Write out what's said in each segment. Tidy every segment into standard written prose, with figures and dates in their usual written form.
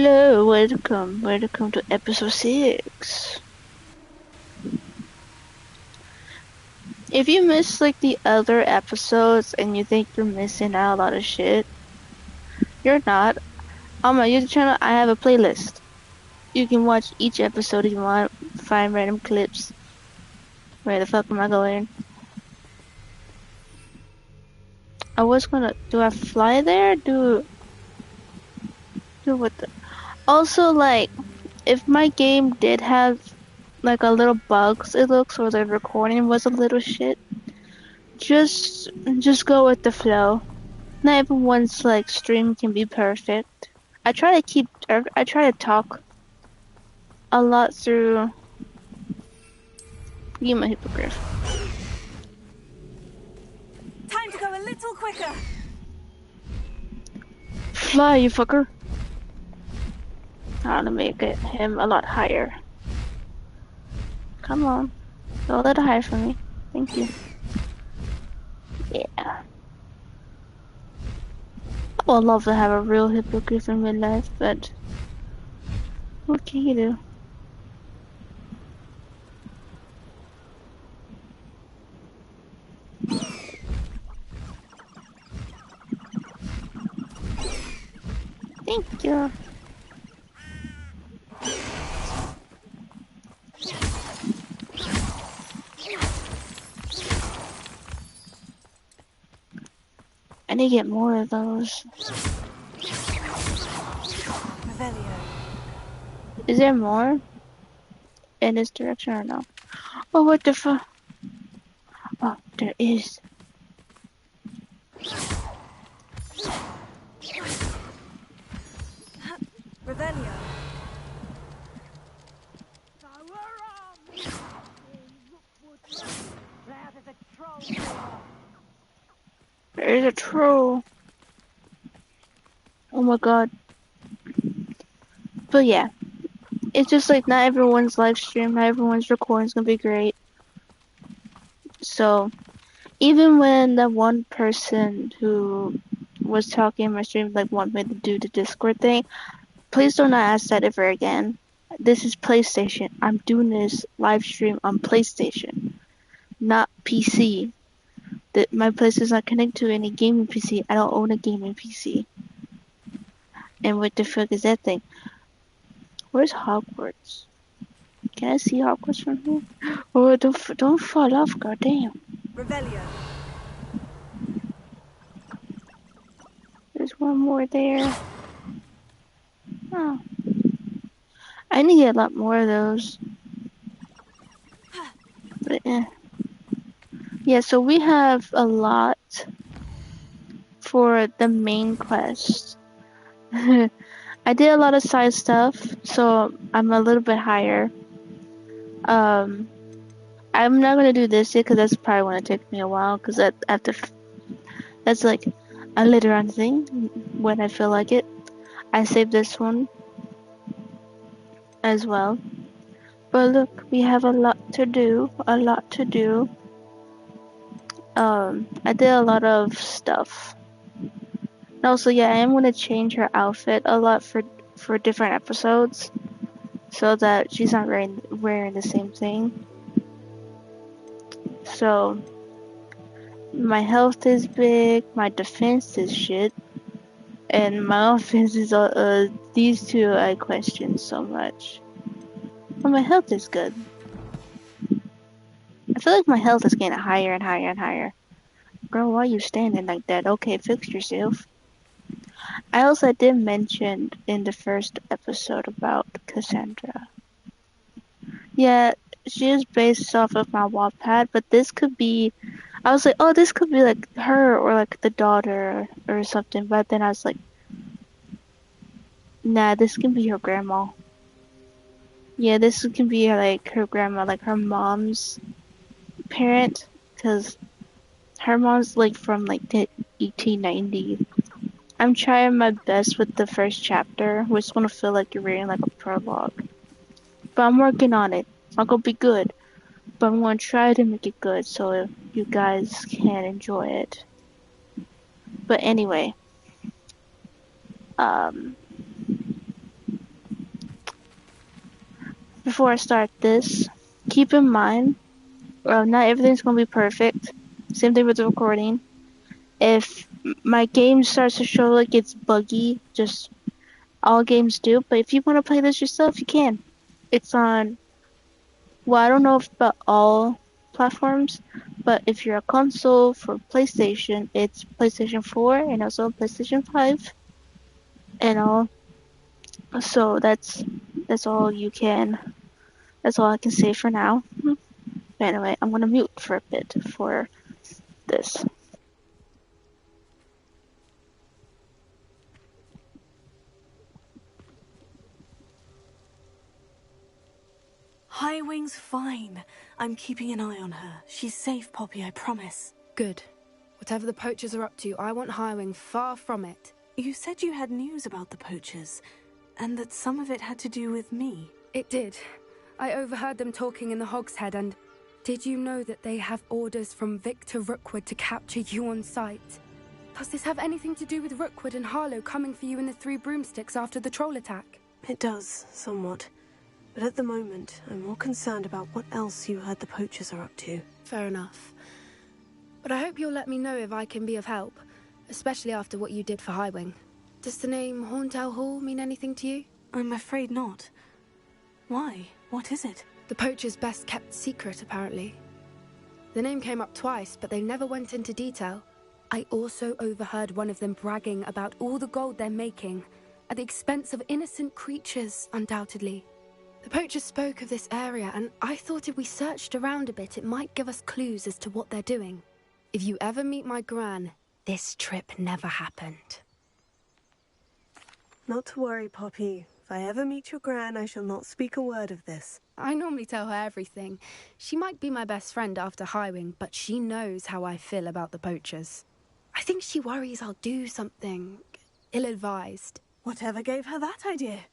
Hello, welcome to episode 6. If you missed like the other episodes and you think you're missing out a lot of shit, you're not. On my YouTube channel, I have a playlist. You can watch each episode if you want, find random clips. Where the fuck am I going? I was gonna, do I fly there? Do what the, also like, if my game did have like a little bugs it looks or the recording was a little shit, just just go with the flow. Not everyone's like stream can be perfect. I try to talk a lot through you my hippogriff. Time to go a little quicker. Fly, you fucker. I wanna make him a lot higher. Come on. Go a little higher for me. Thank you. Yeah. I would love to have a real hippogriff in real life, but what can you do? Thank you. I need to get more of those. Revelio. Is there more in this direction or no? Oh, what the fuck? Oh, there is. Revelio. There is a troll. Oh my god. But yeah, it's just like not everyone's live stream, not everyone's recording is gonna be great. So even when that one person who was talking in my stream like wanted me to do the Discord thing, please do not ask that ever again. This is PlayStation. I'm doing this live stream on PlayStation, not PC. My place is not connected to any gaming PC. I don't own a gaming PC. And what the fuck is that thing? Where's Hogwarts? Can I see Hogwarts from here? Oh, don't fall off, goddamn. Revelio. There's one more there. Oh. I need to get a lot more of those. But yeah, so we have a lot for the main quest. I did a lot of side stuff, so I'm a little bit higher. I'm not gonna do this yet because that's probably gonna take me a while because that's like a later on thing when I feel like it. I saved this one as well. But look, we have a lot to do. I did a lot of stuff. And also, yeah, I am gonna change her outfit a lot for different episodes, so that she's not wearing the same thing. So my health is big, my defense is shit, and my offense is these two I question so much. But my health is good. I feel like my health is getting higher and higher and higher. Girl, why are you standing like that? Okay, fix yourself. I also did mention in the first episode about Cassandra. Yeah, she is based off of my Wattpad, but this could be... I was like, oh, this could be like her or like the daughter or something, but then I was like, nah, this can be her grandma. Yeah, this can be like her grandma, like her mom's parent, because her mom's like from like the 1890s. I'm trying my best with the first chapter, which is gonna feel like you're reading like a prologue. But I'm working on it. It's not gonna be good, but I'm gonna try to make it good so you guys can enjoy it. But anyway, before I start this, keep in mind, not everything's gonna be perfect. Same thing with the recording. If my game starts to show like it's buggy, just all games do. But if you want to play this yourself, you can. It's on. Well, I don't know if about all platforms, but if you're a console for PlayStation, it's PlayStation 4 and also PlayStation 5 and all. So that's all you can. That's all I can say for now. But anyway, I'm gonna mute for a bit for this. Highwing's fine. I'm keeping an eye on her. She's safe, Poppy, I promise. Good. Whatever the poachers are up to, I want Highwing far from it. You said you had news about the poachers, and that some of it had to do with me. It did. I overheard them talking in the Hogshead, and did you know that they have orders from Victor Rookwood to capture you on sight? Does this have anything to do with Rookwood and Harlow coming for you in the Three Broomsticks after the troll attack? It does, somewhat. But at the moment, I'm more concerned about what else you heard the poachers are up to. Fair enough. But I hope you'll let me know if I can be of help, especially after what you did for Highwing. Does the name Horntail Hall mean anything to you? I'm afraid not. Why? What is it? The poachers' best kept secret, apparently. The name came up twice, but they never went into detail. I also overheard one of them bragging about all the gold they're making, at the expense of innocent creatures, undoubtedly. The poachers spoke of this area, and I thought if we searched around a bit, it might give us clues as to what they're doing. If you ever meet my gran, this trip never happened. Not to worry, Poppy. If I ever meet your gran, I shall not speak a word of this. I normally tell her everything. She might be my best friend after Highwing, but she knows how I feel about the poachers. I think she worries I'll do something ill-advised. Whatever gave her that idea?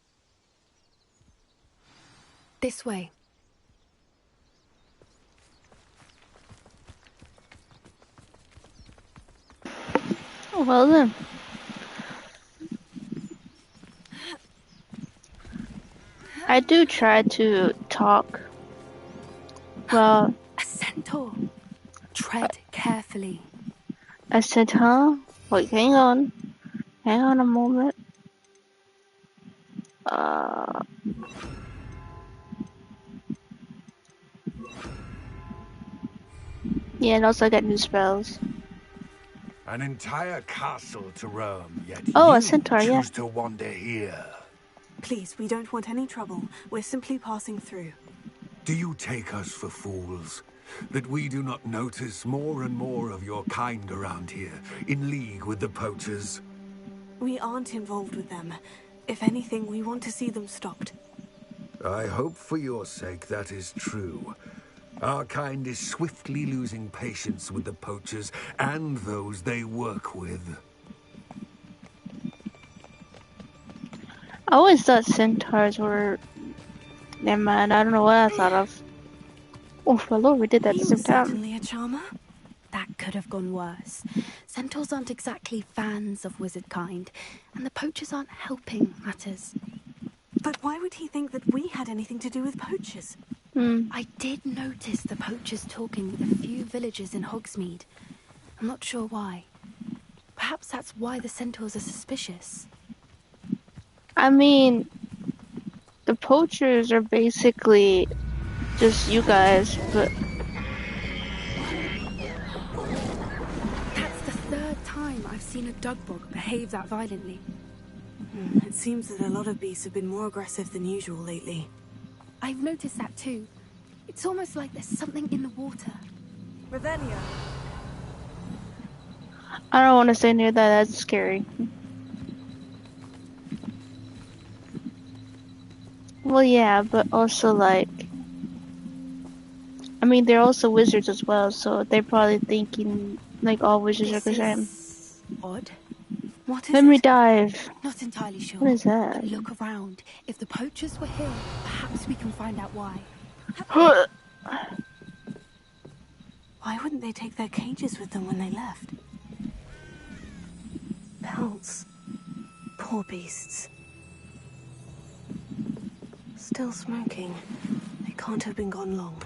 This way. Well then. I do try to talk. Well, A centaur. Tread carefully. I said, huh? Wait, hang on. Hang on a moment. Yeah, and also I got new spells. An entire castle to roam, yet Oh, a you centaur, choose yeah. to wander here. Please, we don't want any trouble. We're simply passing through. Do you take us for fools? That we do not notice more and more of your kind around here, in league with the poachers? We aren't involved with them. If anything, we want to see them stopped. I hope for your sake that is true. Our kind is swiftly losing patience with the poachers and those they work with. I always thought centaurs were... Never mind, I don't know what I thought of. Oh, my lord, we did that at He the same was time. certainly a charmer. That could have gone worse. Centaurs aren't exactly fans of wizard kind, and the poachers aren't helping matters. But why would he think that we had anything to do with poachers? I did notice the poachers talking with a few villagers in Hogsmeade. I'm not sure why. Perhaps that's why the centaurs are suspicious. I mean, the poachers are basically just you guys, but... That's the third time I've seen a dugbog behave that violently. It seems that a lot of beasts have been more aggressive than usual lately. I've noticed that too. It's almost like there's something in the water. Ravenna. I don't want to stay near that, that's scary. Well, yeah, but also, like... I mean, they're also wizards as well, so they're probably thinking, like, all wizards are the same. Is odd. What is Let me it? dive. Not entirely sure. What is that? But look around. If the poachers were here, perhaps we can find out why. Why wouldn't they take their cages with them when they left? Pelts. Poor beasts. Still smoking. They can't have been gone long.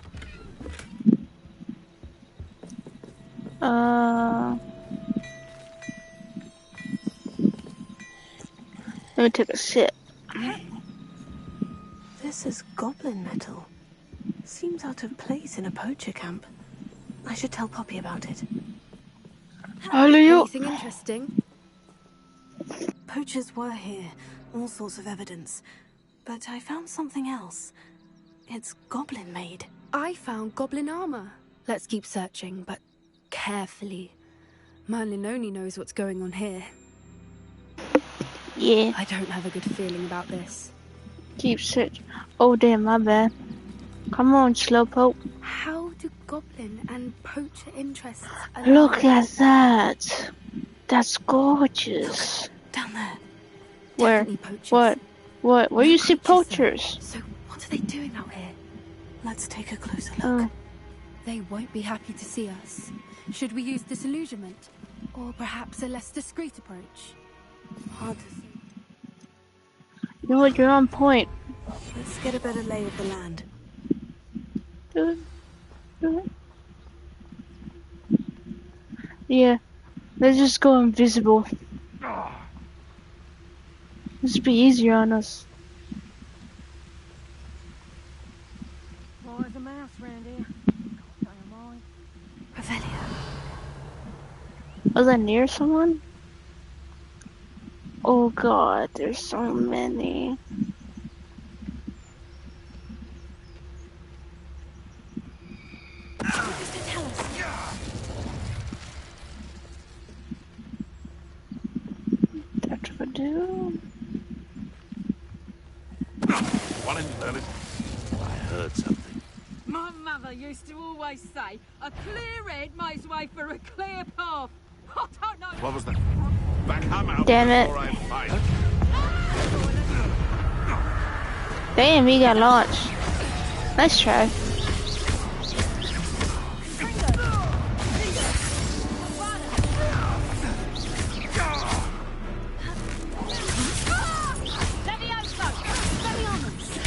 Let me take a sip. This is goblin metal. Seems out of place in a poacher camp. I should tell Poppy about it. Anything interesting? Poachers were here. All sorts of evidence. But I found something else. It's goblin made. I found goblin armor. Let's keep searching, but carefully. Merlin only knows what's going on here. Yeah. I don't have a good feeling about this. Keep searching. Oh damn, my bad. Come on, Slowpoke. How do goblin and poacher interests Look at that. That's gorgeous. Look, down there. Where? Definitely poachers. What? Where No you see poachers, poachers? So what are they doing out here? Let's take a closer look. They won't be happy to see us. Should we use disillusionment? Or perhaps a less discreet approach? Hard to see. You know what? You're on point. Let's get a better lay of the land. Do it. Yeah. Let's just go invisible. This would be easier on us. There's a mouse around here. Revelio. Was I near someone? Oh god, there's so many. That's what I do. One in Merlin. I heard something. My mother used to always say, a clear head makes way for a clear path. I don't know. What was that? Back him out Damn it. before I fight. Damn, he got launched. Nice try.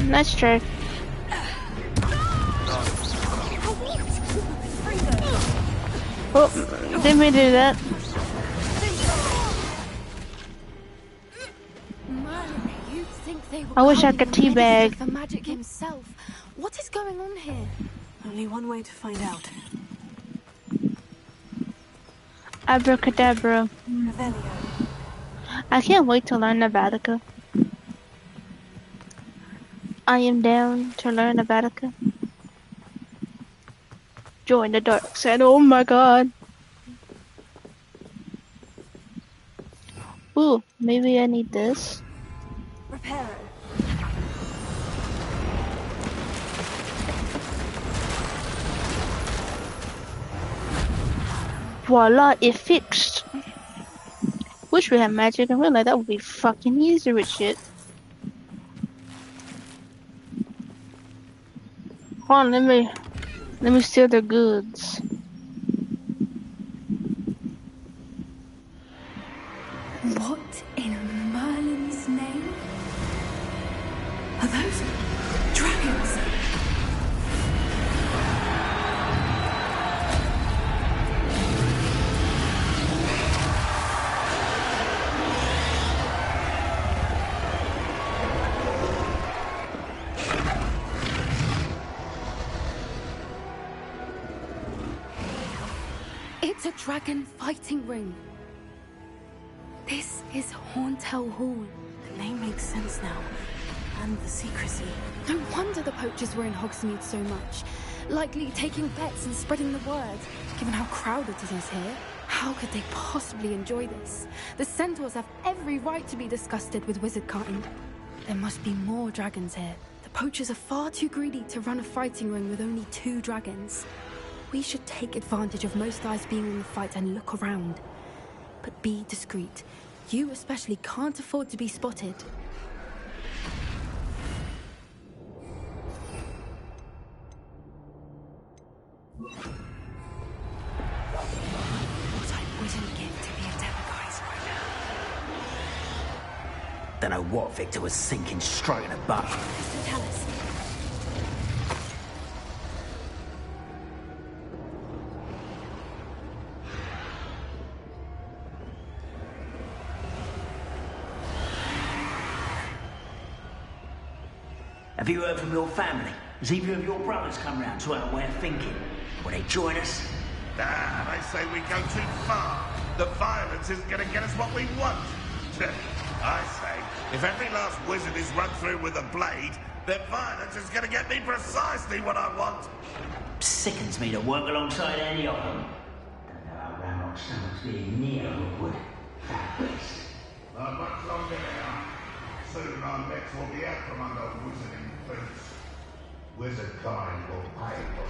Nice try. Oh, didn't mean to do that. Merlin, you'd think they were I wish I coming could from teabag. Minister for Magic himself. What is going on here? Only one way to find out. Abracadabra. Revelio. I can't wait to learn Vatican. I am down to learn Vatican. Join the dark side. Oh my god. Ooh, maybe I need this. Reparo. Voila, it fixed. Wish we had magic and realize that would be fucking easy with shit. Hold on, let me steal their goods. What in Merlin's name? Are those dragons? It's a dragon fighting ring. This is Hauntel Hall. The name makes sense now. And the secrecy. No wonder the poachers were in Hogsmeade so much. Likely taking bets and spreading the word. Given how crowded it is here, how could they possibly enjoy this? The centaurs have every right to be disgusted with wizard kind. There must be more dragons here. The poachers are far too greedy to run a fighting ring with only 2 dragons. We should take advantage of most eyes being in the fight and look around. But be discreet. You especially can't afford to be spotted. What I wouldn't give to be a demiguise right now. Don't know what Victor was sinking straight in a butt. Mr. Tallis. Have you heard from your family? Has either of your brothers come round to our way of thinking? Will they join us? Nah, they say we go too far. The violence isn't going to get us what we want. I say, if every last wizard is run through with a blade, then violence is going to get me precisely what I want. Sickens me to work alongside any of them. Don't know how Ramrock's stomach's being near Hogwarts. Fat beast. Not much longer now. Soon our necks will be out from under wizarding boots. Wizard kind will pay for it.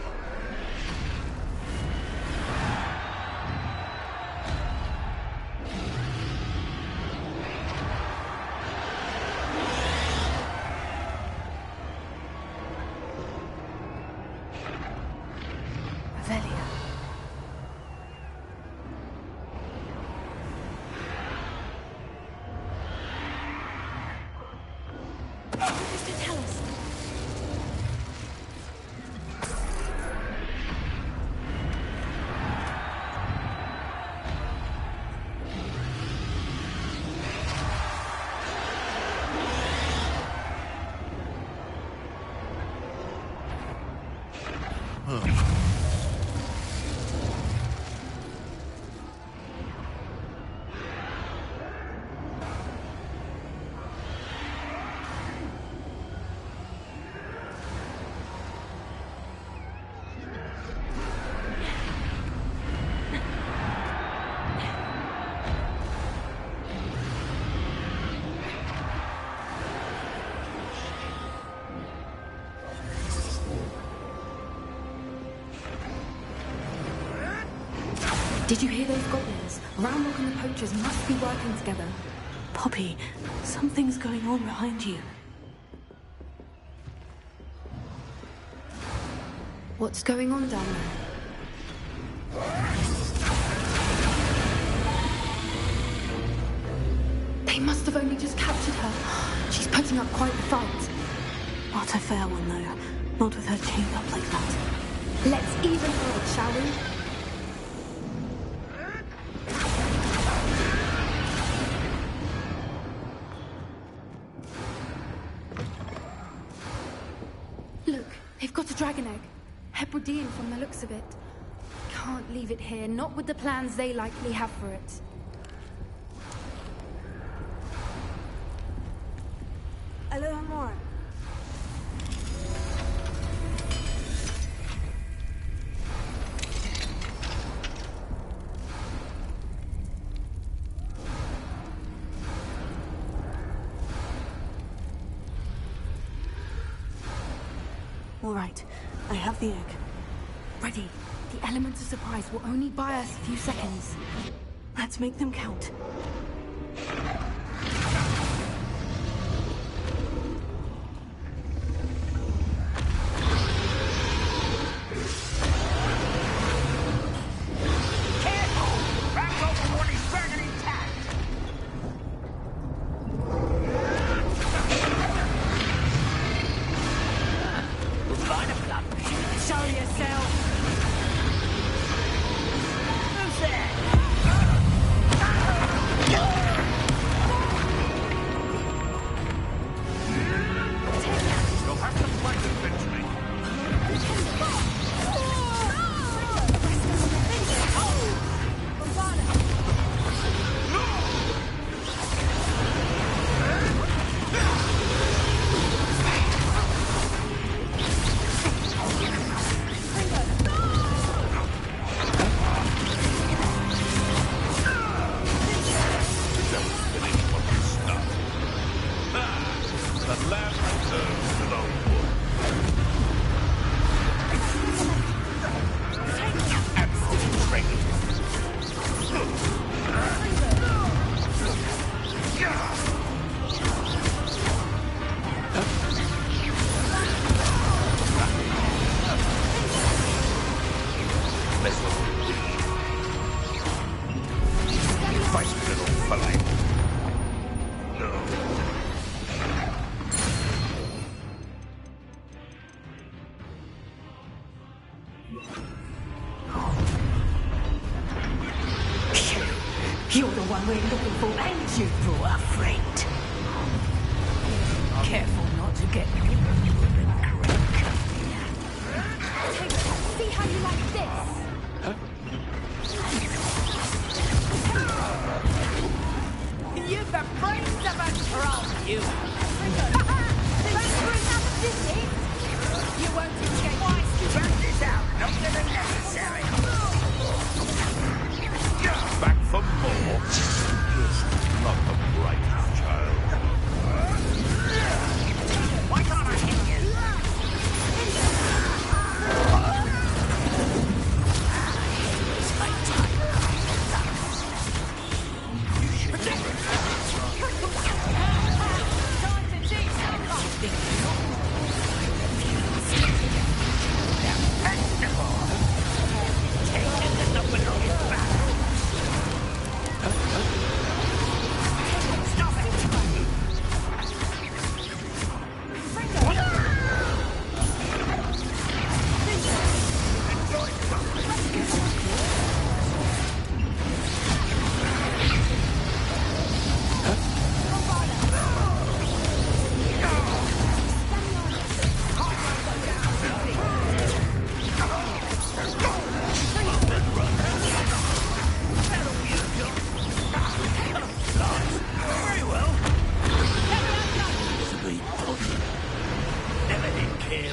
Did you hear those goblins? Ramrock and the poachers must be working together. Poppy, something's going on behind you. What's going on down there? They must have only just captured her. She's putting up quite the fight. Not a fair one, though. Not with her chained up like that. Let's even her, shall we? Look, they've got a dragon egg. Hebridean from the looks of it. Can't leave it here, not with the plans they likely have for it. A little more. All right, I have the egg. Ready. The element of surprise will only buy us a few seconds. Let's make them count. You're the one we're looking for, and you brought a friend. Careful not to get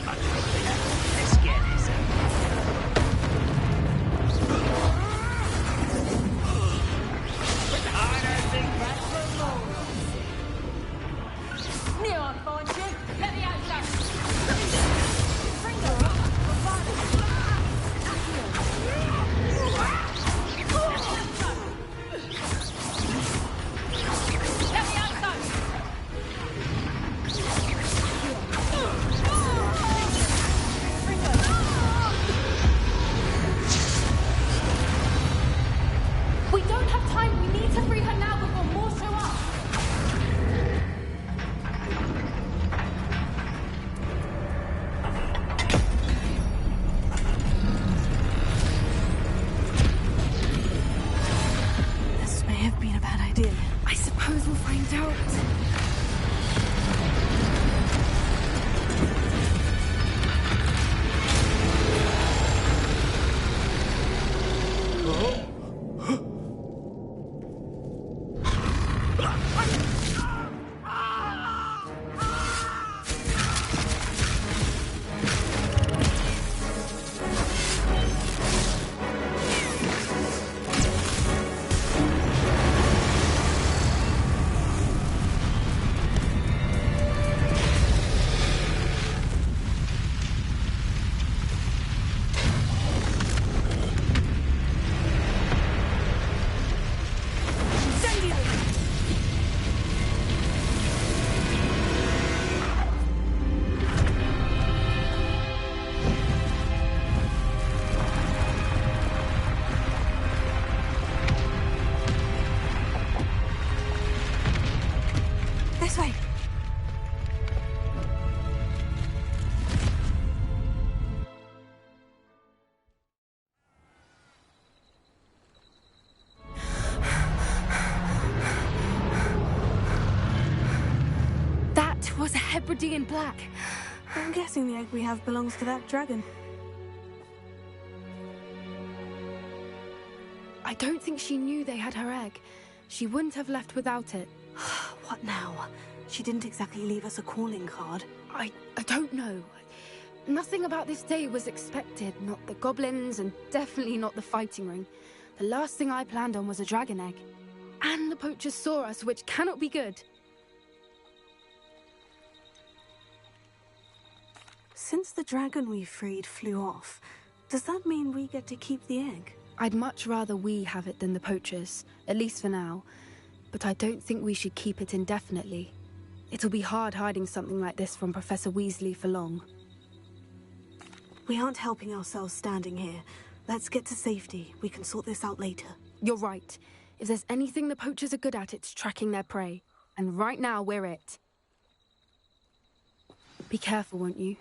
Let's get this I don't think that's for long. Near I find you. Let me out, Jack. Bring her up. Let me out, son. We don't have time. We need to free her now before more show up. This may have been a bad idea. I suppose we'll find out. This way. That was a Hebridean black. I'm guessing the egg we have belongs to that dragon. I don't think she knew they had her egg. She wouldn't have left without it. What now? She didn't exactly leave us a calling card. I don't know. Nothing about this day was expected. Not the goblins, and definitely not the fighting ring. The last thing I planned on was a dragon egg. And the poachers saw us, which cannot be good. Since the dragon we freed flew off, does that mean we get to keep the egg? I'd much rather we have it than the poachers, at least for now. But I don't think we should keep it indefinitely. It'll be hard hiding something like this from Professor Weasley for long. We aren't helping ourselves standing here. Let's get to safety. We can sort this out later. You're right. If there's anything the poachers are good at, it's tracking their prey. And right now, we're it. Be careful, won't you?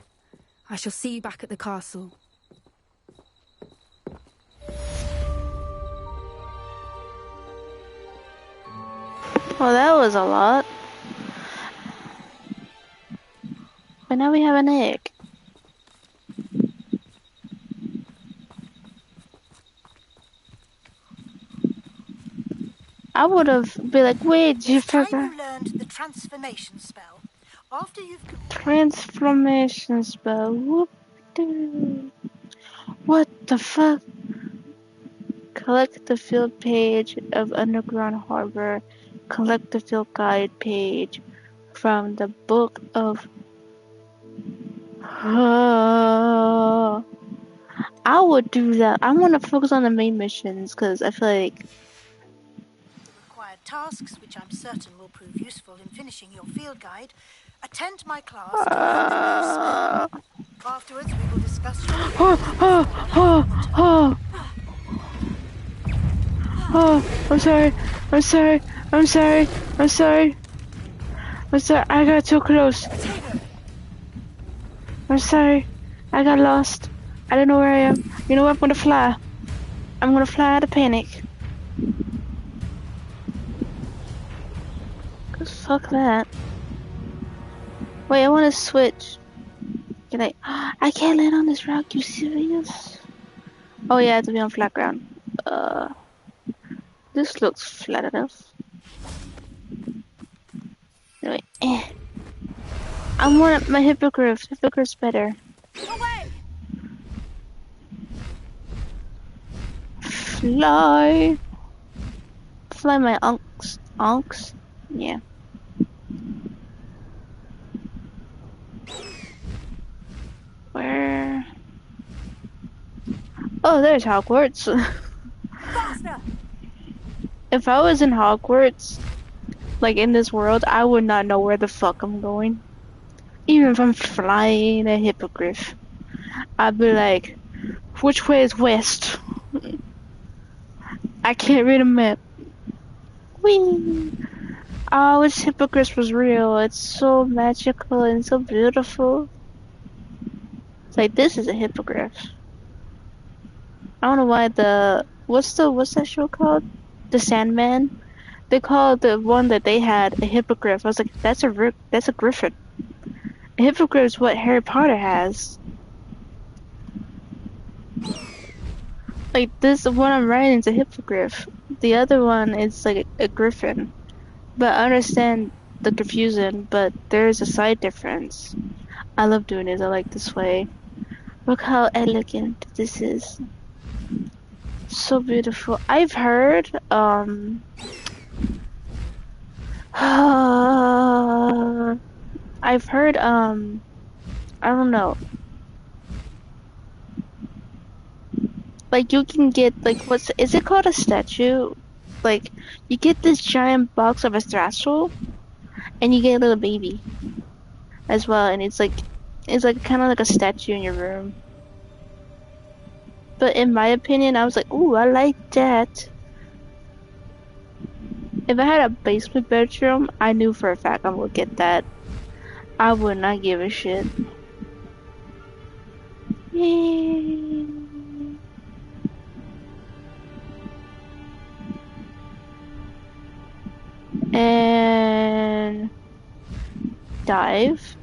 I shall see you back at the castle. Well, that was a lot. But now we have an egg. I would have been like, wait, you forgot. You learned the transformation spell. After you've Transformation spell. Whoop-doo. What the fuck? Collect the field page of Underground Harbor. Collect the field guide page from the book of... I would do that. I want to focus on the main missions because I feel like... required tasks, which I'm certain will prove useful in finishing your field guide, attend my class to learn the new spell. Afterwards, we will discuss your... I'm sorry. I'm sorry. I'm sorry. I'm sorry. I'm sorry. I got too close. I'm sorry. I got lost. I don't know where I am. You know what? I'm gonna fly. I'm gonna fly out of panic. Cause fuck that. Wait, I wanna switch. Can I? I can't land on this rock. You serious? Oh yeah, I have to be on flat ground. This looks flat enough. Anyway, I want my hippogriff. Hippogriff's better. Away! Fly. Fly my unks. Unks? Yeah. Where? Oh, there's Hogwarts. Faster! If I was in Hogwarts, like in this world, I would not know where the fuck I'm going. Even if I'm flying a hippogriff, I'd be like, which way is west? I can't read a map. Whee! I wish hippogriff was real. It's so magical and so beautiful. It's like, this is a hippogriff. I don't know why what's that show called? The Sandman? They called the one that they had a hippogriff. I was like, that's a griffin. A hippogriff is what Harry Potter has. Like, this one I'm writing is a hippogriff. The other one is like a griffin. But I understand the confusion, but there is a side difference. I love doing this. I like this way. Look how elegant this is. So beautiful. I've heard, I don't know. Like, you can get, like, is it called a statue? Like, you get this giant box of a statue, and you get a little baby as well, and it's like kind of like a statue in your room. But in my opinion, I was like, ooh, I like that. If I had a basement bedroom, I knew for a fact I would get that. I would not give a shit. Yay. And dive.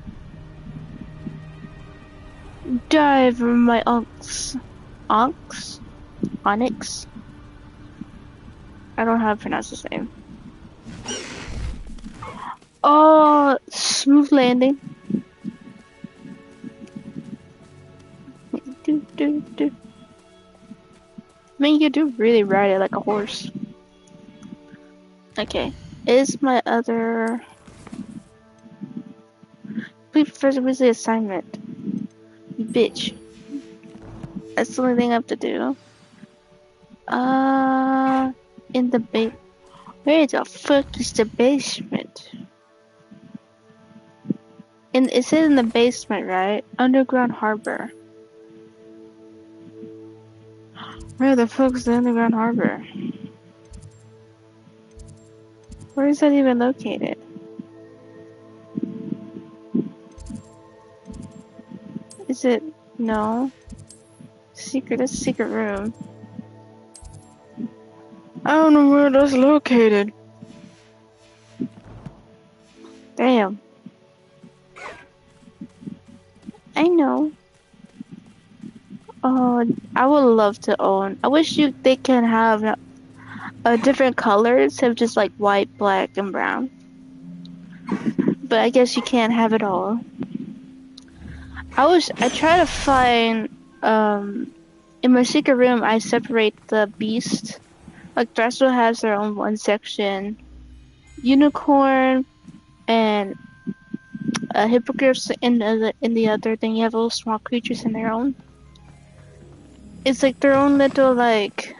Dive, my unks. Unks? Onyx? I don't know how to pronounce his name. Oh, smooth landing. I mean, you do really ride it like a horse. Okay, is my other... Please first where's the assignment? Bitch. That's the only thing I have to do. In the where the fuck is the basement? It says in the basement, right? Underground harbor. Where the fuck is the underground harbor? Where is that even located? Is it... No. Secret, that's a secret room. I don't know where that's located. Damn. I know. Oh, I would love to own. I wish they can have different colors of just like white, black, and brown. But I guess you can't have it all. I try to find in my secret room I separate the beast. Like Dressel has their own one section. Unicorn and hippogriffs in the other thing. You have little small creatures in their own. It's like their own little like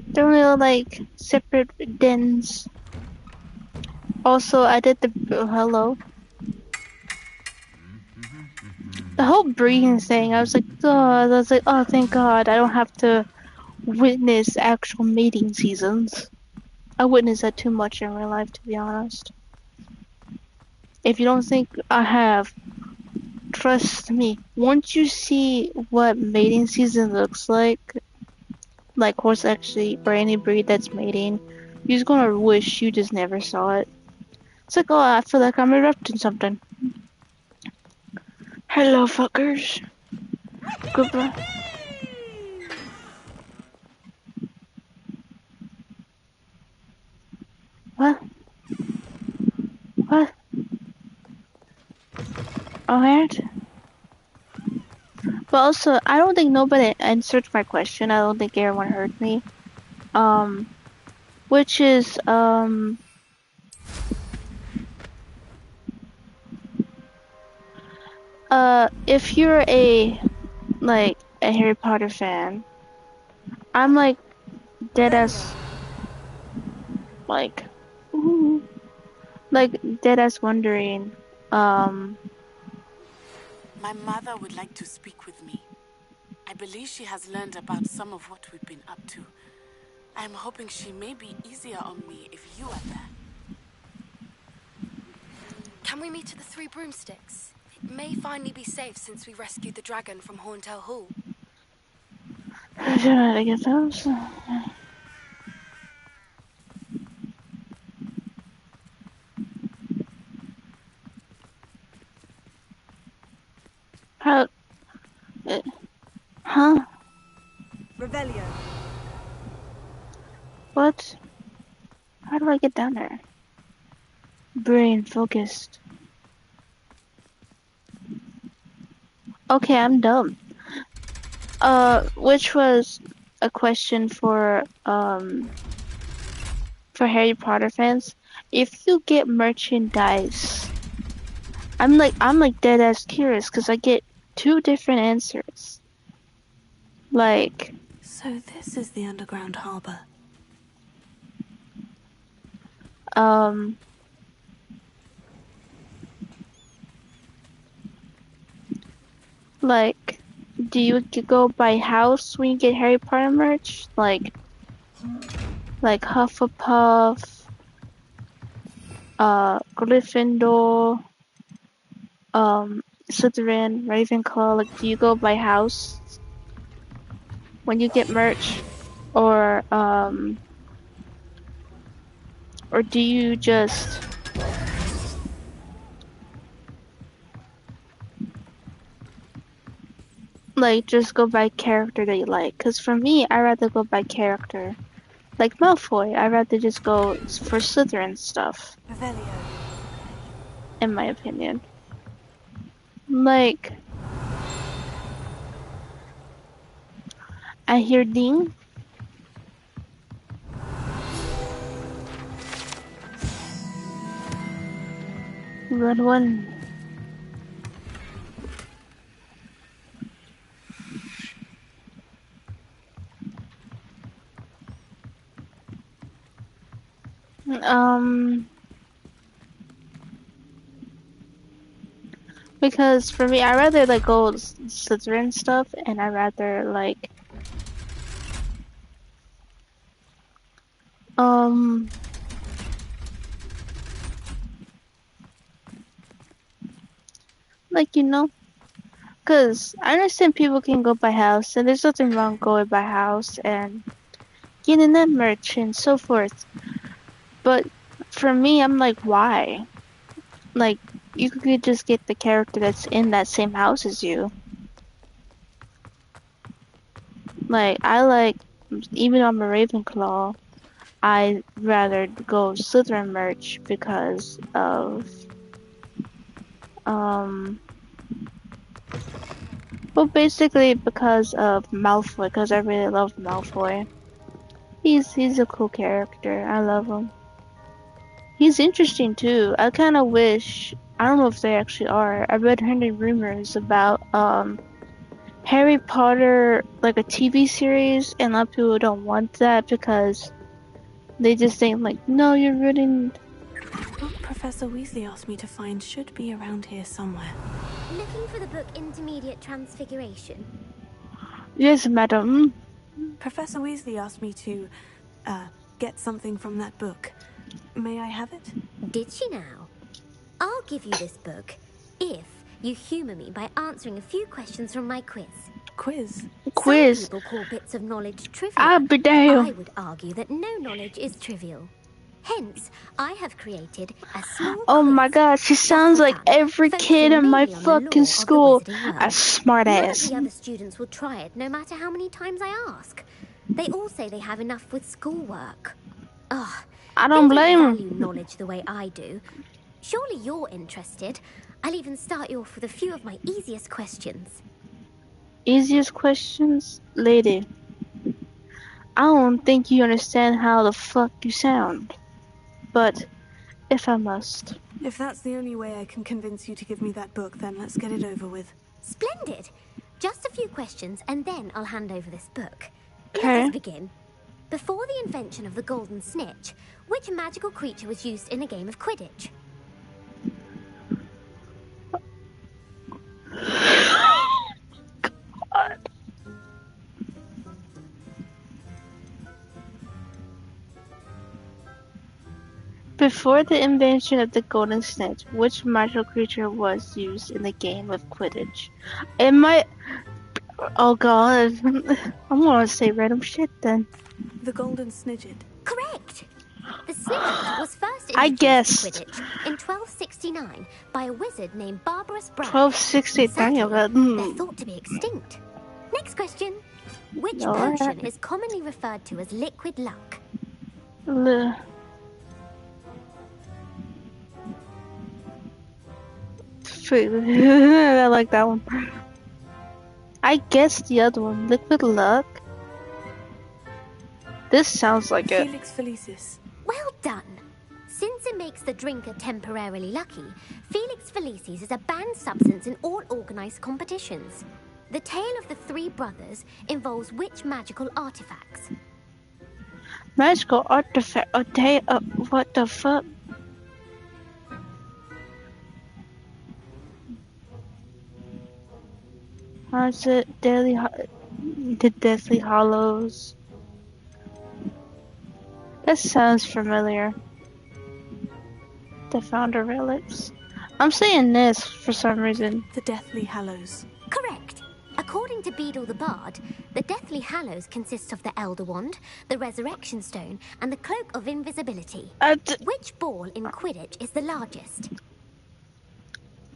their own little like separate dens. Also, I did the hello. The whole breeding thing. I was like, oh, thank God, I don't have to witness actual mating seasons. I witness that too much in real life, to be honest. If you don't think I have, trust me. Once you see what mating season looks like horse actually, or any breed that's mating, you're just gonna wish you just never saw it. It's like, oh, I feel like I'm erupting something. Hello, fuckers. Goodbye. What? What? Alright. But also, I don't think nobody answered my question. I don't think everyone heard me. Which is, if you're a Harry Potter fan, I'm like dead as like, ooh, like dead as wondering, My mother would like to speak with me. I believe she has learned about some of what we've been up to. I am hoping she may be easier on me if you are there. Can we meet at the Three Broomsticks? It may finally be safe since we rescued the dragon from Horntail Hall. should I get those? How? Huh? Revelio. What? How do I get down there? Brain focused. Okay, I'm dumb. Which was a question for Harry Potter fans. If you get merchandise, I'm like dead ass curious because I get two different answers. Like, So this is the underground harbor. like, do you go by house when you get Harry Potter merch? Like Hufflepuff, Gryffindor, Slytherin, Ravenclaw. Like, do you go by house when you get merch, or do you just just go by character that you like? Because for me, I rather go by character. Like Malfoy, I rather just go for Slytherin stuff. Revelio. In my opinion. Like, I hear ding. Red one. Because for me, I rather like go Slytherin stuff, and I rather like you know, because I understand people can go by house, and there's nothing wrong going by house and getting that merch and so forth. But for me, I'm like, why? Like, you could just get the character that's in that same house as you. Like, even though I'm a Ravenclaw, I'd rather go Slytherin merch because of, well, basically because of Malfoy, because I really love Malfoy. He's a cool character. I love him. He's interesting too. I kind of wish, I don't know if they actually are. I read rumors about Harry Potter, like a TV series, and a lot of people don't want that because they just think like, no, you're ruining. What Professor Weasley asked me to find should be around here somewhere. Looking for the book Intermediate Transfiguration? Yes, madam. Professor Weasley asked me to, get something from that book. May I have it? Did she now? I'll give you this book if you humour me by answering a few questions from my quiz. Quiz? Quiz? Some people call bits of knowledge trivial. I'll be damned. I would argue that no knowledge is trivial. Hence, I have created a small Oh quiz my god, she sounds like every kid in my fucking school. A smart None ass. of the other students will try it, no matter how many times I ask. They all say they have enough with schoolwork. Ugh. I don't blame They them. value knowledge the way I do. Surely you're interested. I'll even start you off with a few of my easiest questions. Easiest questions? Lady, I don't think you understand how the fuck you sound. But, if I must. If that's the only way I can convince you to give me that book, then let's get it over with. Splendid! Just a few questions and then I'll hand over this book. Let Okay. us begin. Before the invention of the golden snitch, which magical creature was used in a game of Quidditch? God. Before the invention of the golden snitch, which magical creature was used in the game of Quidditch? It might... Oh god. I'm gonna say random shit then. The golden snidget. Correct! The snidget was first I introduced guessed. to Quidditch in 1269 by a wizard named Barbarous Bragg. 1260. Sadly, God. they're thought to be extinct. Next question. Which Alright. potion is commonly referred to as liquid luck? I like that one. I guess the other one, liquid luck. This sounds like it. Felix Felicis. Well done. Since it makes the drinker temporarily lucky, Felix Felicis is a banned substance in all organized competitions. The tale of the three brothers involves which magical artifacts? Magical artifact. What the fuck? How's it? The Deathly Hollows. That sounds familiar. The Founder Relics. I'm saying this for some reason. The Deathly Hallows. Correct. According to Beadle the Bard, the Deathly Hallows consist of the Elder Wand, the Resurrection Stone, and the Cloak of Invisibility. Which ball in Quidditch is the largest?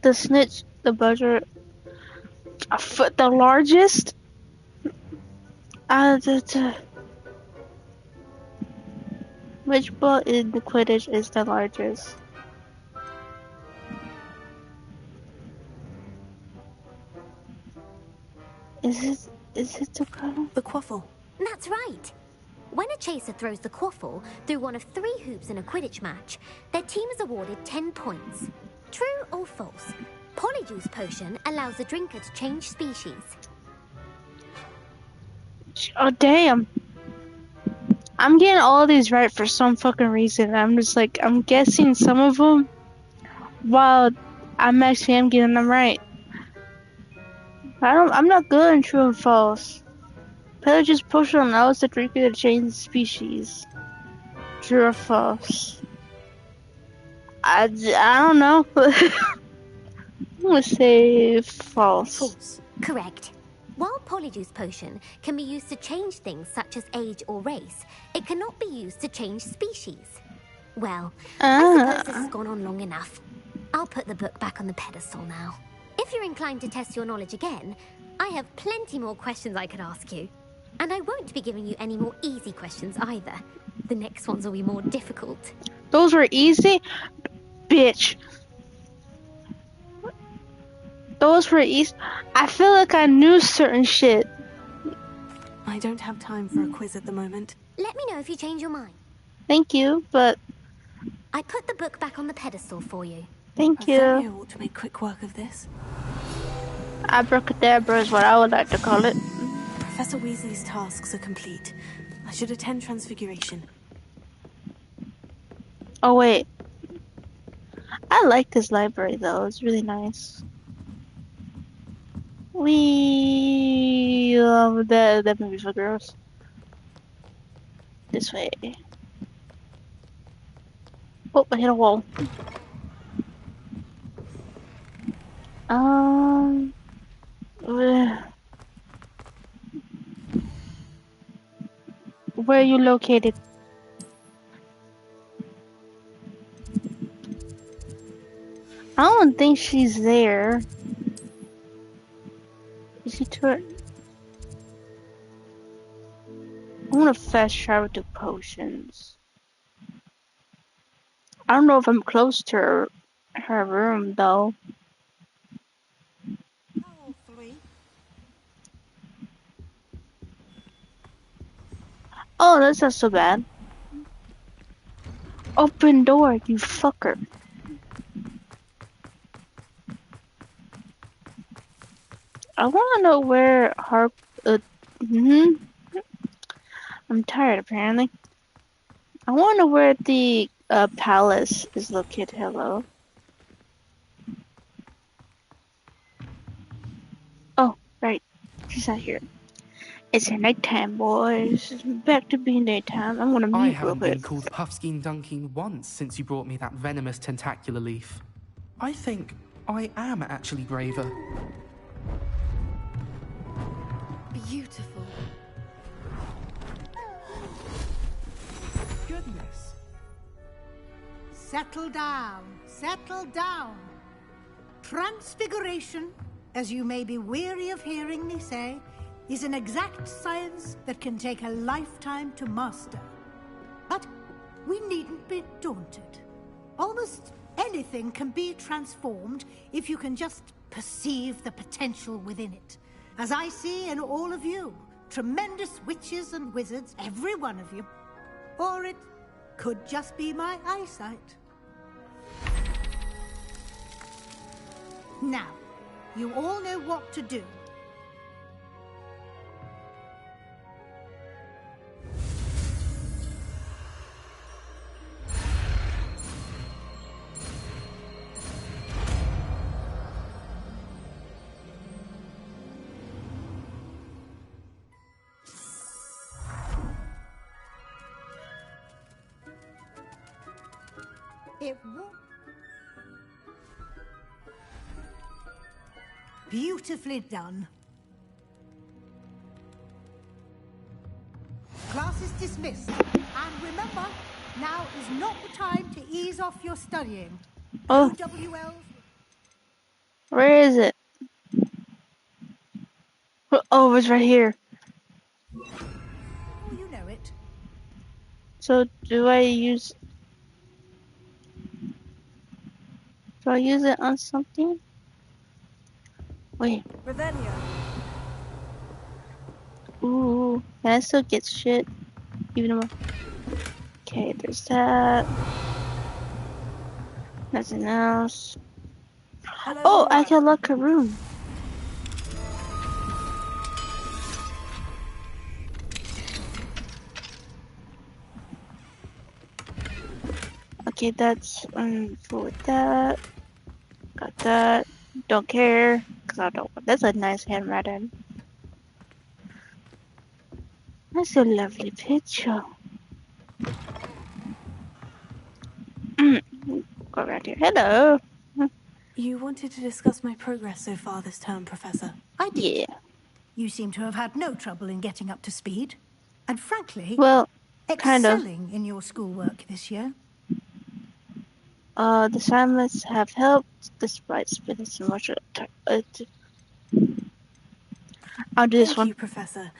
The snitch, the buzzer, the largest? Which ball in the Quidditch is the largest? Is it the quaffle? The quaffle. That's right. When a chaser throws the quaffle through one of 3 hoops in a Quidditch match, their team is awarded 10 points. True or false? Polyjuice Potion allows the drinker to change species. Oh, damn. I'm getting all these right for some fucking reason. I'm just like, I'm guessing some of them while I'm actually getting them right. I'm not good in true and false. Polyjuice Potion allows the drinker to change species. True or false? I don't know. I'm gonna say false. False. Correct. While Polyjuice Potion can be used to change things such as age or race, it cannot be used to change species. Well, I suppose this has gone on long enough. I'll put the book back on the pedestal now. If you're inclined to test your knowledge again, I have plenty more questions I could ask you. And I won't be giving you any more easy questions either. The next ones will be more difficult. Those were easy? Bitch. Those were easy. I feel like I knew certain shit. I don't have time for a quiz at the moment. Let me know if you change your mind. Thank you, but... I put the book back on the pedestal for you. Thank you. I ought to make quick work of this. Abracadabra is what I would like to call it. Professor Weasley's tasks are complete. I should attend Transfiguration. Oh, wait. I like this library, though. It's really nice. We love that movie for girls. This way. Oh, I hit a wall. Where are you located? I don't think she's there. Is she to her? I want to fast travel to potions. I don't know if I'm close to her her room, though. All three. Oh, that's not so bad. Open door, you fucker. I want to know where I'm tired, apparently. I want to know where the palace is located. Hello. Oh, right. She's not here. It's nighttime, boys. It's back to being daytime. I'm gonna I mute real haven't quick. been called Puffskein Dunking once since you brought me that venomous tentacular leaf. I think I am actually braver. Beautiful. Goodness. Settle down. Settle down. Transfiguration, as you may be weary of hearing me say, is an exact science that can take a lifetime to master. But we needn't be daunted. Almost anything can be transformed if you can just perceive the potential within it. As I see in all of you, tremendous witches and wizards, every one of you. Or it could just be my eyesight. Now, you all know what to do. It won't. Beautifully done. Class is dismissed. And remember, now is not the time to ease off your studying. Oh. OWLs. Where is it? Oh, it's right here. Oh, you know it. So, do I use it on something? Wait. Revelio. Ooh. Can I still get shit? Even though... Okay, there's that. Nothing else. Hello, Oh, I Laura. can lock her room. Okay, that's full with that. Got that. Don't care, cause I don't. That's a nice handwriting. That's a lovely picture. Go around here. Hello. You wanted to discuss my progress so far this term, Professor. I did. Yeah. You seem to have had no trouble in getting up to speed. And frankly, Well, kind of. excelling in your schoolwork this year. The assignments have helped despite spending so much time. I'll do this Thank one. you, Professor.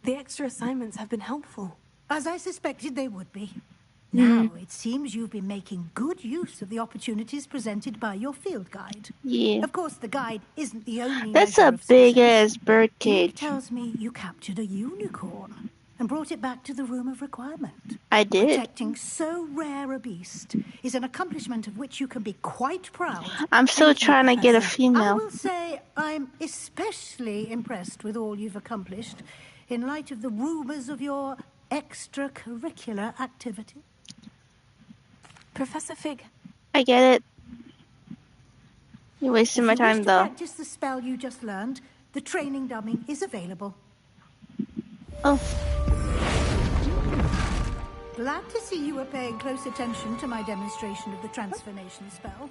The extra assignments have been helpful. As I suspected they would be. Now, it seems you've been making good use of the opportunities presented by your field guide. Yeah. Of course, the guide isn't the only That's measure a of big success. ass bird Teague cage. tells me you captured a unicorn and brought it back to the room of requirement. I did. Protecting so rare a beast is an accomplishment of which you can be quite proud. I'm still Thank you, trying to get a Professor. I female. will say I'm especially impressed with all you've accomplished in light of the rumors of your extracurricular activity. Professor Fig. I get it. You're wasting If my you wish time, to though. practice the spell you just learned, the training dummy is available. Oh. Glad to see you were paying close attention to my demonstration of the transformation spell.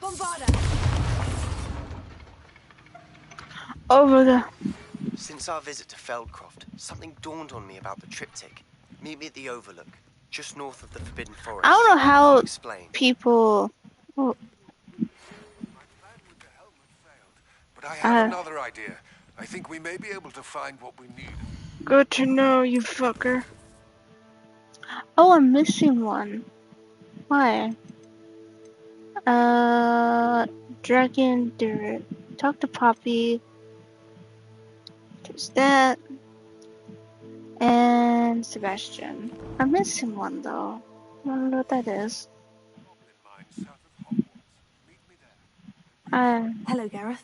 Bombarda! Over the... Since our visit to Feldcroft, something dawned on me about the triptych. Meet me at the Overlook, just north of the Forbidden Forest. I don't know how explain. people... Oh. But I have another idea. I think we may be able to find what we need. Good to know, you fucker. Oh, I'm missing one. Why? Dragon Dirt. Talk to Poppy. There's that. And Sebastian. I'm missing one though. I don't know what that is. Hello, Gareth.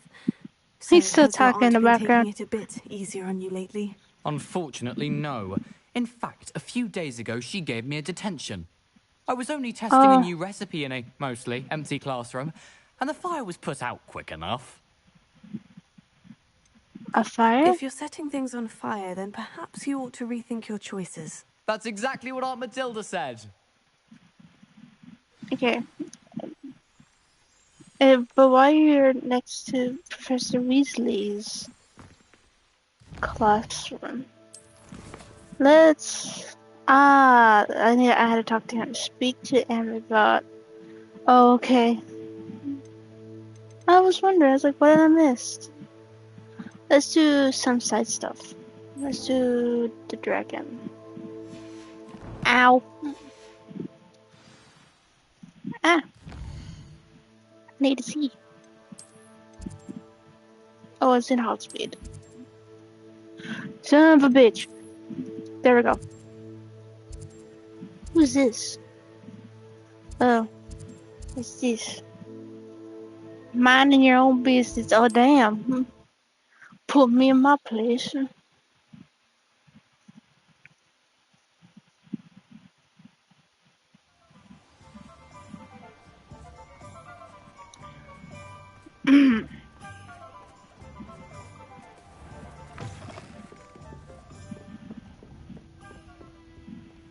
So, He's still has your talking in aunt the been background. taking it a bit easier on you lately? Unfortunately, no. In fact, a few days ago, she gave me a detention. I was only testing a new recipe in a mostly empty classroom, and the fire was put out quick enough. A fire? If you're setting things on fire, then perhaps you ought to rethink your choices. That's exactly what Aunt Matilda said. Okay. But why you're next to Professor Weasley's classroom? Let's... I had to talk to him. Speak to him about... Oh, okay. I was wondering, I was like, what did I miss? Let's do some side stuff. Let's do the dragon. Ow. Ah. Need to see. Oh, it's in Hogsmeade. Son of a bitch. There we go. Who's this? Oh. What's this? Minding your own business. Oh, damn. Put me in my place.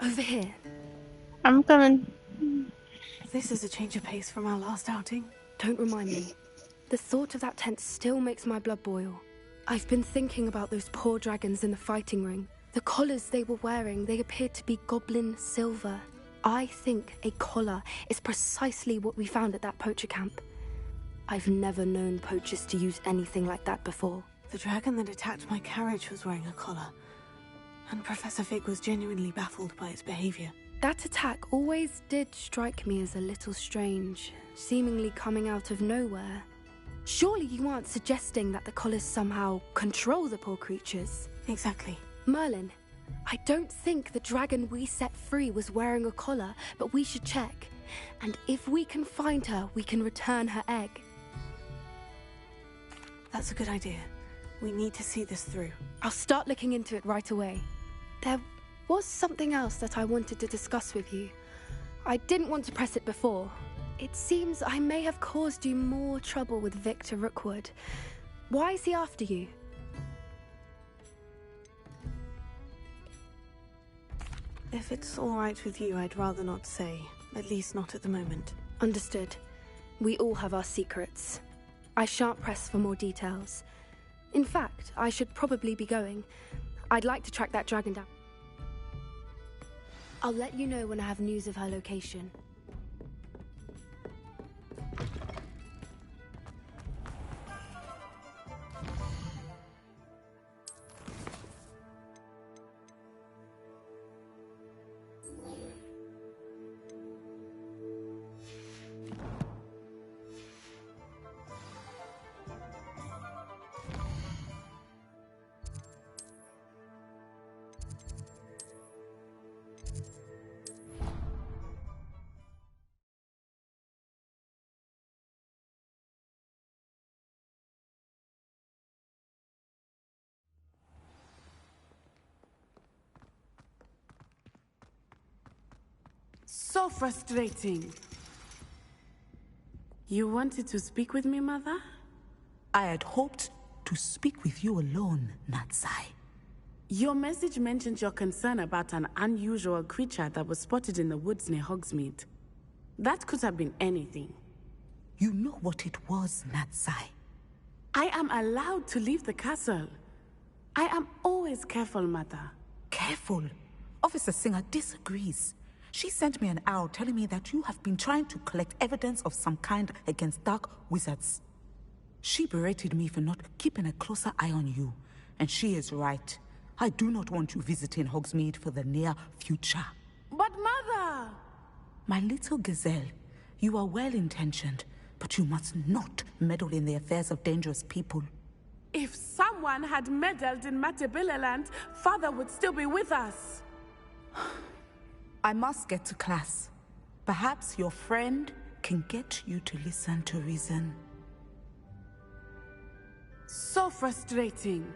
Over here. I'm coming. This is a change of pace from our last outing. Don't remind me. The thought of that tent still makes my blood boil. I've been thinking about those poor dragons in the fighting ring. The collars they were wearing, they appeared to be goblin silver. I think a collar is precisely what we found at that poacher camp. I've never known poachers to use anything like that before. The dragon that attacked my carriage was wearing a collar, and Professor Fig was genuinely baffled by its behavior. That attack always did strike me as a little strange, seemingly coming out of nowhere. Surely you aren't suggesting that the collars somehow control the poor creatures? Exactly. Merlin, I don't think the dragon we set free was wearing a collar, but we should check. And if we can find her, we can return her egg. That's a good idea. We need to see this through. I'll start looking into it right away. There was something else that I wanted to discuss with you. I didn't want to press it before. It seems I may have caused you more trouble with Victor Rookwood. Why is he after you? If it's all right with you, I'd rather not say. At least not at the moment. Understood. We all have our secrets. I shan't press for more details. In fact, I should probably be going. I'd like to track that dragon down. I'll let you know when I have news of her location. So frustrating. You wanted to speak with me, Mother? I had hoped to speak with you alone, Natsai. Your message mentioned your concern about an unusual creature that was spotted in the woods near Hogsmeade. That could have been anything. You know what it was, Natsai. I am allowed to leave the castle. I am always careful, Mother. Careful? Officer Singer disagrees. She sent me an owl telling me that you have been trying to collect evidence of some kind against dark wizards. She berated me for not keeping a closer eye on you, and she is right. I do not want you visiting Hogsmeade for the near future. But Mother! My little gazelle, you are well-intentioned, but you must not meddle in the affairs of dangerous people. If someone had meddled in Matabeleland, Father would still be with us. I must get to class. Perhaps your friend can get you to listen to reason. So frustrating.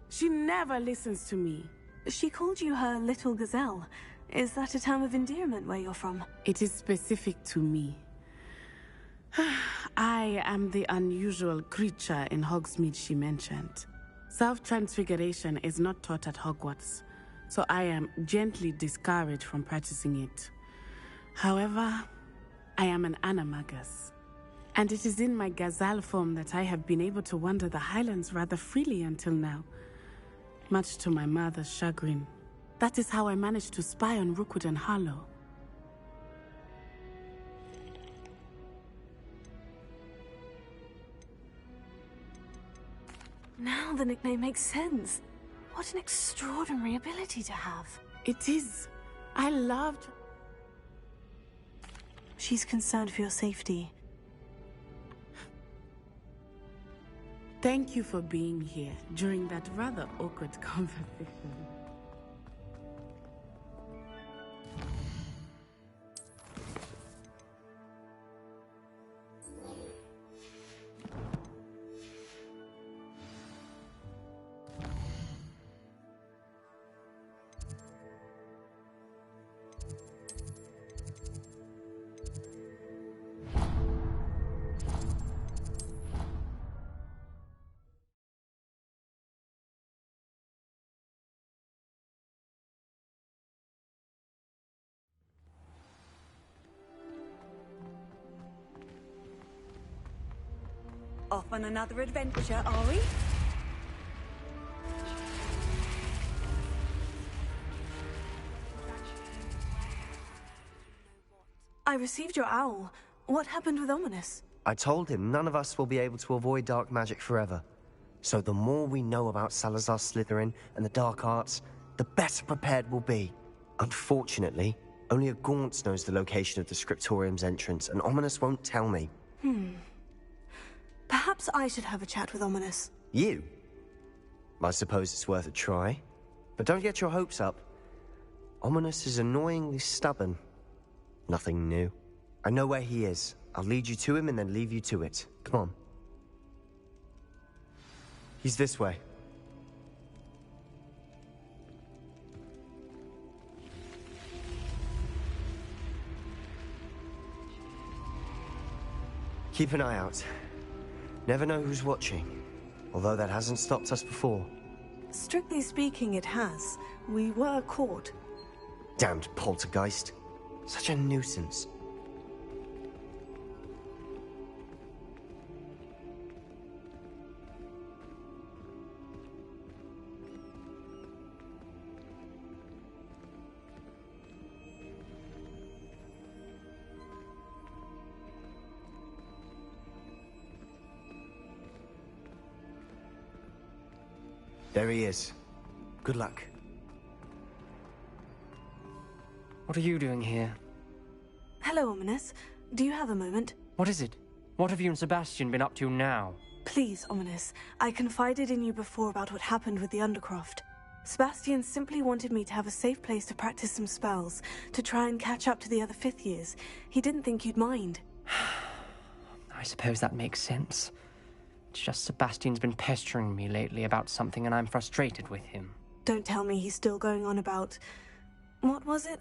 She never listens to me. She called you her little gazelle. Is that a term of endearment where you're from? It is specific to me. I am the unusual creature in Hogsmeade she mentioned. Self-transfiguration is not taught at Hogwarts, so I am gently discouraged from practicing it. However, I am an animagus, and it is in my gazelle form that I have been able to wander the Highlands rather freely until now, much to my mother's chagrin. That is how I managed to spy on Rookwood and Harlow. Now the nickname makes sense. What an extraordinary ability to have. It is. I loved... She's concerned for your safety. Thank you for being here during that rather awkward conversation. Off on another adventure, are we? I received your owl. What happened with Ominous? I told him none of us will be able to avoid dark magic forever. So the more we know about Salazar Slytherin and the dark arts, the better prepared we'll be. Unfortunately, only a Gaunt knows the location of the Scriptorium's entrance, and Ominous won't tell me. Perhaps I should have a chat with Ominous. You? I suppose it's worth a try. But don't get your hopes up. Ominous is annoyingly stubborn. Nothing new. I know where he is. I'll lead you to him and then leave you to it. Come on. He's this way. Keep an eye out. Never know who's watching. Although that hasn't stopped us before. Strictly speaking, it has. We were caught. Damned poltergeist. Such a nuisance. There he is. Good luck. What are you doing here? Hello, Ominous. Do you have a moment? What is it? What have you and Sebastian been up to now? Please, Ominous. I confided in you before about what happened with the Undercroft. Sebastian simply wanted me to have a safe place to practice some spells, to try and catch up to the other fifth years. He didn't think you'd mind. I suppose that makes sense. It's just Sebastian's been pestering me lately about something and I'm frustrated with him. Don't tell me he's still going on about... What was it?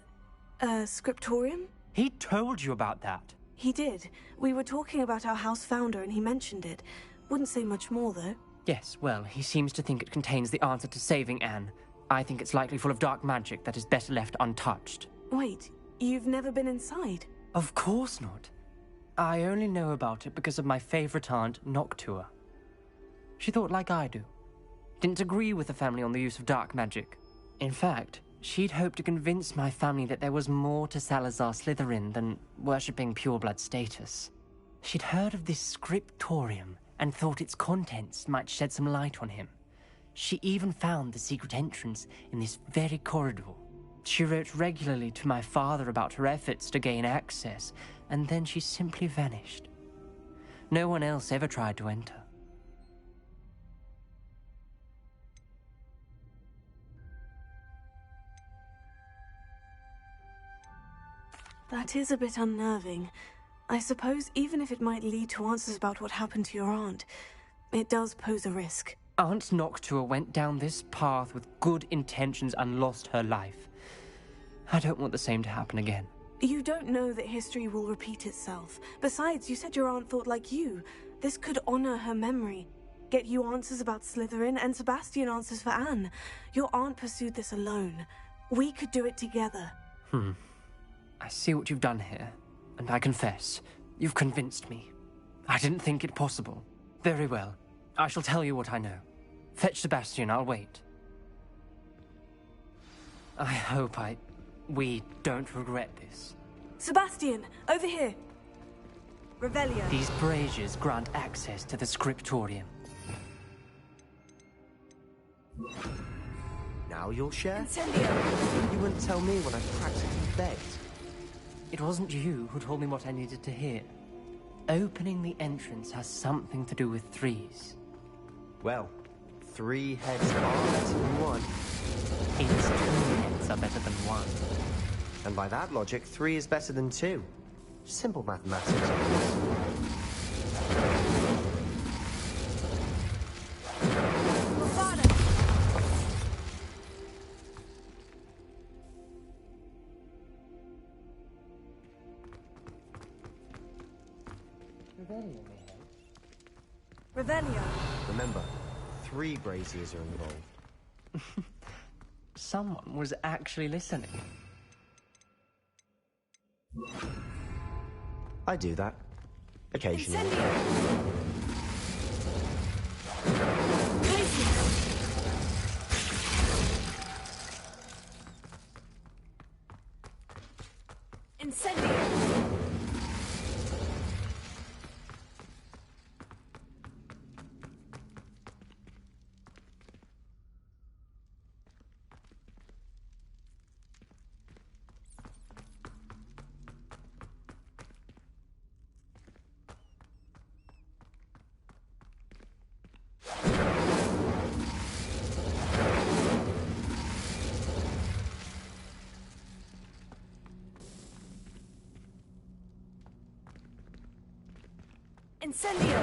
Scriptorium? He told you about that? He did. We were talking about our house founder and he mentioned it. Wouldn't say much more, though. Yes, well, he seems to think it contains the answer to saving Anne. I think it's likely full of dark magic that is better left untouched. Wait, you've never been inside? Of course not. I only know about it because of my favorite aunt, Noctua. She thought like I do. Didn't agree with the family on the use of dark magic. In fact, she'd hoped to convince my family that there was more to Salazar Slytherin than worshipping pureblood status. She'd heard of this scriptorium and thought its contents might shed some light on him. She even found the secret entrance in this very corridor. She wrote regularly to my father about her efforts to gain access, and then she simply vanished. No one else ever tried to enter. That is a bit unnerving. I suppose even if it might lead to answers about what happened to your aunt, it does pose a risk. Aunt Noctua went down this path with good intentions and lost her life. I don't want the same to happen again. You don't know that history will repeat itself. Besides, you said your aunt thought like you. This could honor her memory. Get you answers about Slytherin, and Sebastian answers for Anne. Your aunt pursued this alone. We could do it together. I see what you've done here, and I confess, you've convinced me. I didn't think it possible. Very well. I shall tell you what I know. Fetch Sebastian, I'll wait. I hope we don't regret this. Sebastian, over here. Revelio. These braziers grant access to the scriptorium. Now you'll share? Incendio. You wouldn't tell me when I practically begged. It wasn't you who told me what I needed to hear. Opening the entrance has something to do with threes. Well, 3 heads are better than 1. It's 2 heads are better than 1. And by that logic, 3 is better than 2. Simple mathematics. Revelio. Remember, 3 braziers are involved. Someone was actually listening. I do that. Occasionally. Incendio. Incendio!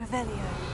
Revelio.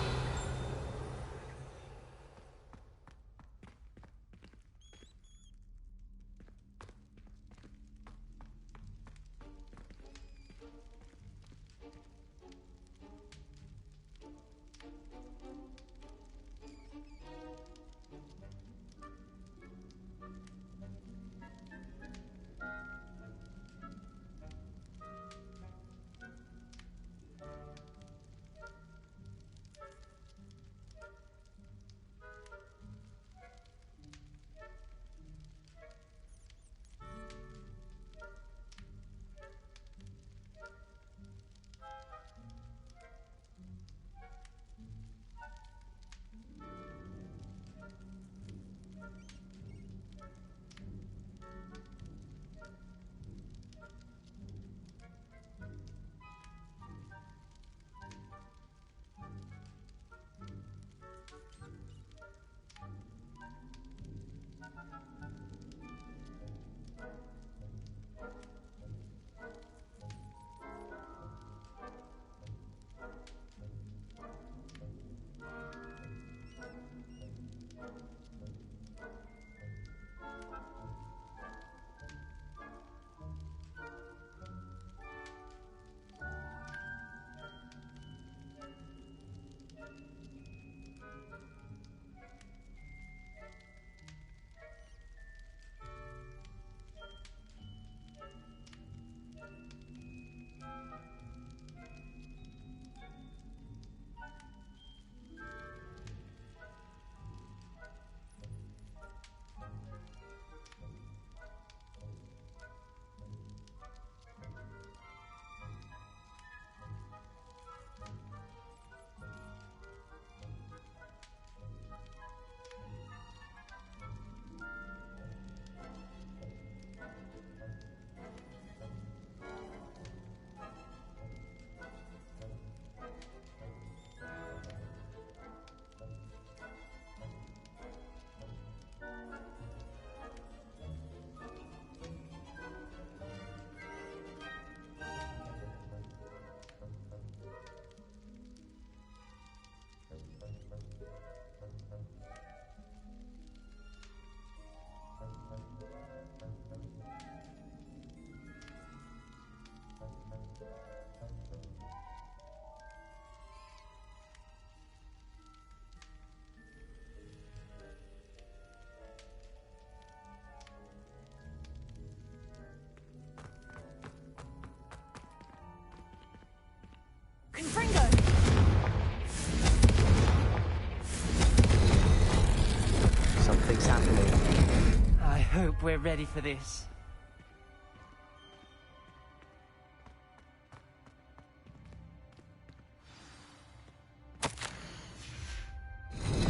hope we're ready for this.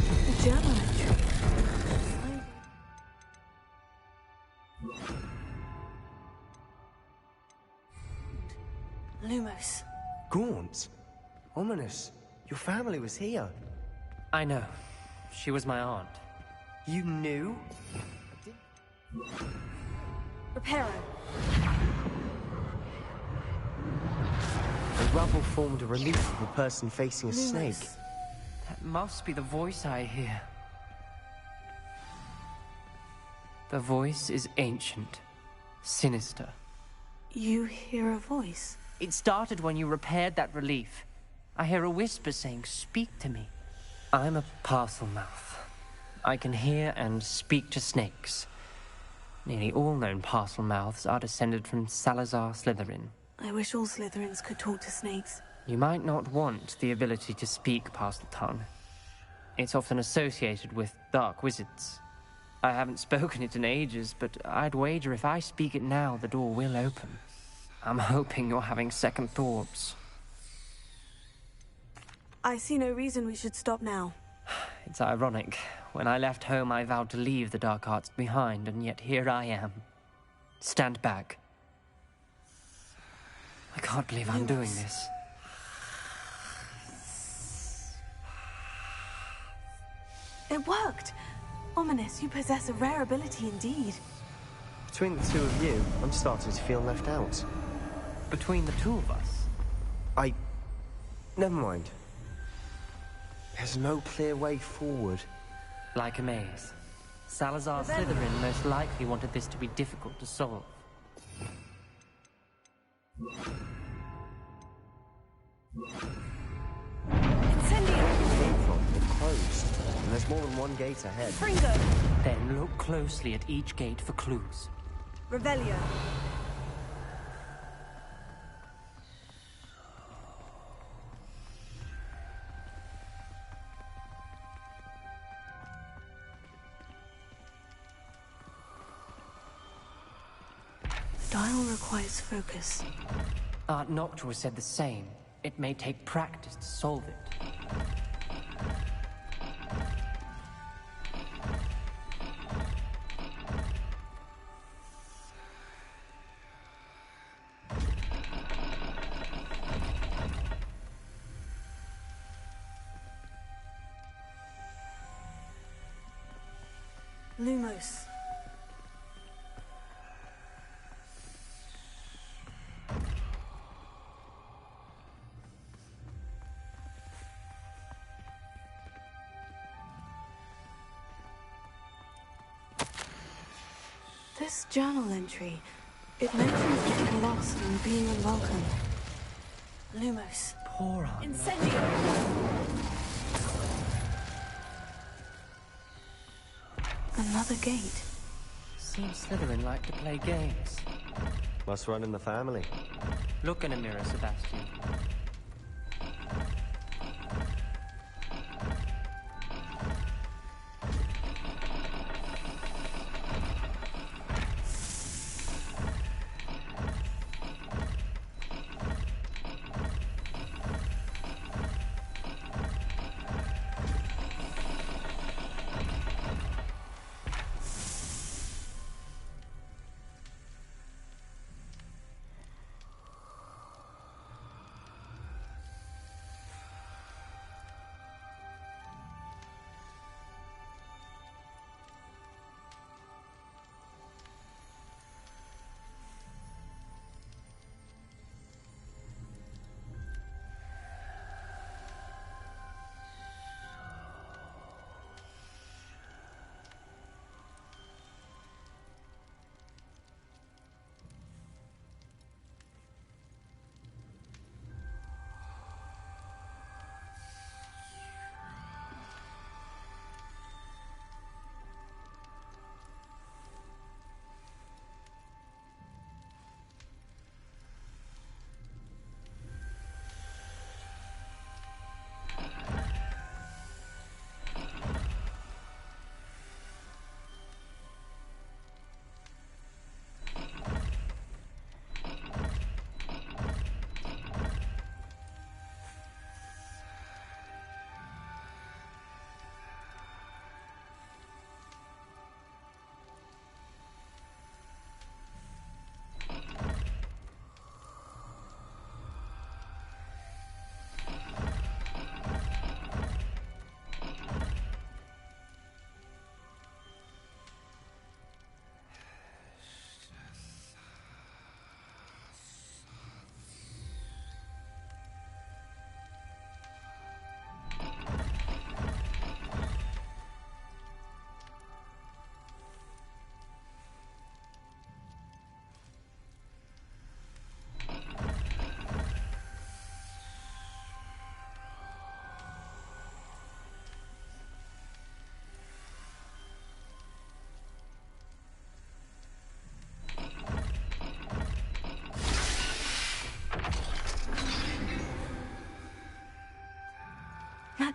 The journal entry. Lumos. Gaunt? Ominous. Your family was here. I know. She was my aunt. You knew? Reparo. The rubble formed a relief of a person facing a snake. That must be the voice I hear. The voice is ancient, sinister. You hear a voice? It started when you repaired that relief. I hear a whisper saying, "Speak to me." I'm a parcel mouth. I can hear and speak to snakes. Nearly all known parcel mouths are descended from Salazar Slytherin. I wish all Slytherins could talk to snakes. You might not want the ability to speak parcel tongue. It's often associated with dark wizards. I haven't spoken it in ages, but I'd wager if I speak it now, the door will open. I'm hoping you're having second thoughts. I see no reason we should stop now. It's ironic. When I left home, I vowed to leave the dark arts behind, and yet here I am. Stand back. I can't believe I'm doing this. It worked! Ominous, you possess a rare ability indeed. Between the two of you, I'm starting to feel left out. Between the two of us? Never mind. There's no clear way forward. Like a maze. Salazar Slytherin most likely wanted this to be difficult to solve. It closed, and there's more than one gate ahead. Fringo. Then look closely at each gate for clues. Revelio. The dial requires focus. Aunt Noctua said the same. It may take practice to solve it. Lumos. This journal entry, it mentions getting lost and being unwelcome. Lumos. Poor Aunt Incendio. Another gate. Seems Slytherin like to play games. Must run in the family. Look in a mirror, Sebastian.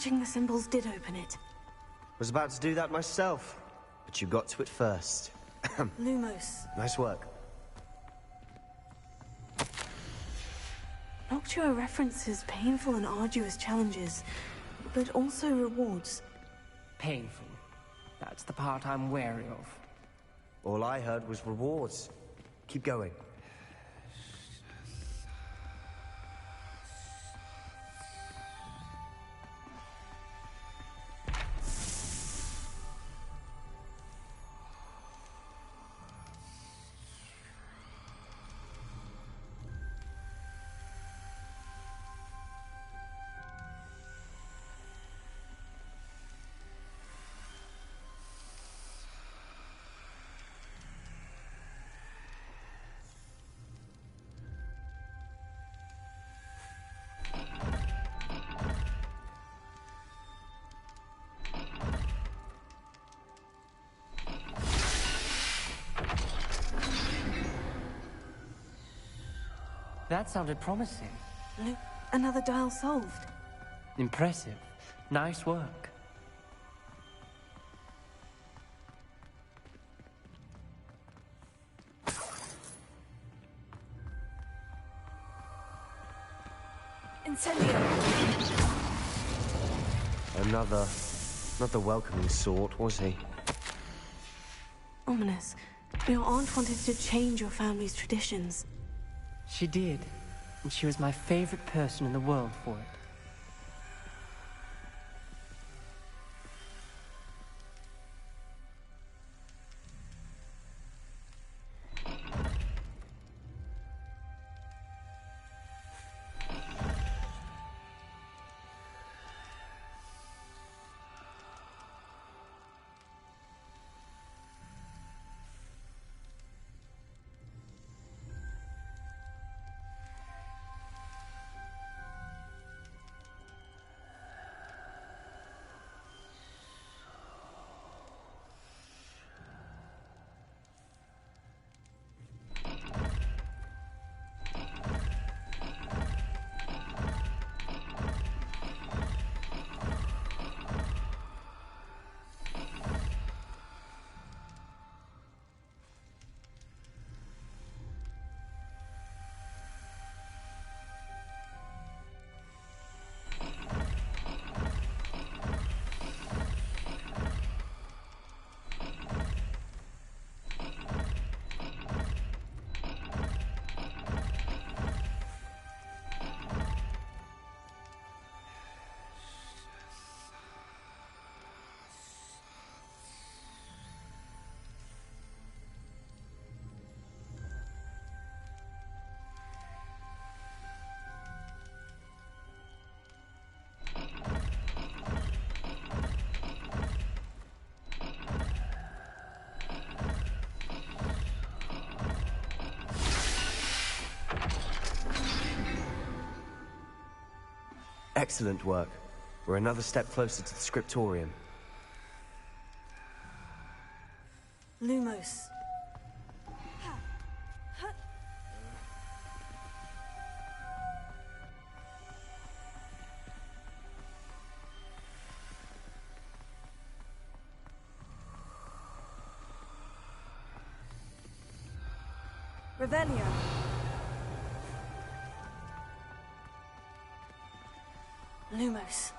Matching the symbols did open it. Was about to do that myself, but you got to it first. Lumos. Nice work. Noctua references painful and arduous challenges, but also rewards. Painful. That's the part I'm wary of. All I heard was rewards. Keep going. That sounded promising. Another dial solved. Impressive. Nice work. Incendio! Another welcoming sort, was he? Ominous. Your aunt wanted to change your family's traditions. She did, and she was my favorite person in the world for it. Excellent work. We're another step closer to the scriptorium. Lumos. Revelio. Lumos.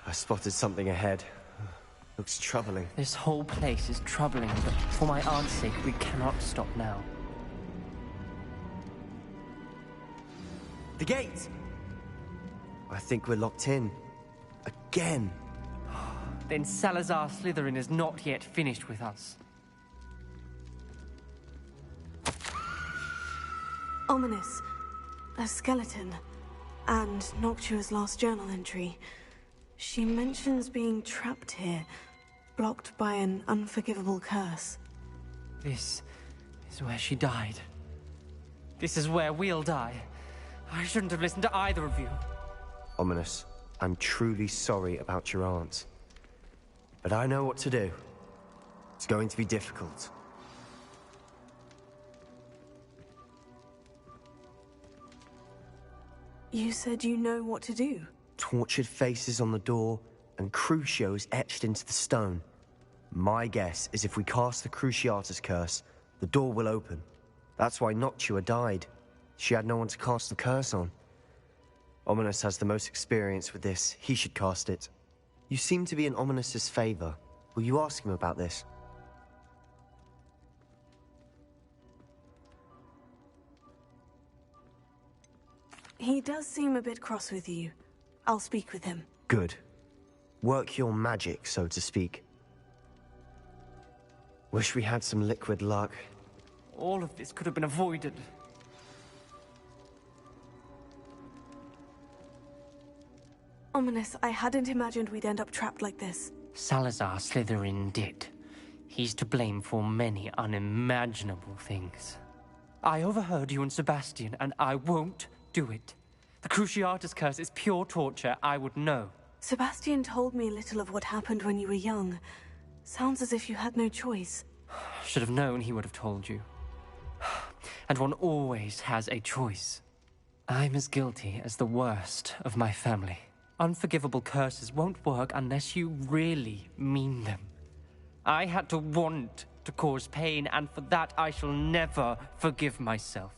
I spotted something ahead. Looks troubling. This whole place is troubling, but for my aunt's sake, we cannot stop now. The gate! I think we're locked in. Again. Then Salazar Slytherin is not yet finished with us. Ominous. A skeleton. And Noctua's last journal entry. She mentions being trapped here, blocked by an unforgivable curse. This is where she died. This is where we'll die. I shouldn't have listened to either of you. Ominous. I'm truly sorry about your aunt. But I know what to do. It's going to be difficult. You said you know what to do. Tortured faces on the door, and Crucios etched into the stone. My guess is if we cast the Cruciatus curse, the door will open. That's why Noctua died. She had no one to cast the curse on. Ominous has the most experience with this. He should cast it. You seem to be in Ominous's favor. Will you ask him about this? He does seem a bit cross with you. I'll speak with him. Good. Work your magic, so to speak. Wish we had some liquid luck. All of this could have been avoided. Ominous, I hadn't imagined we'd end up trapped like this. Salazar Slytherin did. He's to blame for many unimaginable things. I overheard you and Sebastian, and I won't do it. The Cruciatus curse is pure torture. I would know. Sebastian told me a little of what happened when you were young. Sounds as if you had no choice. Should have known he would have told you. And one always has a choice. I'm as guilty as the worst of my family. Unforgivable curses won't work unless you really mean them. I had to want to cause pain, and for that I shall never forgive myself.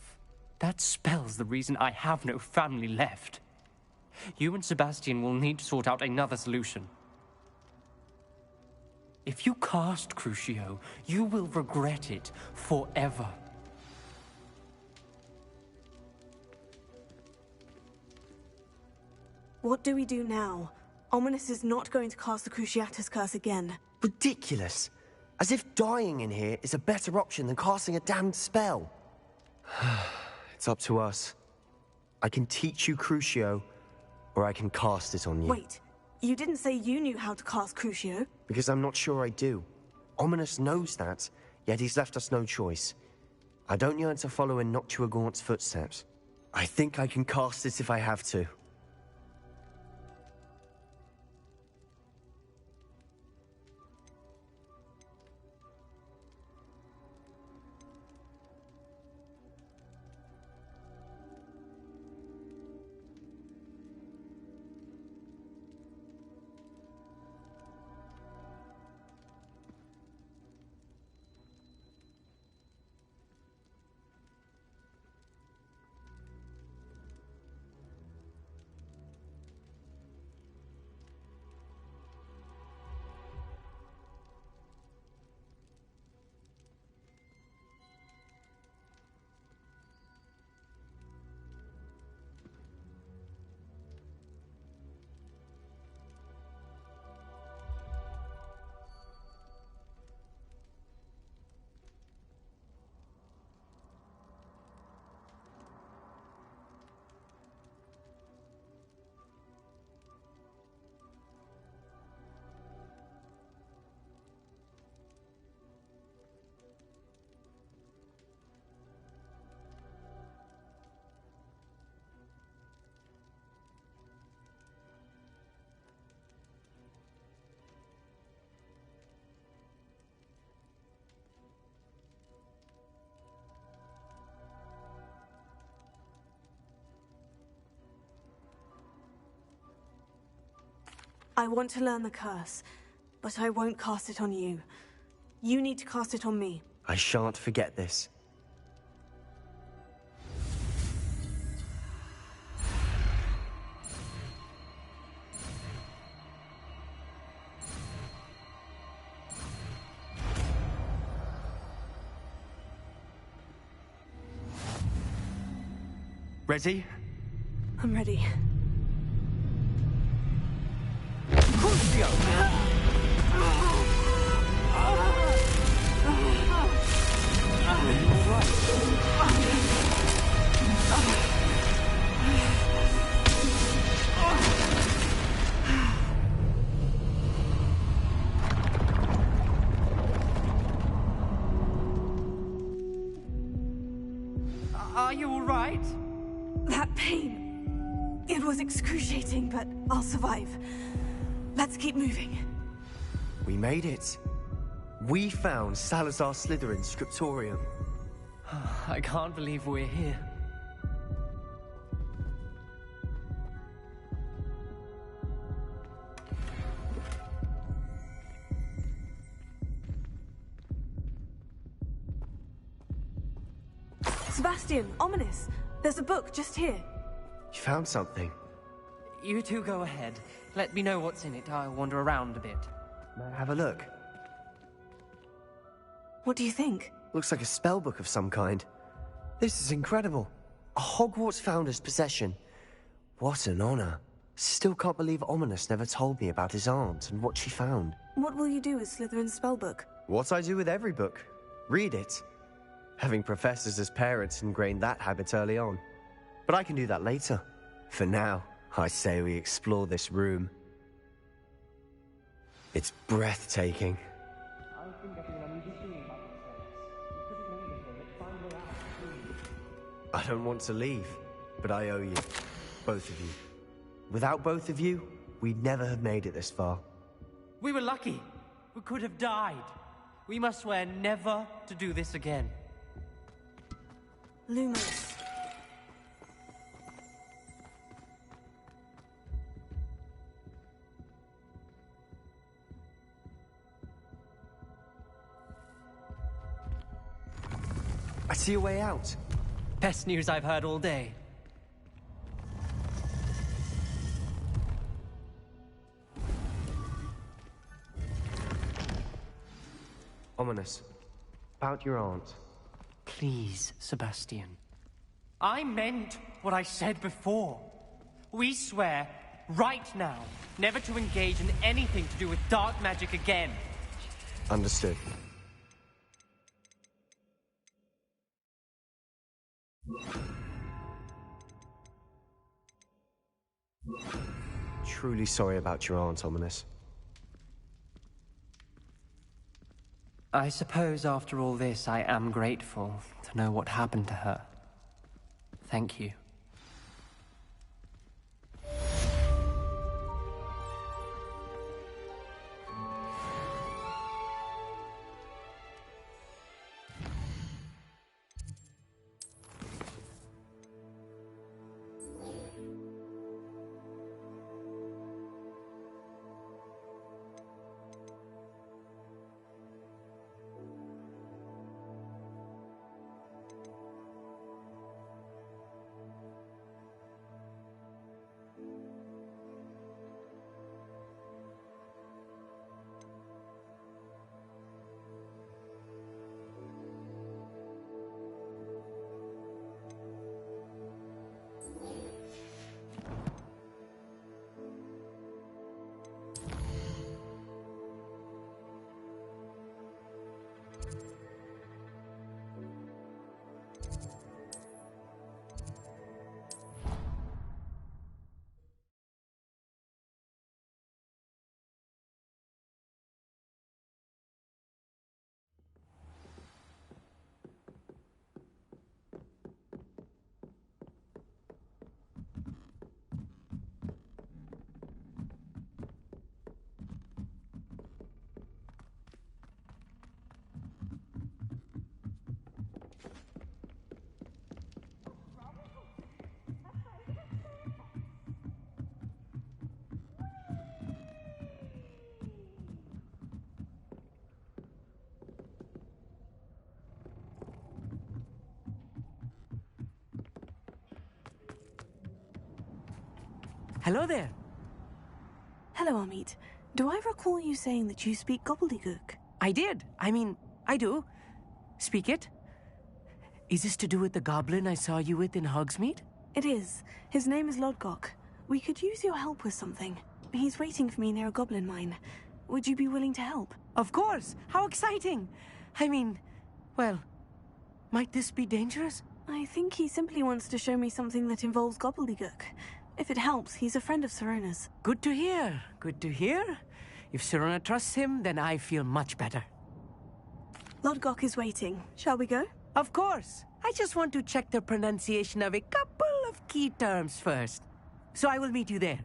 That spells the reason I have no family left. You and Sebastian will need to sort out another solution. If you cast Crucio, you will regret it forever. What do we do now? Ominous is not going to cast the Cruciatus curse again. Ridiculous. As if dying in here is a better option than casting a damned spell. It's up to us. I can teach you Crucio, or I can cast it on you. Wait, you didn't say you knew how to cast Crucio? Because I'm not sure I do. Ominous knows that, yet he's left us no choice. I don't yearn to follow in Noctua Gaunt's footsteps. I think I can cast it if I have to. I want to learn the curse, but I won't cast it on you. You need to cast it on me. I shan't forget this. Ready? I'm ready. Are you all right? That pain. It was excruciating, but I'll survive. Let's keep moving. We made it. We found Salazar Slytherin's scriptorium. I can't believe we're here. Sebastian, ominous. There's a book just here. You found something. You two go ahead. Let me know what's in it. I'll wander around a bit. Have a look. What do you think? Looks like a spell book of some kind. This is incredible. A Hogwarts founder's possession. What an honor. Still can't believe Ominous never told me about his aunt and what she found. What will you do with Slytherin's spellbook? What I do with every book. Read it. Having professors as parents ingrained that habit early on. But I can do that later. For now, I say we explore this room. It's breathtaking. I don't want to leave, but I owe you. Both of you. Without both of you, we'd never have made it this far. We were lucky. We could have died. We must swear never to do this again. Lumos. I see a way out. Best news I've heard all day. Ominous. About your aunt. Please, Sebastian. I meant what I said before. We swear, right now, never to engage in anything to do with dark magic again. Understood. Truly sorry about your aunt, Ominous. I suppose after all this, I am grateful to know what happened to her. Thank you. Hello there. Hello, Amit. Do I recall you saying that you speak gobbledygook? I did. I do. Speak it. Is this to do with the goblin I saw you with in Hogsmeade? It is. His name is Lodgok. We could use your help with something. He's waiting for me near a goblin mine. Would you be willing to help? Of course. How exciting. Well, might this be dangerous? I think he simply wants to show me something that involves gobbledygook. If it helps, he's a friend of Sirona's. Good to hear. Good to hear. If Sirona trusts him, then I feel much better. Lodgok is waiting. Shall we go? Of course. I just want to check the pronunciation of a couple of key terms first. so I will meet you there.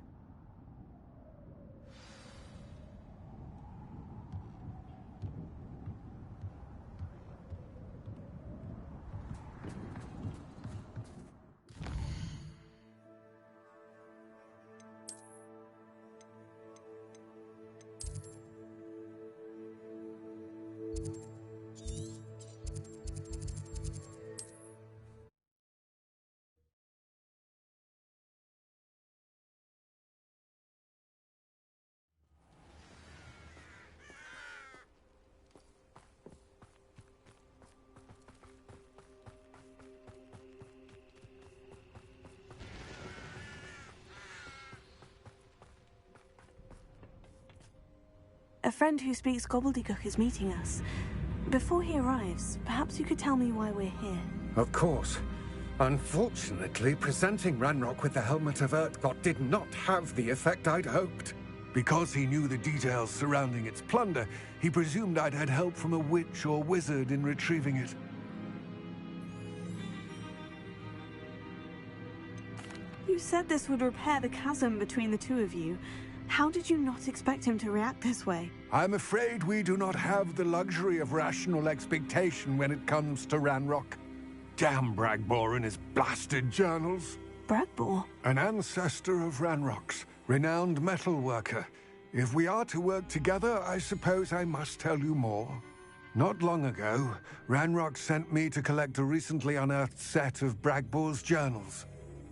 A friend who speaks gobbledygook is meeting us. Before he arrives, perhaps you could tell me why we're here. Of course. Unfortunately, presenting Ranrock with the Helmet of Urtkot did not have the effect I'd hoped. Because he knew the details surrounding its plunder, he presumed I'd had help from a witch or wizard in retrieving it. You said this would repair the chasm between the two of you. How did you not expect him to react this way? I'm afraid we do not have the luxury of rational expectation when it comes to Ranrock. Damn Bragbor and his blasted journals. Bragbor? An ancestor of Ranrock's, renowned metal worker. If we are to work together, I suppose I must tell you more. Not long ago, Ranrock sent me to collect a recently unearthed set of Bragbor's journals.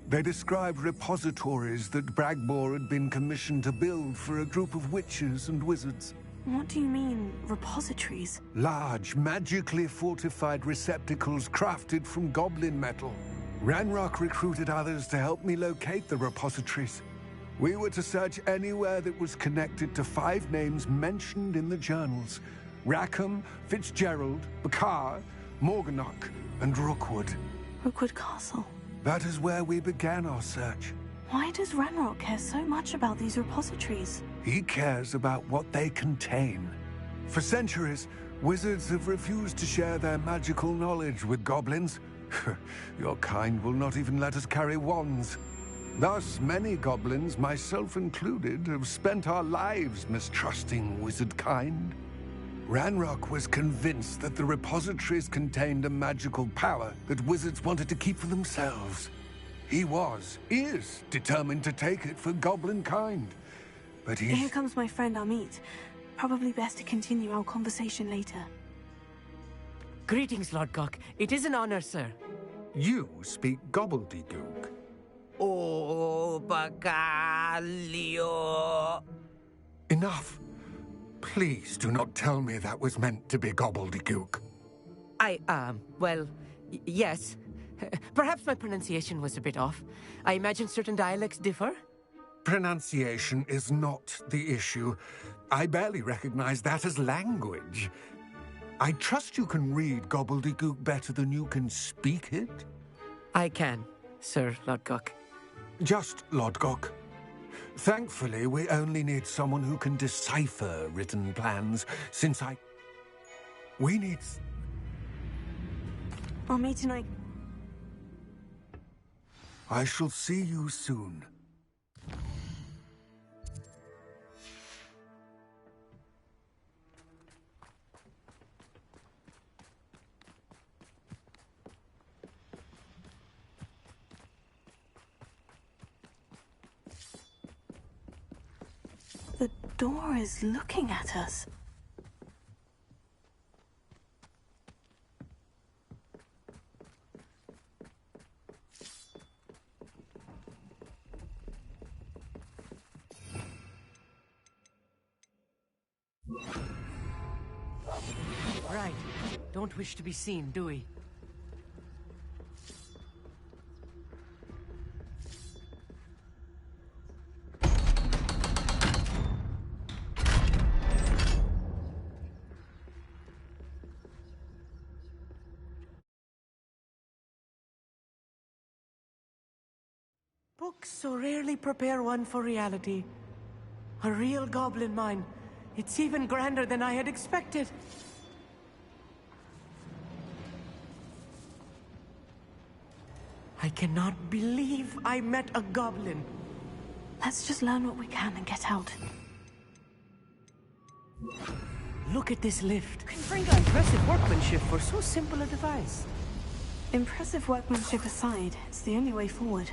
They described repositories that Bragbor had been commissioned to build for a group of witches and wizards. What do you mean, repositories? Large, magically fortified receptacles crafted from goblin metal. Ranrock recruited others to help me locate the repositories. We were to search anywhere that was connected to 5 names mentioned in the journals: Rackham, Fitzgerald, Bakar, Morganach, and Rookwood. Rookwood Castle. That is where we began our search. Why does Ranrock care so much about these repositories? He cares about what they contain. For centuries, wizards have refused to share their magical knowledge with goblins. Your kind will not even let us carry wands. Thus, many goblins, myself included, have spent our lives mistrusting wizard kind. Ranrock was convinced that the repositories contained a magical power that wizards wanted to keep for themselves. He is determined to take it for goblin kind. But Here comes my friend Amit. Probably best to continue our conversation later. Greetings, Lord Gok. It is an honor, sir. You speak gobbledygook. Oh, Bagalio. Enough. Please do not tell me that was meant to be gobbledygook. Well, yes. Perhaps my pronunciation was a bit off. I imagine certain dialects differ. Pronunciation is not the issue. I barely recognize that as language. I trust you can read gobbledygook better than you can speak it? I can, Sir Lord Gok. Just Lord Gok. Thankfully, we only need someone who can decipher written plans, since we need... Amit and I shall see you soon. The door is looking at us. Right. Don't wish to be seen, do we? Books so rarely prepare one for reality. A real goblin mine. It's even grander than I had expected. I cannot believe I met a goblin. Let's just learn what we can and get out. Look at this lift. Impressive workmanship for so simple a device. Impressive workmanship aside, it's the only way forward.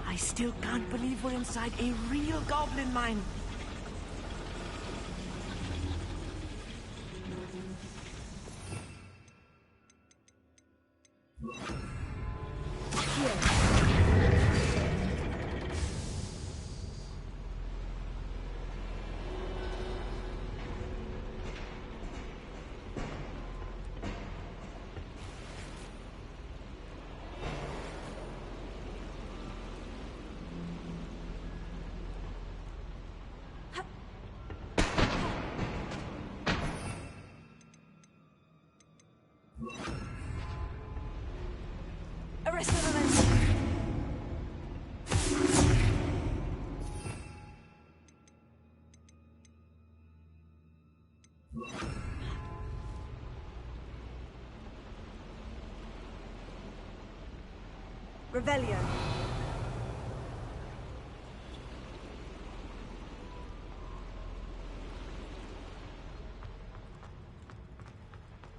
I still can't believe we're inside a real goblin mine. Arrest the momentum. Revelio.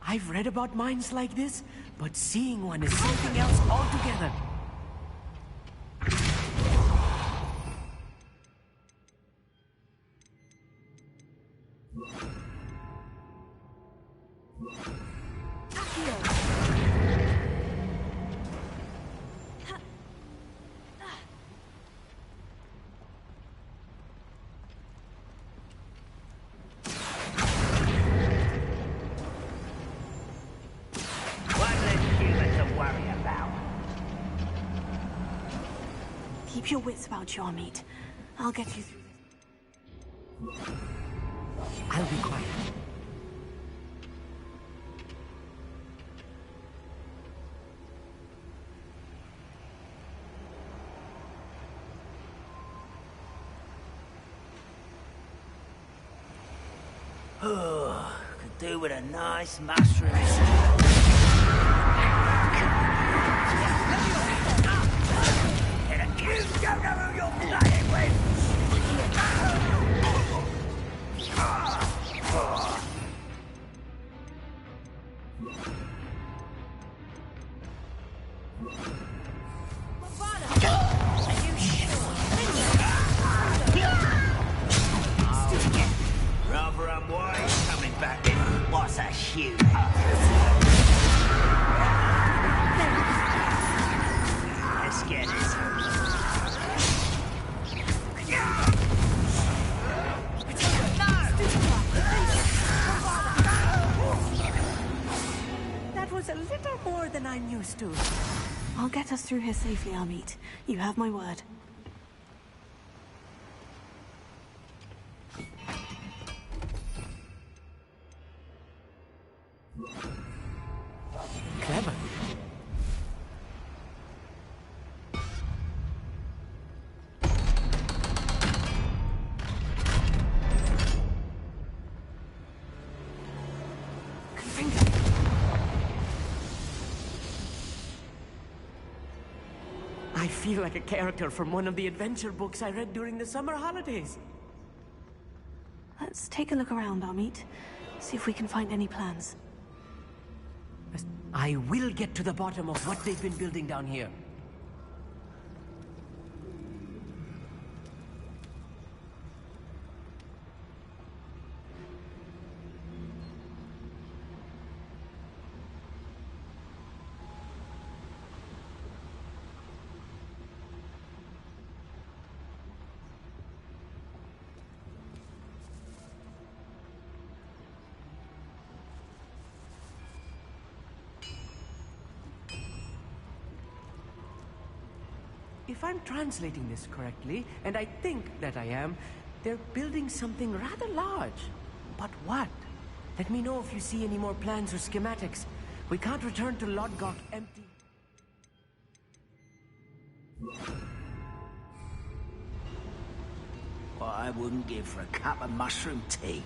I've read about mines like this, but seeing one is something else altogether. Keep your wits about you, Amit. I'll get you through this. I'll be quiet. Could do with a nice mushroom. You don't know who you're playing with! Rather unwise coming back in. What's a shoe? Let's get it. That was a little more than I'm used to. I'll get us through here safely, Amit. You have my word. Clever. I feel like a character from one of the adventure books I read during the summer holidays. Let's take a look around, Amit. See if we can find any plans. I will get to the bottom of what they've been building down here. If I'm translating this correctly, and I think that I am, they're building something rather large. But what? Let me know if you see any more plans or schematics. We can't return to Lodgok empty. I wouldn't give for a cup of mushroom tea.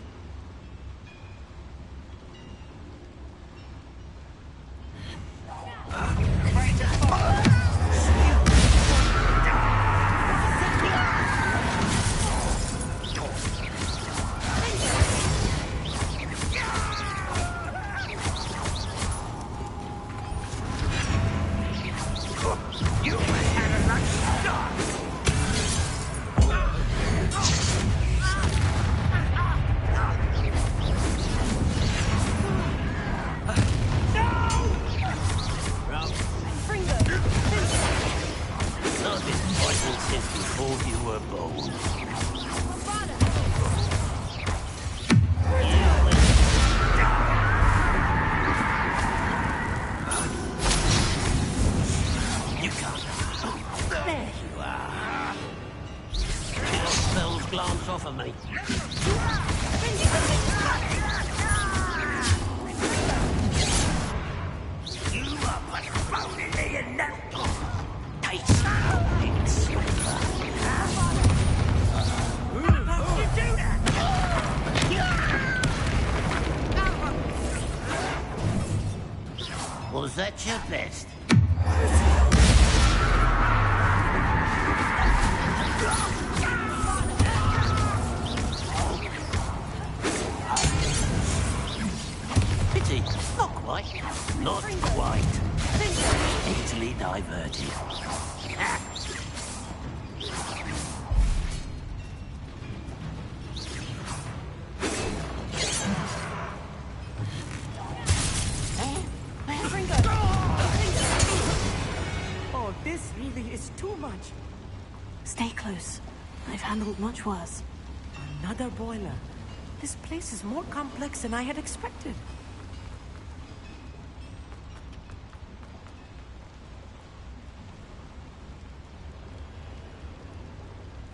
Was that your best? Pity, not quite. Not quite. Easily diverted. This really is too much. Stay close. I've handled much worse. Another boiler. This place is more complex than I had expected.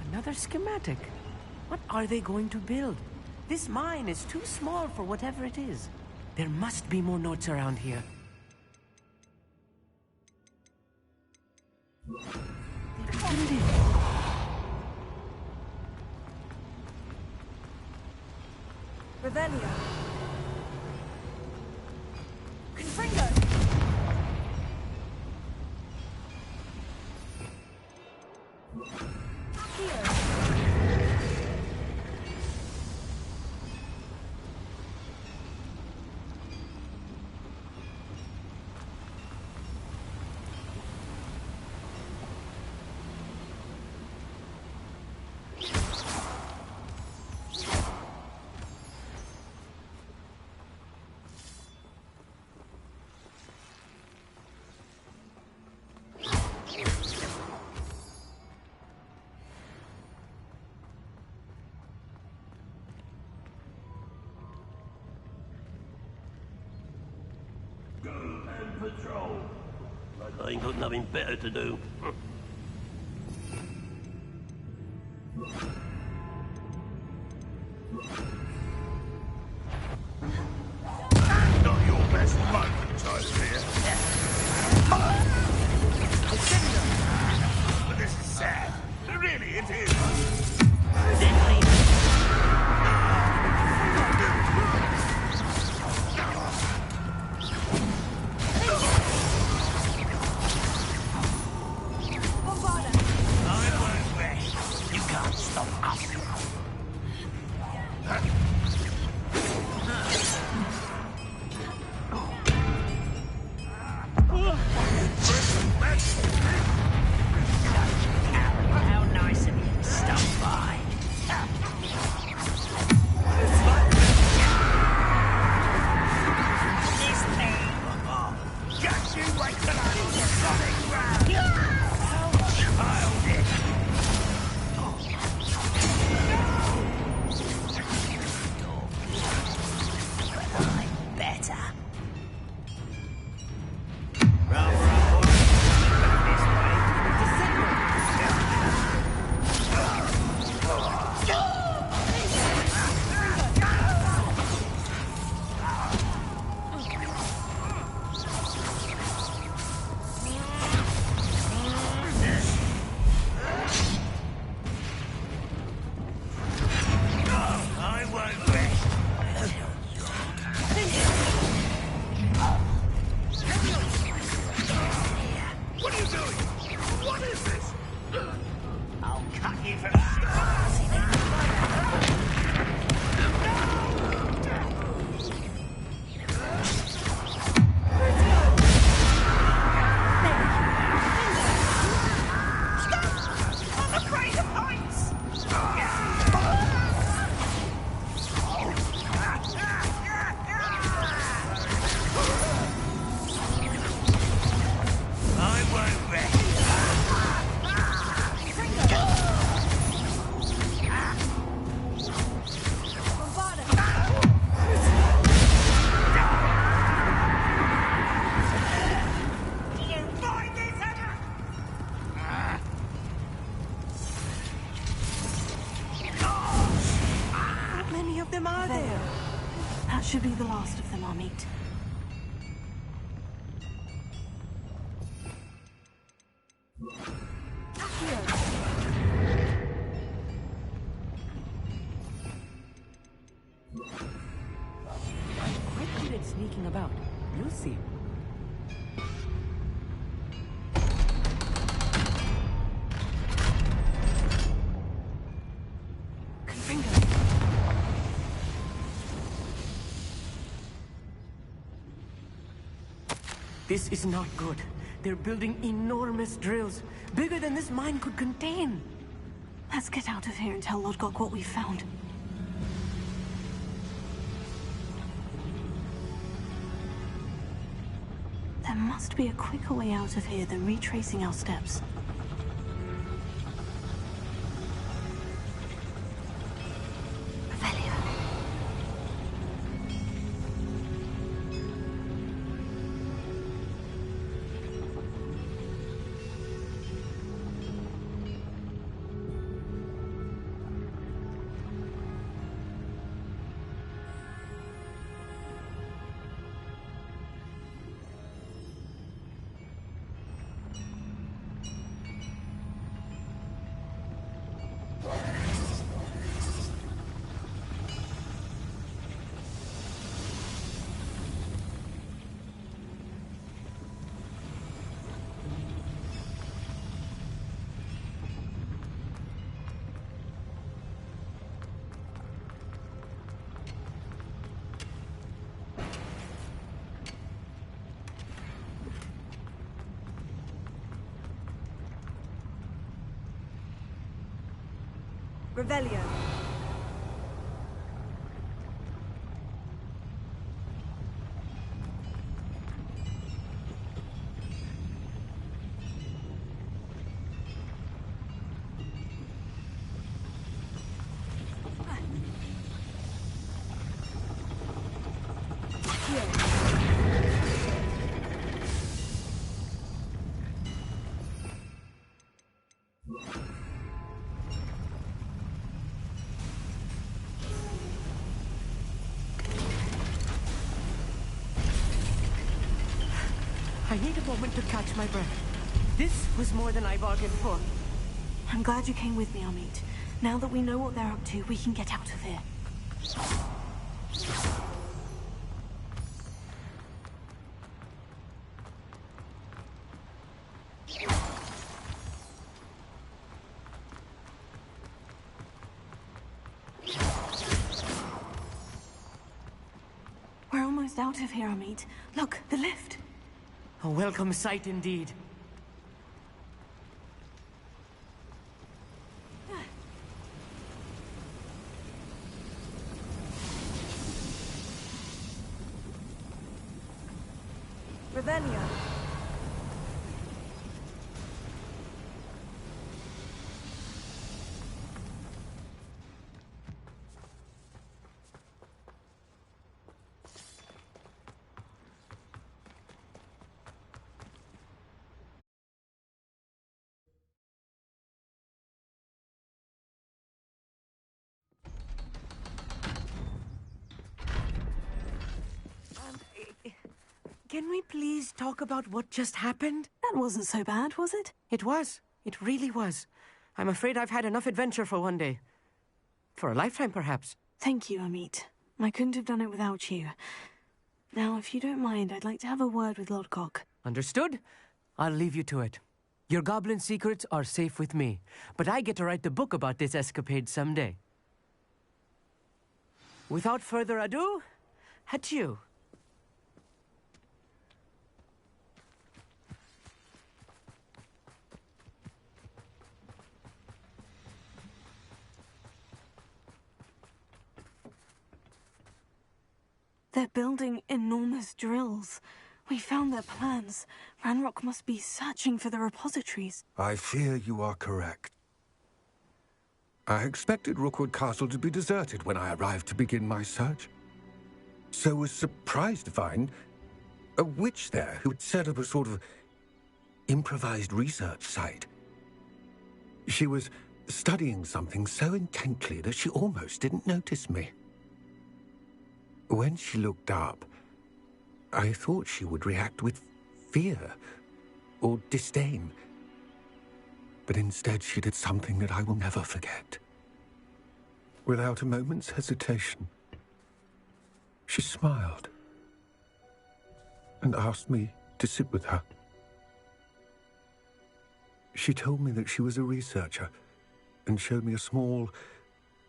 Another schematic. What are they going to build? This mine is too small for whatever it is. There must be more notes around here. Revelio. Confringo. Patrol. Like I ain't got nothing better to do. Not your best moment, I fear. But this is sad. Really, it is. You can't stop us. How many of them are there? That should be the last of them, Amit. I'm quite good at sneaking about. You'll see. This is not good. They're building enormous drills, bigger than this mine could contain. Let's get out of here and tell Lodgok what we found. There must be a quicker way out of here than retracing our steps. Revelio. I need a moment to catch my breath. This was more than I bargained for. I'm glad you came with me, Amit. Now that we know what they're up to, we can get out of here. We're almost out of here, Amit. Look, the lift. A welcome sight indeed. Revelio. Can we please talk about what just happened? That wasn't so bad, was it? It was. It really was. I'm afraid I've had enough adventure for one day. For a lifetime, perhaps. Thank you, Amit. I couldn't have done it without you. Now, if you don't mind, I'd like to have a word with Lodgok. Understood? I'll leave you to it. Your goblin secrets are safe with me, but I get to write the book about this escapade someday. Without further ado, adieu. They're building enormous drills. We found their plans. Ranrock must be searching for the repositories. I fear you are correct. I expected Rookwood Castle to be deserted when I arrived to begin my search. So was surprised to find a witch there who had set up a sort of improvised research site. She was studying something so intently that she almost didn't notice me. When she looked up, I thought she would react with fear or disdain. But instead she did something that I will never forget. Without a moment's hesitation, she smiled and asked me to sit with her. She told me that she was a researcher and showed me a small,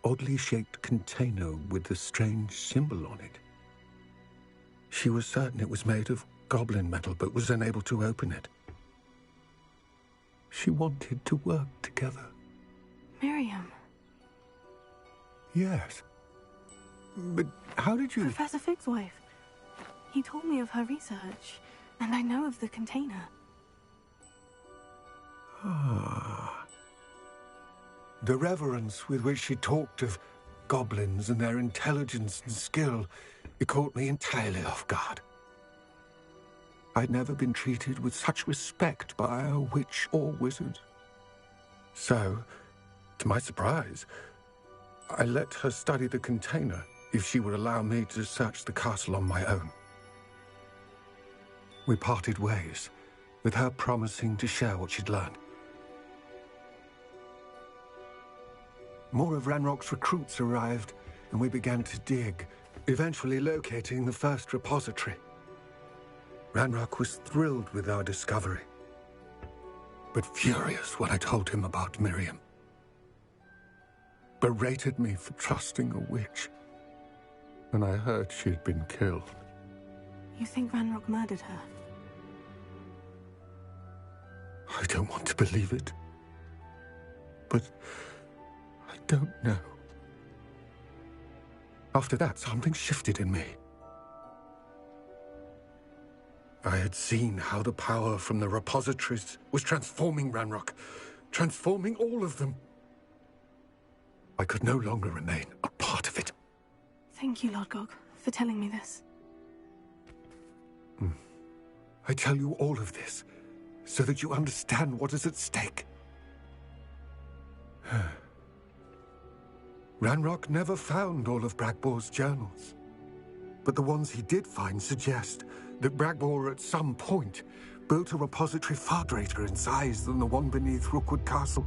oddly shaped container with a strange symbol on it. She was certain it was made of goblin metal, but was unable to open it. She wanted to work together. Miriam. Yes. But how did you... Professor Fig's wife. He told me of her research, and I know of the container. Ah. The reverence with which she talked of goblins and their intelligence and skill, it caught me entirely off guard. I'd never been treated with such respect by a witch or wizard. So, to my surprise, I let her study the container if she would allow me to search the castle on my own. We parted ways, with her promising to share what she'd learned. More of Ranrock's recruits arrived, and we began to dig, eventually locating the first repository. Ranrock was thrilled with our discovery, but furious when I told him about Miriam. Berated me for trusting a witch, and I heard she had been killed. You think Ranrock murdered her? I don't want to believe it, but I don't know. After that, something shifted in me. I had seen how the power from the repositories was transforming Ranrock, transforming all of them. I could no longer remain a part of it. Thank you, Lord Gog, for telling me this. I tell you all of this so that you understand what is at stake. Ranrock never found all of Bragbor's journals, but the ones he did find suggest that Bragbor at some point built a repository far greater in size than the one beneath Rookwood Castle.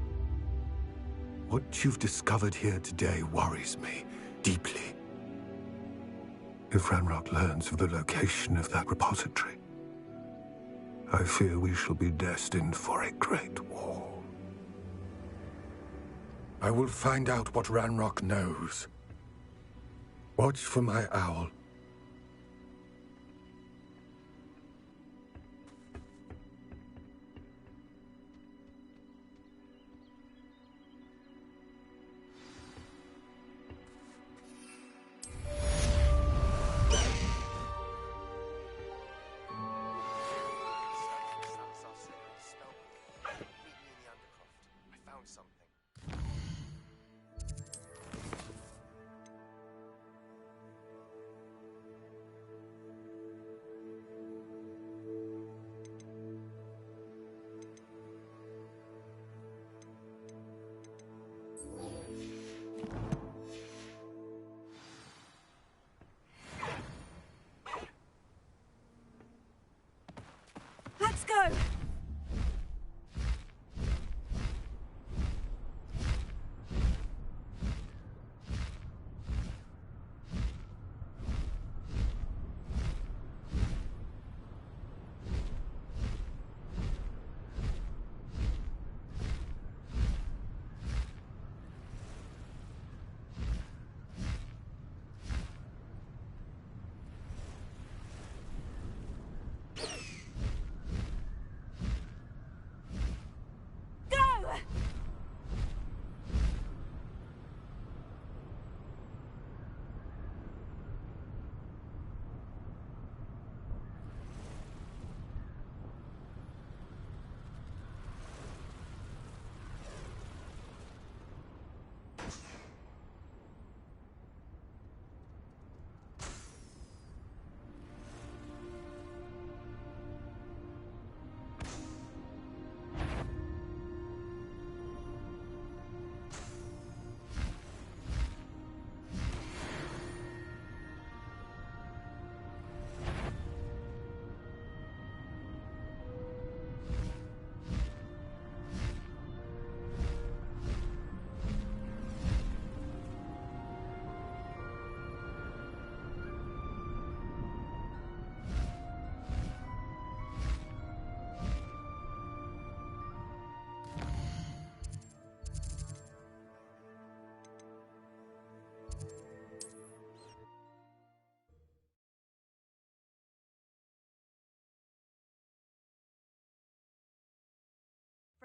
What you've discovered here today worries me deeply. If Ranrock learns of the location of that repository, I fear we shall be destined for a great war. I will find out what Ranrock knows. Watch for my owl.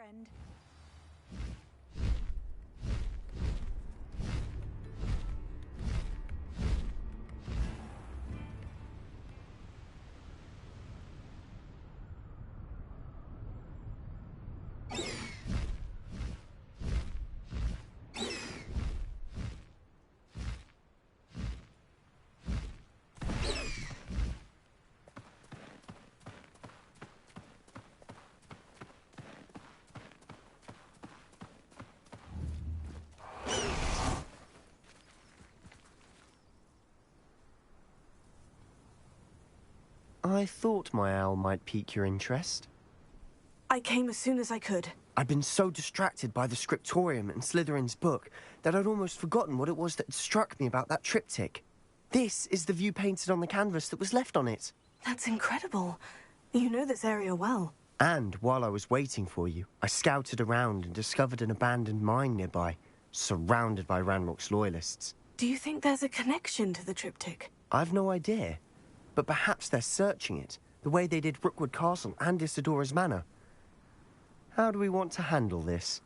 friend. I thought my owl might pique your interest. I came as soon as I could. I'd been so distracted by the scriptorium and Slytherin's book that I'd almost forgotten what it was that had struck me about that triptych. This is the view painted on the canvas that was left on it. That's incredible. You know this area well. And while I was waiting for you, I scouted around and discovered an abandoned mine nearby, surrounded by Ranrock's loyalists. Do you think there's a connection to the triptych? I've no idea, but perhaps they're searching it, the way they did Rookwood Castle and Isidora's Manor. How do we want to handle this?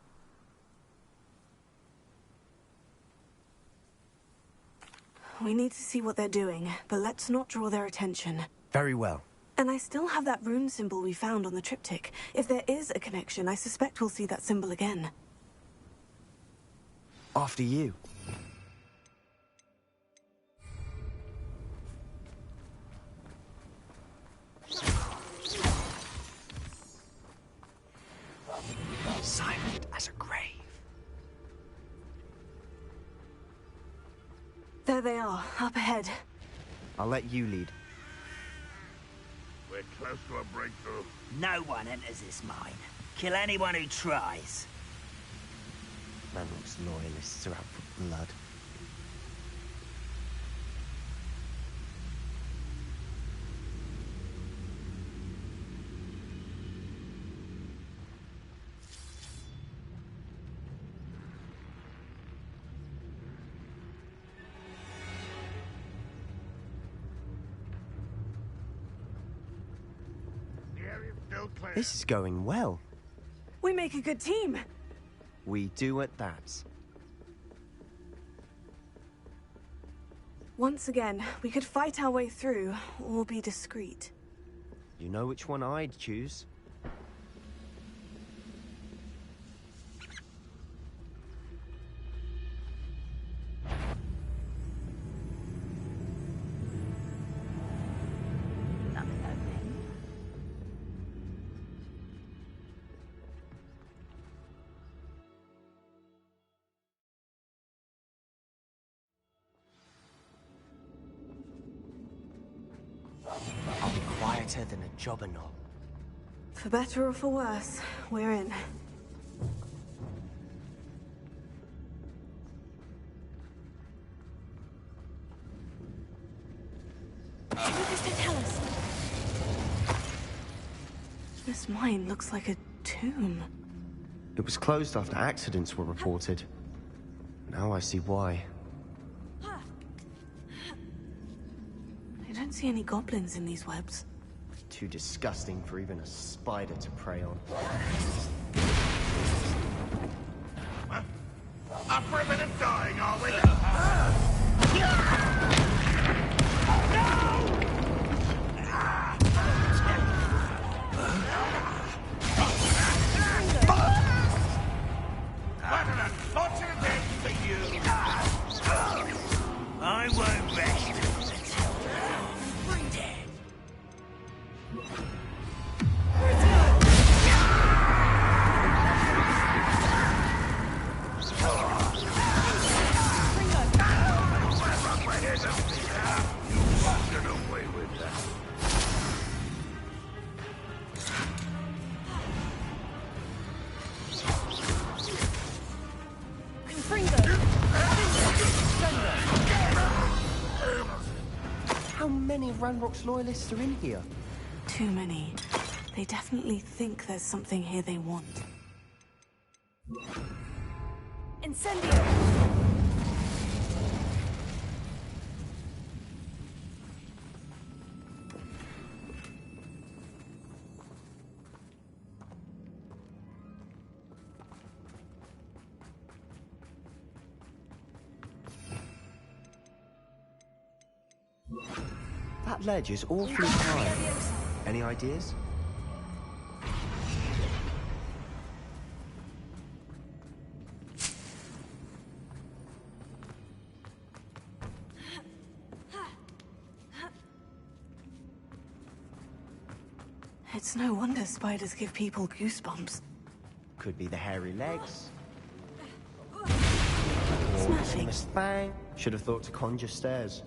We need to see what they're doing, but let's not draw their attention. Very well. And I still have that rune symbol we found on the triptych. If there is a connection, I suspect we'll see that symbol again. After you. Silent as a grave. There they are, up ahead. I'll let you lead. We're close to a breakthrough. No one enters this mine. Kill anyone who tries. Ranrock's loyalists are out for blood. This is going well. We make a good team. We do at that. Once again, we could fight our way through, or be discreet. You know which one I'd choose. I'll be quieter than a jobberknoll. For better or for worse, we're in. What does that tell us? This mine looks like a tomb. It was closed after accidents were reported. Now I see why. I don't see any goblins in these webs. Too disgusting for even a spider to prey on. Up for a bit of dying, are we? What an unfortunate day for you! I won't rest until I'm dead. How many Ranrock's loyalists are in here? Too many. They definitely think there's something here they want. Incendio! That ledge is awfully high. Any ideas? It's no wonder spiders give people goosebumps. Could be the hairy legs. Smashing. Miss Bang. Should have thought to conjure stairs.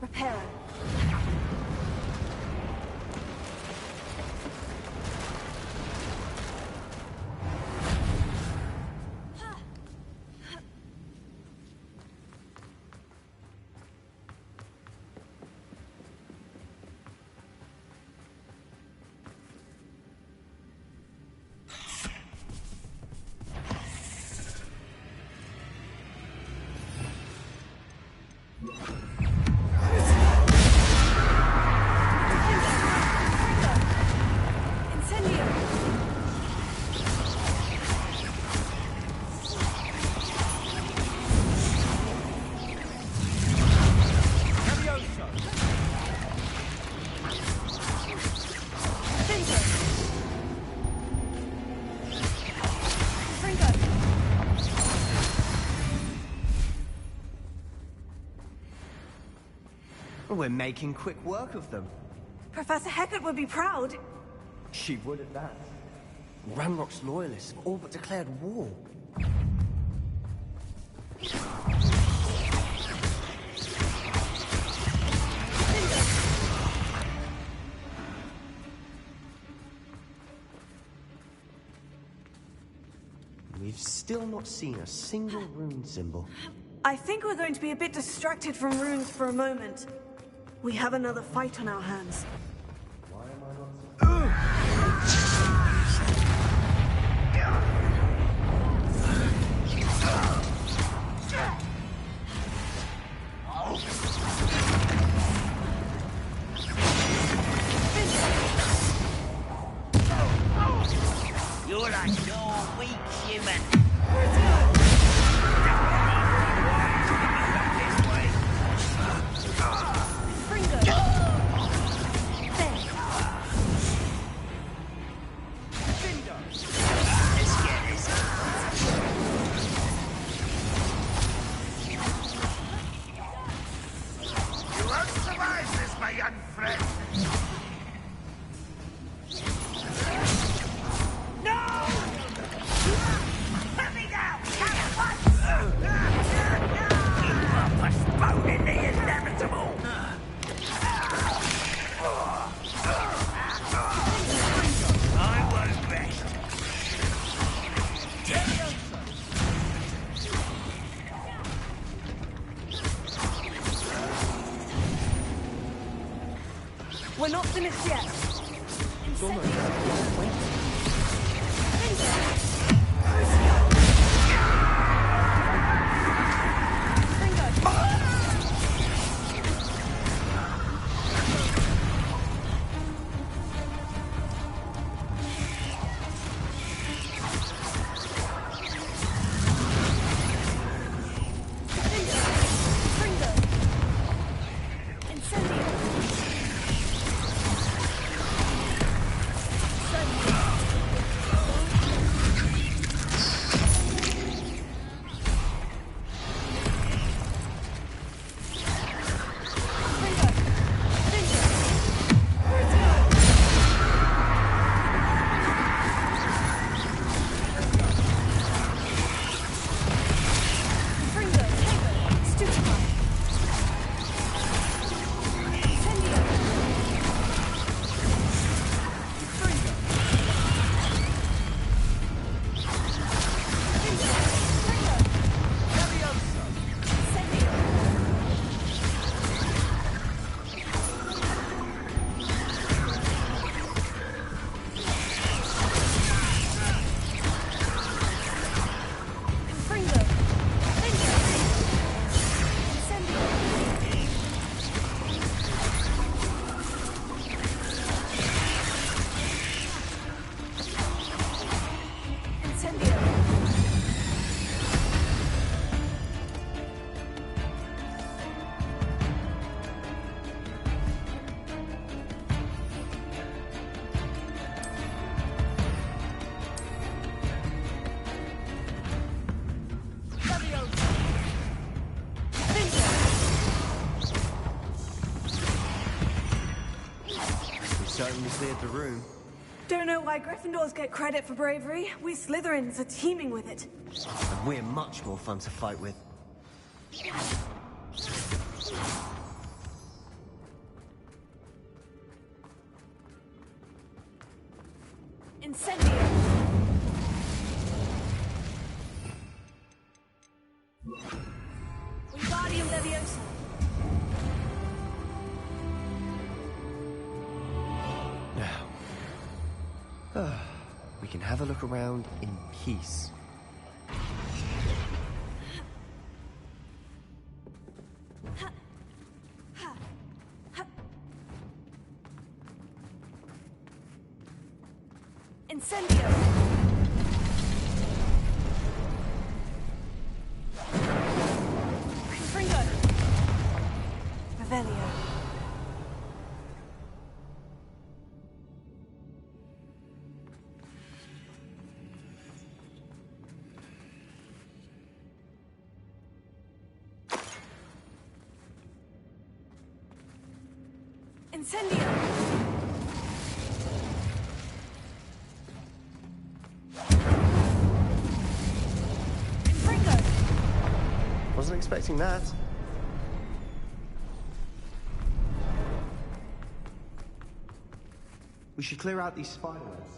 Repair. We're making quick work of them. Professor Hecat would be proud. She would at that. Ranrock's loyalists have all but declared war. We've still not seen a single rune symbol. I think we're going to be a bit distracted from runes for a moment. We have another fight on our hands. You're like your weak human. We're not finished yet. It's almost certainly cleared the room. Don't know why Gryffindors get credit for bravery. We Slytherins are teeming with it. And we're much more fun to fight with. Incendio! Wingardium Leviosa! Now, we can have a look around in peace. Incendio! Confringo! Revelio. Incendio! Wasn't expecting that. We should clear out these spider webs.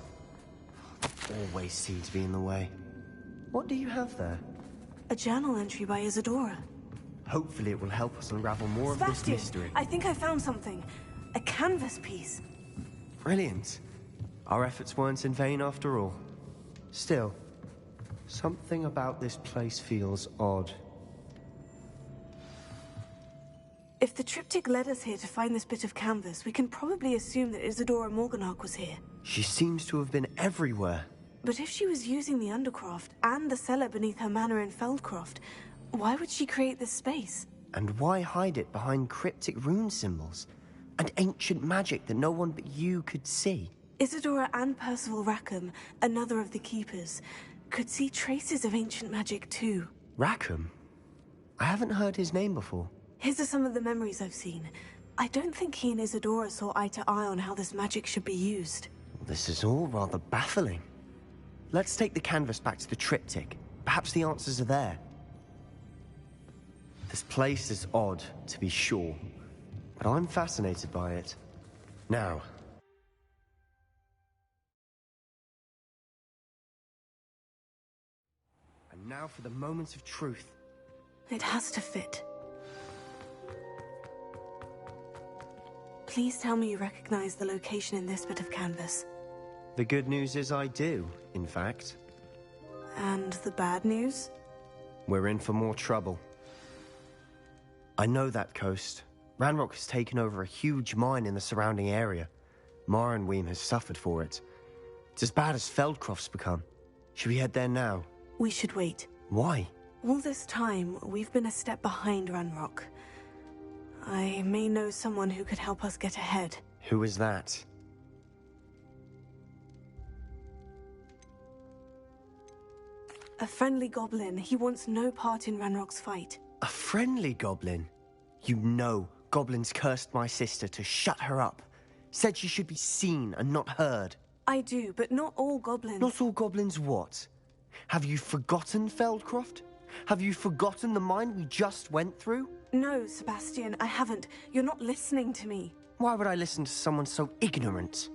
Always seem to be in the way. What do you have there? A journal entry by Isadora. Hopefully it will help us unravel more Sebastian, of this mystery. I think I found something. A canvas piece. Brilliant. Our efforts weren't in vain after all. Still, something about this place feels odd. If the triptych led us here to find this bit of canvas, we can probably assume that Isadora Morganach was here. She seems to have been everywhere. But if she was using the Undercroft and the cellar beneath her manor in Feldcroft, why would she create this space? And why hide it behind cryptic rune symbols? And ancient magic that no one but you could see? Isadora and Percival Rackham, another of the Keepers, could see traces of ancient magic too. Rackham? I haven't heard his name before. His are some of the memories I've seen. I don't think he and Isadora saw eye to eye on how this magic should be used. This is all rather baffling. Let's take the canvas back to the triptych. Perhaps the answers are there. This place is odd, to be sure, but I'm fascinated by it. Now. And now for the moment of truth. It has to fit. Please tell me you recognize the location in this bit of canvas. The good news is I do, in fact. And the bad news? We're in for more trouble. I know that coast. Ranrock has taken over a huge mine in the surrounding area. Marrenweem has suffered for it. It's as bad as Feldcroft's become. Should we head there now? We should wait. Why? All this time, we've been a step behind Ranrock. I may know someone who could help us get ahead. Who is that? A friendly goblin. He wants no part in Ranrock's fight. A friendly goblin? You know, goblins cursed my sister to shut her up. Said she should be seen and not heard. I do, but not all goblins. Not all goblins what? Have you forgotten Feldcroft? Have you forgotten the mine we just went through? No, Sebastian, I haven't. You're not listening to me. Why would I listen to someone so ignorant?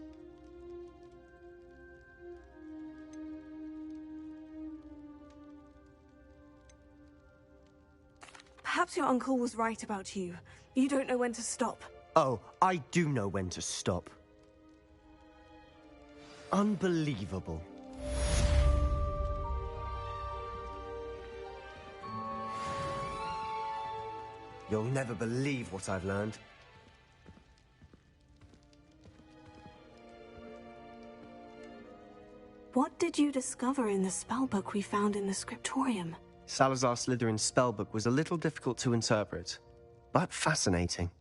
Perhaps your uncle was right about you. You don't know when to stop. Oh, I do know when to stop. Unbelievable. You'll never believe what I've learned. What did you discover in the spellbook we found in the scriptorium? Salazar Slytherin's spellbook was a little difficult to interpret, but fascinating.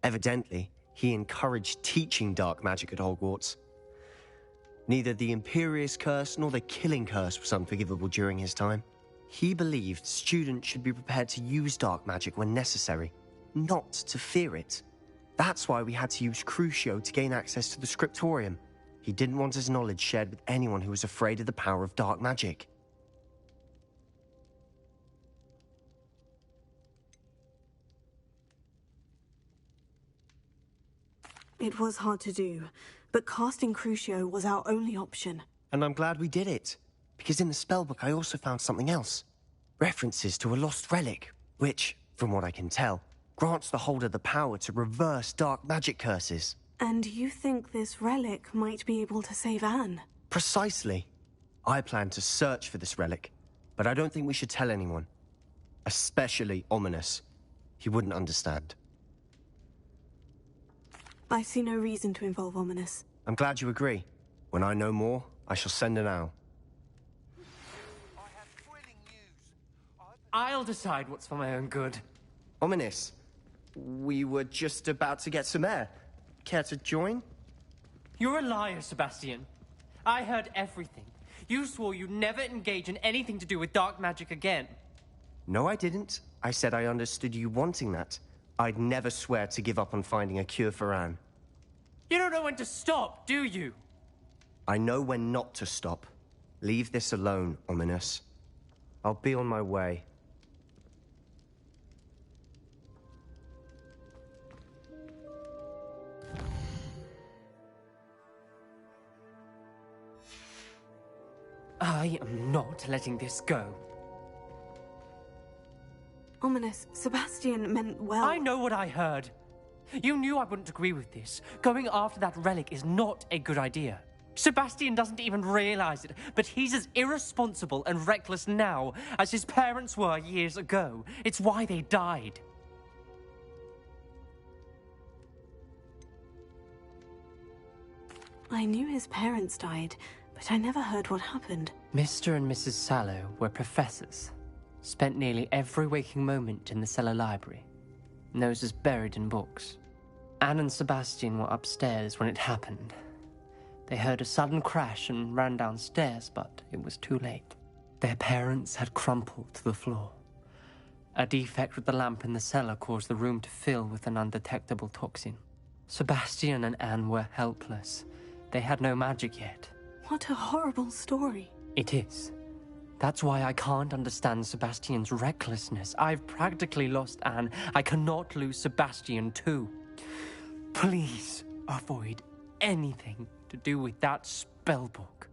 Evidently, he encouraged teaching dark magic at Hogwarts. Neither the Imperious Curse nor the Killing Curse was unforgivable during his time. He believed students should be prepared to use dark magic when necessary, not to fear it. That's why we had to use Crucio to gain access to the scriptorium. He didn't want his knowledge shared with anyone who was afraid of the power of dark magic. It was hard to do, but casting Crucio was our only option. And I'm glad we did it, because in the spellbook I also found something else. References to a lost relic, which, from what I can tell, grants the holder the power to reverse dark magic curses. And you think this relic might be able to save Anne? Precisely. I plan to search for this relic, but I don't think we should tell anyone. Especially Ominous. He wouldn't understand. I see no reason to involve Ominous. I'm glad you agree. When I know more, I shall send an owl. I'll decide what's for my own good. Ominous, we were just about to get some air. Care to join? You're a liar, Sebastian. I heard everything. You swore you'd never engage in anything to do with dark magic again. No, I didn't. I said I understood you wanting that. I'd never swear to give up on finding a cure for Anne. You don't know when to stop, do you? I know when not to stop. Leave this alone, Ominous. I'll be on my way. I am not letting this go. Ominous, Sebastian meant well. I know what I heard. You knew I wouldn't agree with this. Going after that relic is not a good idea. Sebastian doesn't even realize it, but he's as irresponsible and reckless now as his parents were years ago. It's why they died. I knew his parents died, but I never heard what happened. Mr. and Mrs. Sallow were professors. Spent nearly every waking moment in the cellar library. Noses buried in books. Anne and Sebastian were upstairs when it happened. They heard a sudden crash and ran downstairs, but it was too late. Their parents had crumpled to the floor. A defect with the lamp in the cellar caused the room to fill with an undetectable toxin. Sebastian and Anne were helpless. They had no magic yet. What a horrible story. It is. That's why I can't understand Sebastian's recklessness. I've practically lost Anne. I cannot lose Sebastian too. Please avoid anything to do with that spellbook.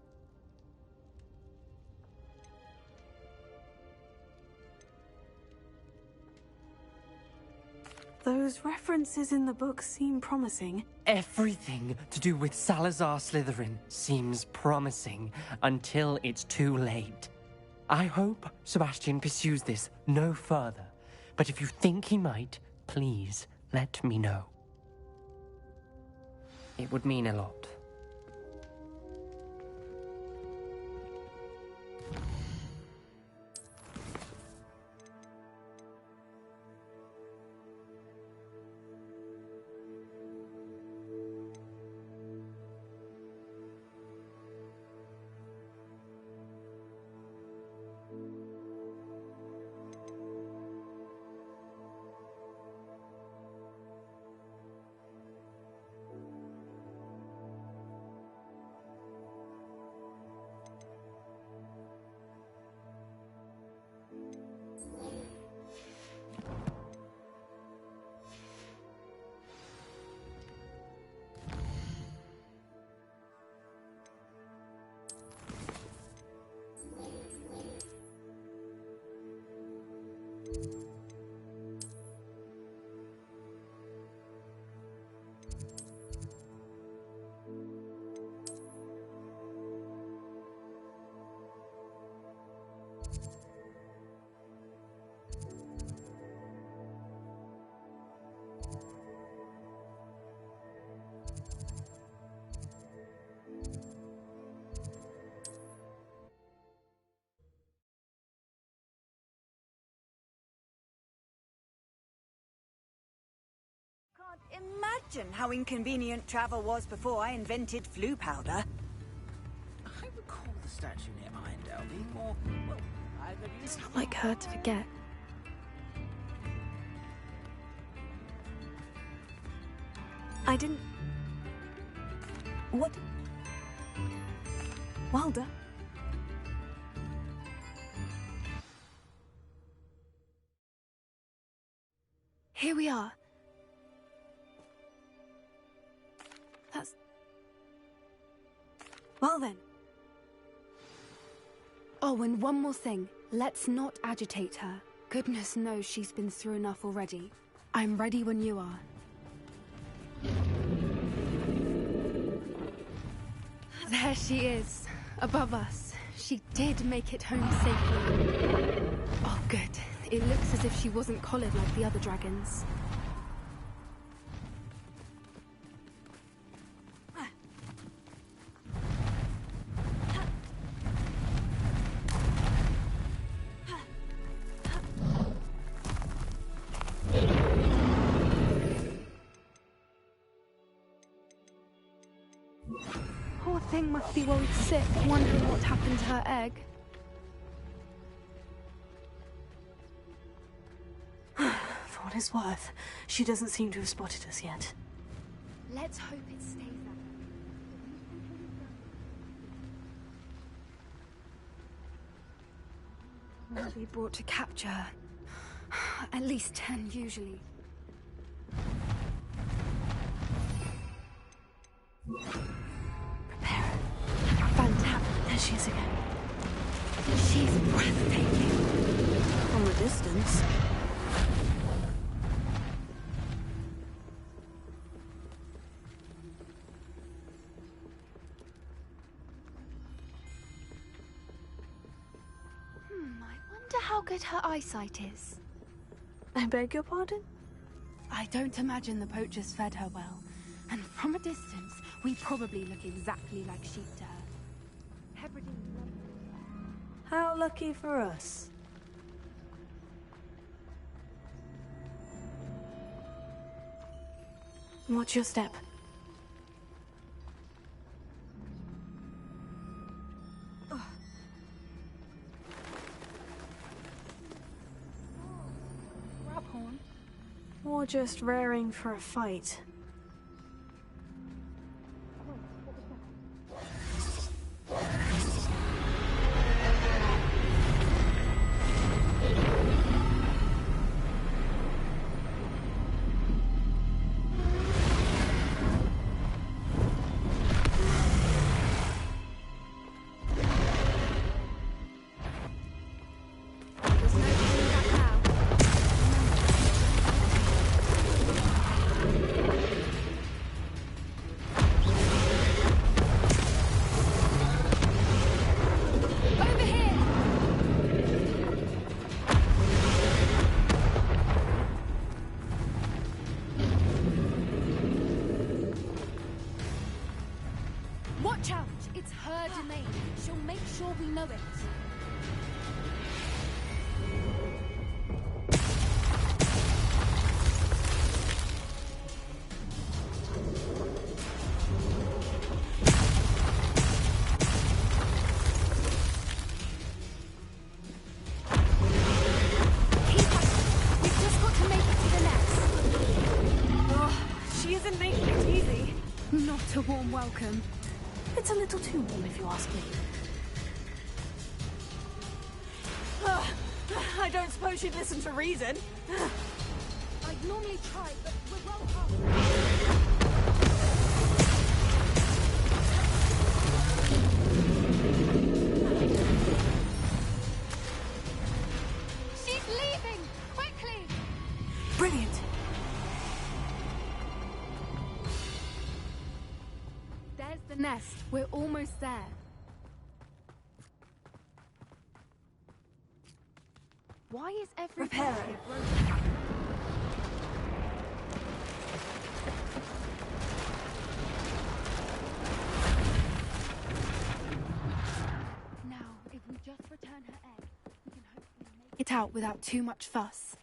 Those references in the book seem promising. Everything to do with Salazar Slytherin seems promising until it's too late. I hope Sebastian pursues this no further, but if you think he might, please let me know. It would mean a lot. Imagine how inconvenient travel was before I invented flu powder. I recall the statue nearby Del being more, well, It's not like her to forget. I didn't... What? Well done. Here we are. That's... Well then. Oh, and one more thing. Let's not agitate her. Goodness knows she's been through enough already. I'm ready when you are. There she is, above us. She did make it home safely. Oh, good. It looks as if she wasn't collared like the other dragons. Poor thing must be worried sick, wondering what happened to her egg. For what it's worth, she doesn't seem to have spotted us yet. Let's hope it stays that. Will be brought to capture her. At least 10 usually. Prepare her. Fantastic. There she is again. She's breathtaking. From a distance. I wonder how good her eyesight is. I beg your pardon? I don't imagine the poachers fed her well. And from a distance, we probably look exactly like sheep to her. How lucky for us. Watch your step. Raphorn? Or just raring for a fight. Watch out! It's her domain. She'll make sure we know it. Keep up. We've just got to make it to the nest. Oh, she isn't making it easy. Not a warm welcome. It's a little too warm, if you ask me. I don't suppose she'd listen to reason. I'd normally try, but we're well past. She's leaving! Quickly! Brilliant! There's the nest. We're almost there. Why is every Repair here it. broken? Now, if we just return her egg, we can hopefully make it out without too much fuss.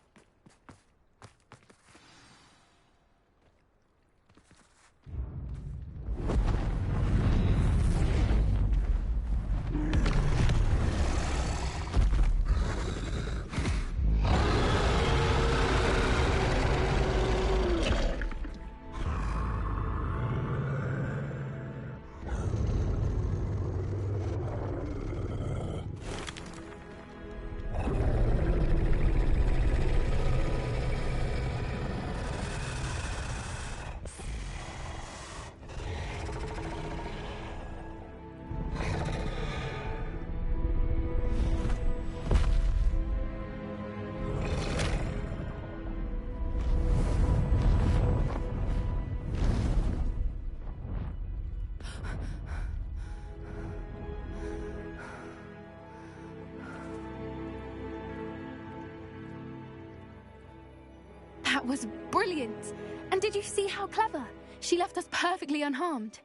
was brilliant. And did you see how clever? She left us perfectly unharmed.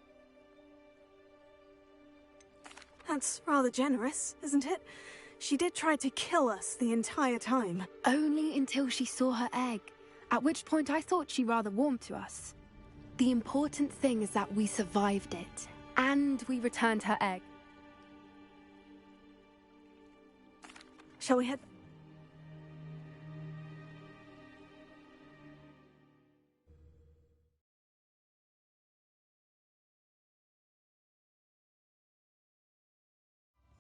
That's rather generous, isn't it? She did try to kill us the entire time. Only until she saw her egg, at which point I thought she rather warmed to us. The important thing is that we survived it, and we returned her egg. Shall we head...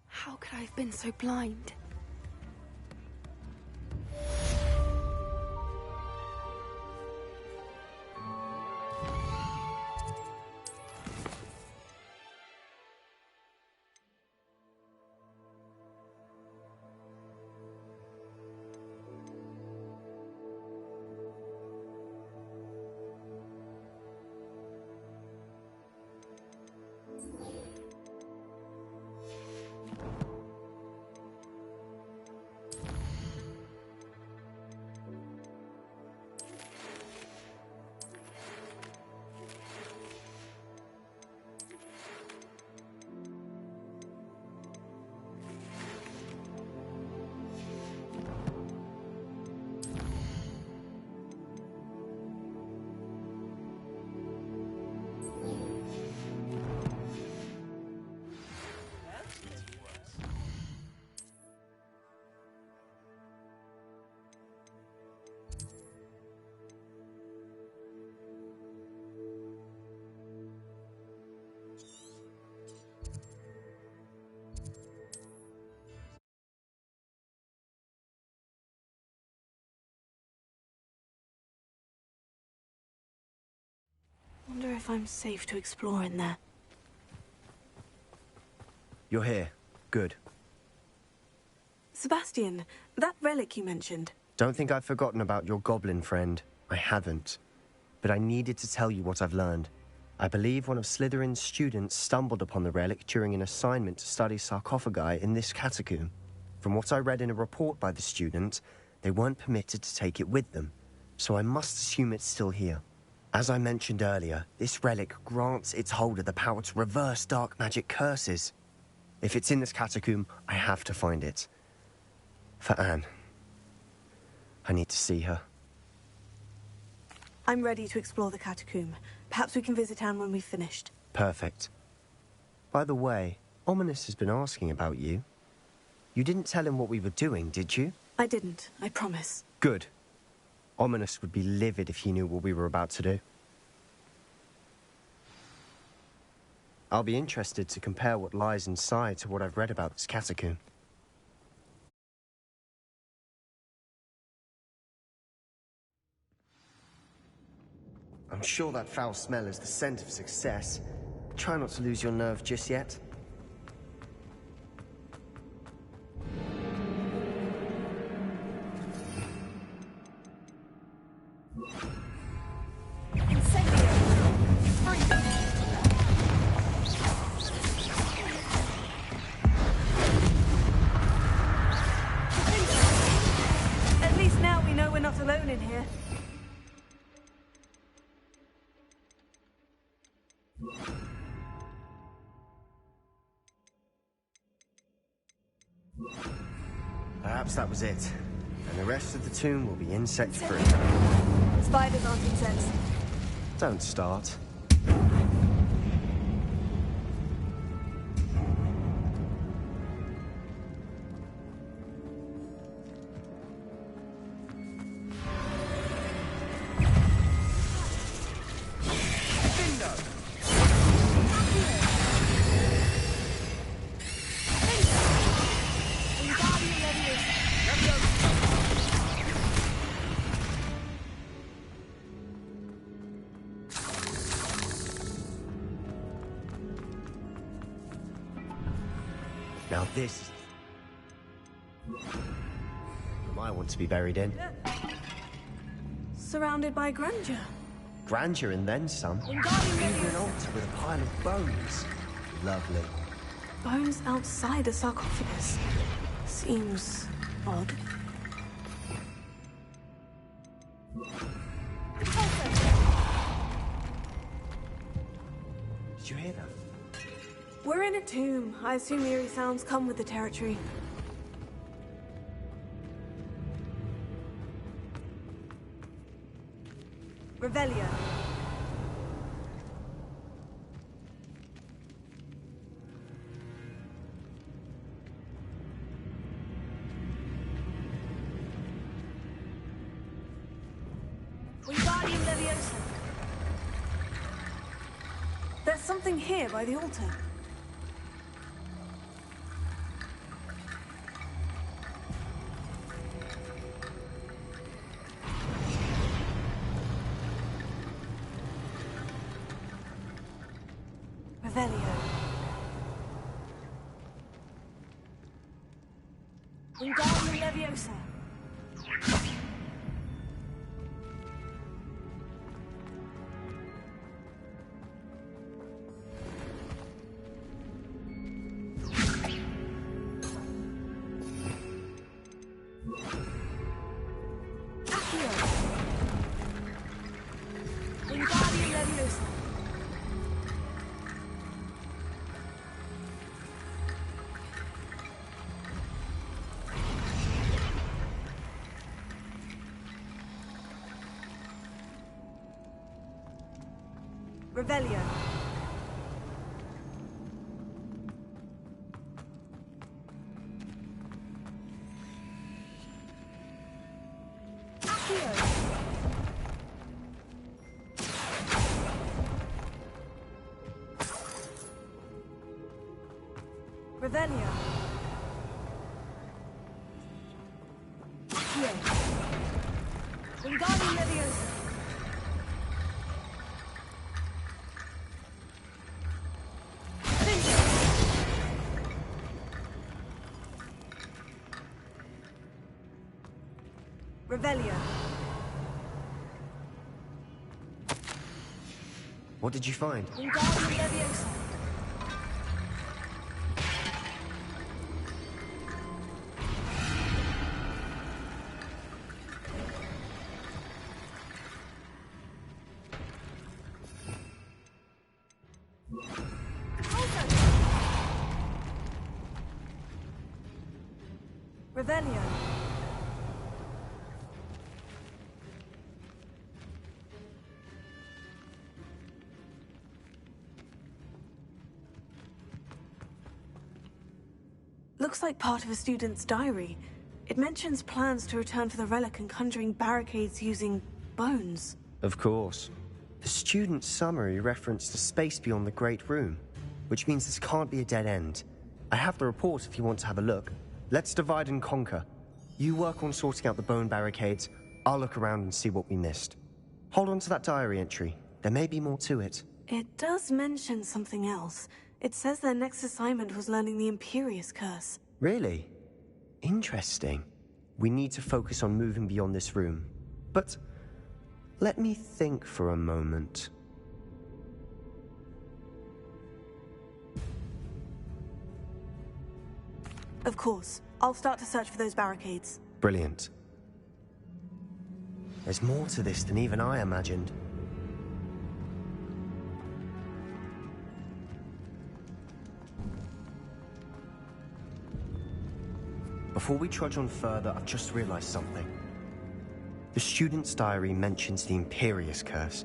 How could I have been so blind? Wonder if I'm safe to explore in there. You're here. Good. Sebastian, that relic you mentioned. Don't think I've forgotten about your goblin friend. I haven't. But I needed to tell you what I've learned. I believe one of Slytherin's students stumbled upon the relic during an assignment to study sarcophagi in this catacomb. From what I read in a report by the student, they weren't permitted to take it with them, so I must assume it's still here. As I mentioned earlier, this relic grants its holder the power to reverse dark magic curses. If it's in this catacomb, I have to find it. For Anne. I need to see her. I'm ready to explore the catacomb. Perhaps we can visit Anne when we've finished. Perfect. By the way, Ominous has been asking about you. You didn't tell him what we were doing, did you? I didn't, I promise. Good. Ominous would be livid if he knew what we were about to do. I'll be interested to compare what lies inside to what I've read about this catacomb. I'm sure that foul smell is the scent of success. Try not to lose your nerve just yet. At least now we know we're not alone in here. Perhaps that was it. And the rest of the tomb will be insect-free. Spiders aren't insects. Don't start. Now this am I want to be buried in. Surrounded by grandeur. Grandeur and then some. Even an altar with a pile of bones. Lovely. Bones outside a sarcophagus. Seems odd. Did you hear that? We're in a tomb. I assume eerie sounds come with the territory. Revelio. Wingardium Leviosa. There's something here by the altar. Revelio. Wingardium Leviosa. Wingardium Leviosa. Revelio. Accio. Revelio. Accio. Wingardium Leviosa. Revelio. What did you find? Wingardium Leviosa. Revelio. Looks like part of a student's diary. It mentions plans to return for the relic and conjuring barricades using bones. Of course. The student's summary referenced a space beyond the Great Room, which means this can't be a dead end. I have the report if you want to have a look. Let's divide and conquer. You work on sorting out the bone barricades. I'll look around and see what we missed. Hold on to that diary entry. There may be more to it. It does mention something else. It says their next assignment was learning the Imperious Curse. Really? Interesting. We need to focus on moving beyond this room. But let me think for a moment. Of course. I'll start to search for those barricades. Brilliant. There's more to this than even I imagined. Before we trudge on further, I've just realized something. The student's diary mentions the Imperious Curse.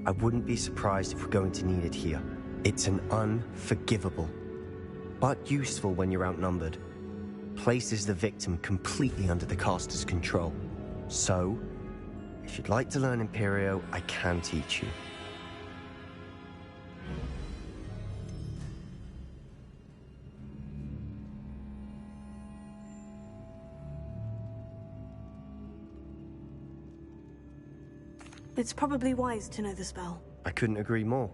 I wouldn't be surprised if we're going to need it here. It's an unforgivable, but useful when you're outnumbered. Places the victim completely under the caster's control. So, if you'd like to learn Imperio, I can teach you. It's probably wise to know the spell. I couldn't agree more.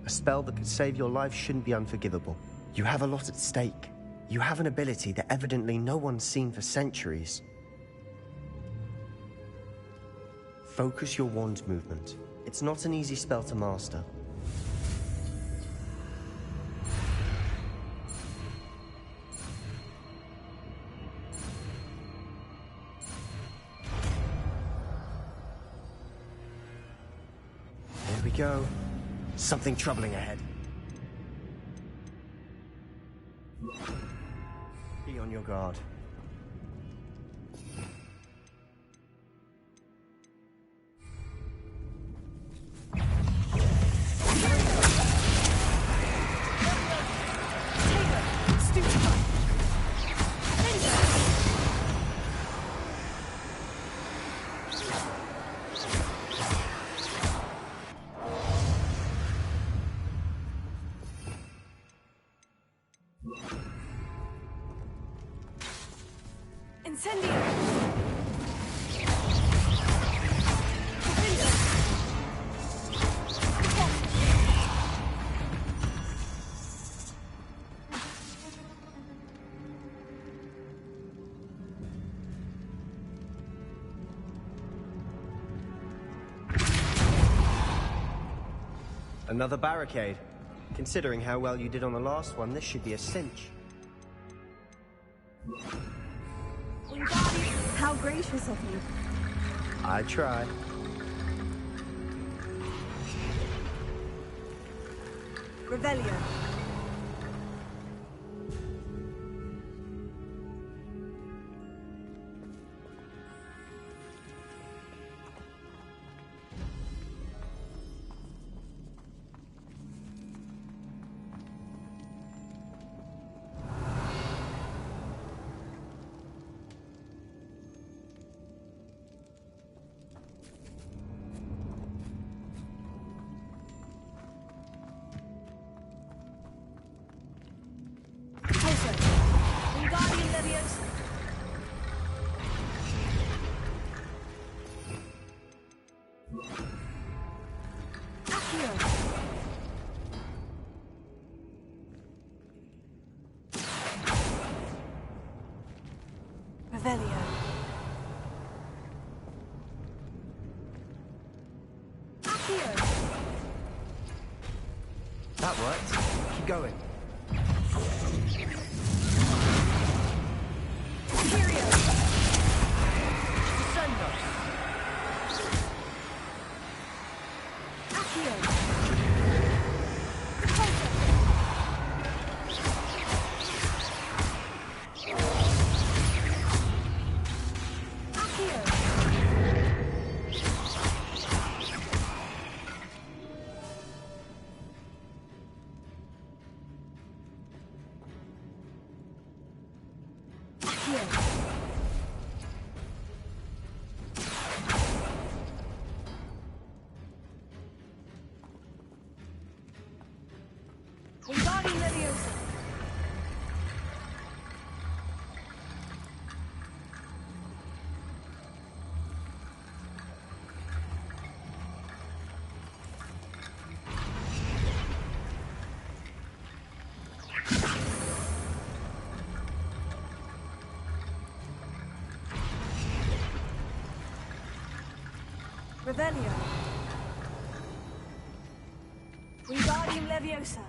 A spell that could save your life shouldn't be unforgivable. You have a lot at stake. You have an ability that evidently no one's seen for centuries. Focus your wand movement. It's not an easy spell to master. There we go. Something troubling ahead. Be on your guard. Another barricade. Considering how well you did on the last one, this should be a cinch. How gracious of you. I try. Revelio. Revelio. That worked. Keep going. Revelio. Wingardium Leviosa.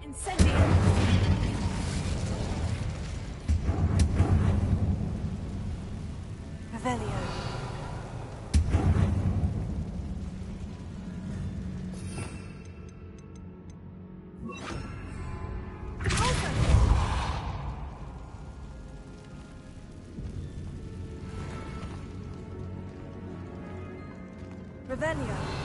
Incendio. Revelio. Revelio.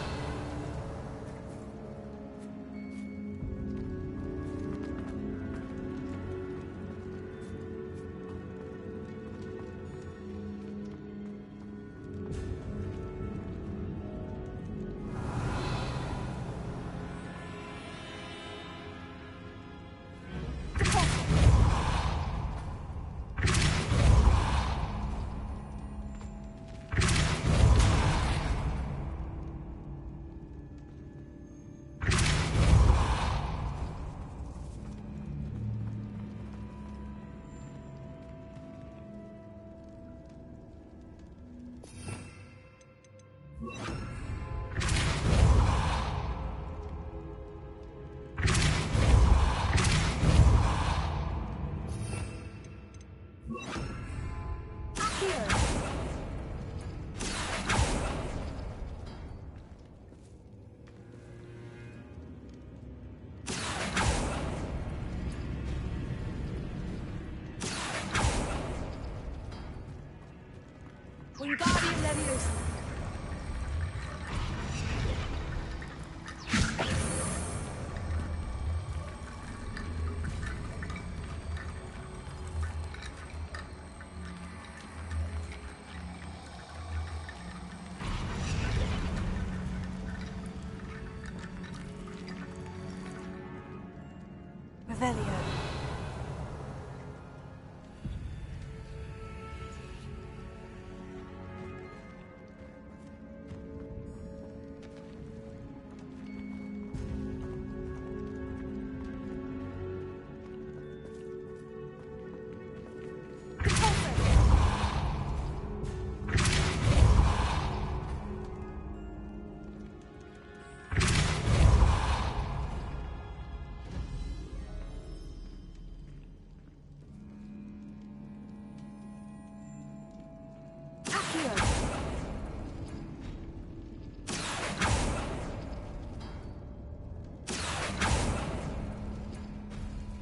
Wingardium Leviosa. Revelio.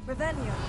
Revelio.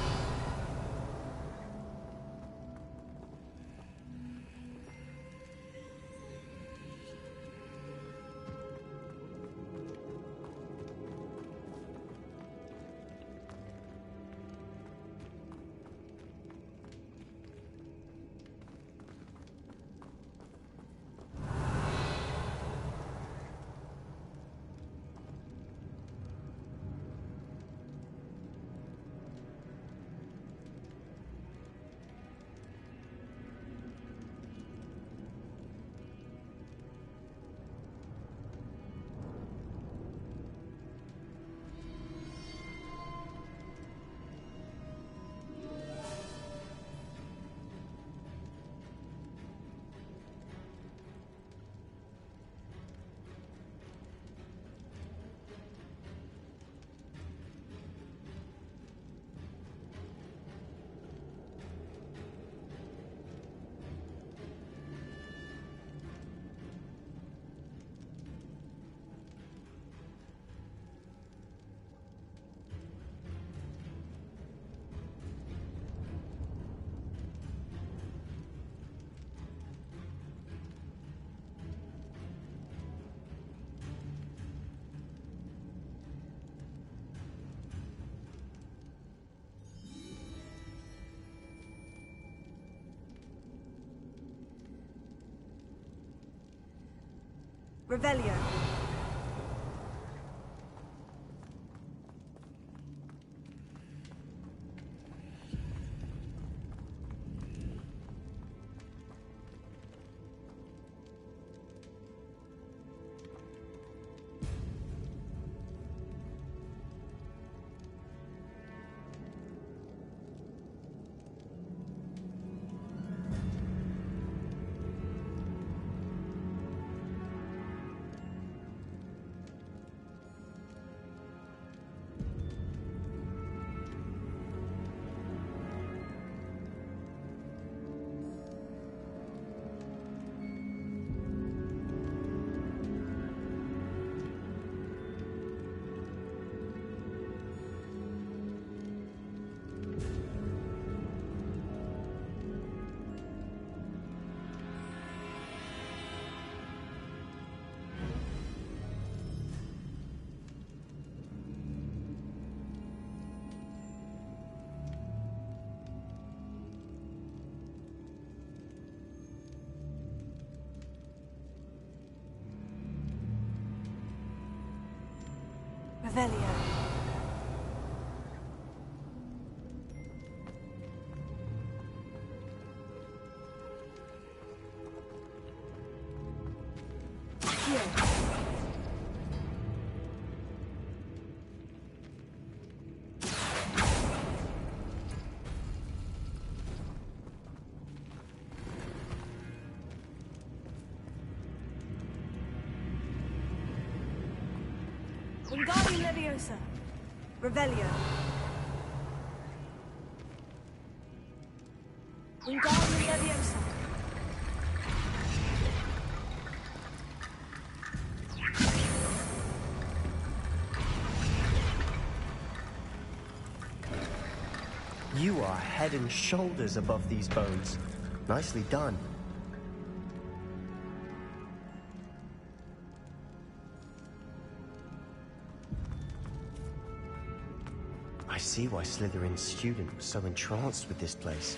Revelio. Revelio. Wingardium Leviosa. Revelio. Wingardium Leviosa. You are head and shoulders above these bones. Nicely done. I see why Slytherin's student was so entranced with this place.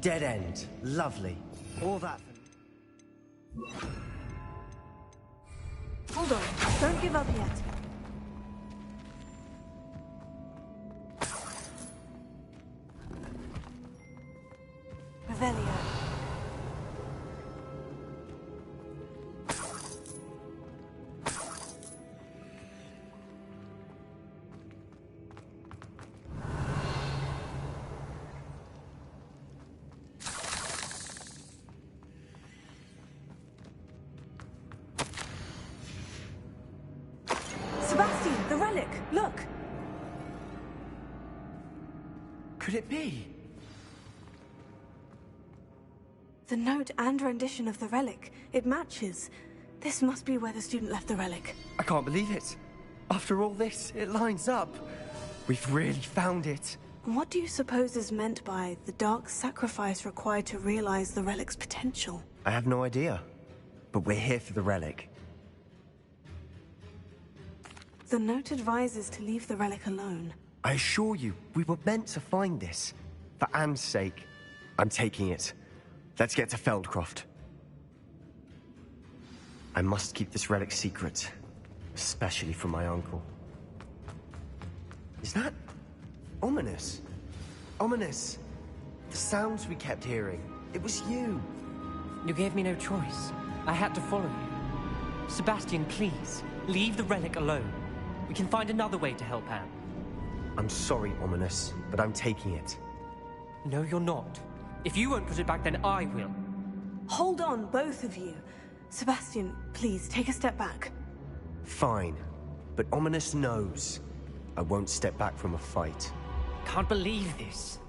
Dead end. Lovely. All that for... Hold on. Don't give up yet. Revelio. Sebastian, the relic! Look! Could it be? The note and rendition of the relic. It matches. This must be where the student left the relic. I can't believe it. After all this, it lines up. We've really found it. What do you suppose is meant by the dark sacrifice required to realize the relic's potential? I have no idea. But we're here for the relic. The note advises to leave the relic alone. I assure you, we were meant to find this. For Anne's sake, I'm taking it. Let's get to Feldcroft. I must keep this relic secret. Especially from my uncle. Is that... ominous? Ominous! The sounds we kept hearing. It was you. You gave me no choice. I had to follow you. Sebastian, please, leave the relic alone. We can find another way to help Anne. I'm sorry, Ominous, but I'm taking it. No, you're not. If you won't put it back, then I will. Hold on, both of you. Sebastian, please, take a step back. Fine. But Ominous knows. I won't step back from a fight. Can't believe this.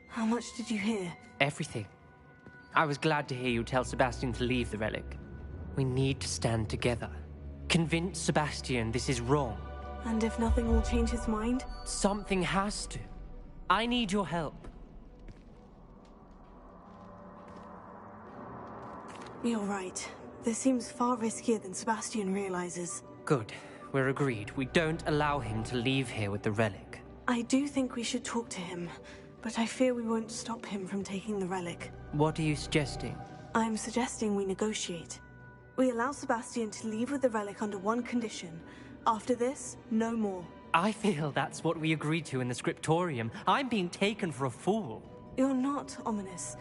How much did you hear? Everything. I was glad to hear you tell Sebastian to leave the relic. We need to stand together. Convince Sebastian this is wrong. And if nothing will change his mind? Something has to. I need your help. You're right. This seems far riskier than Sebastian realizes. Good. we're agreed. We don't allow him to leave here with the relic. I do think we should talk to him, but I fear we won't stop him from taking the relic. What are you suggesting? I'm suggesting we negotiate. We allow Sebastian to leave with the relic under one condition. After this, no more. I feel that's what we agreed to in the scriptorium. I'm being taken for a fool. You're not, Ominous.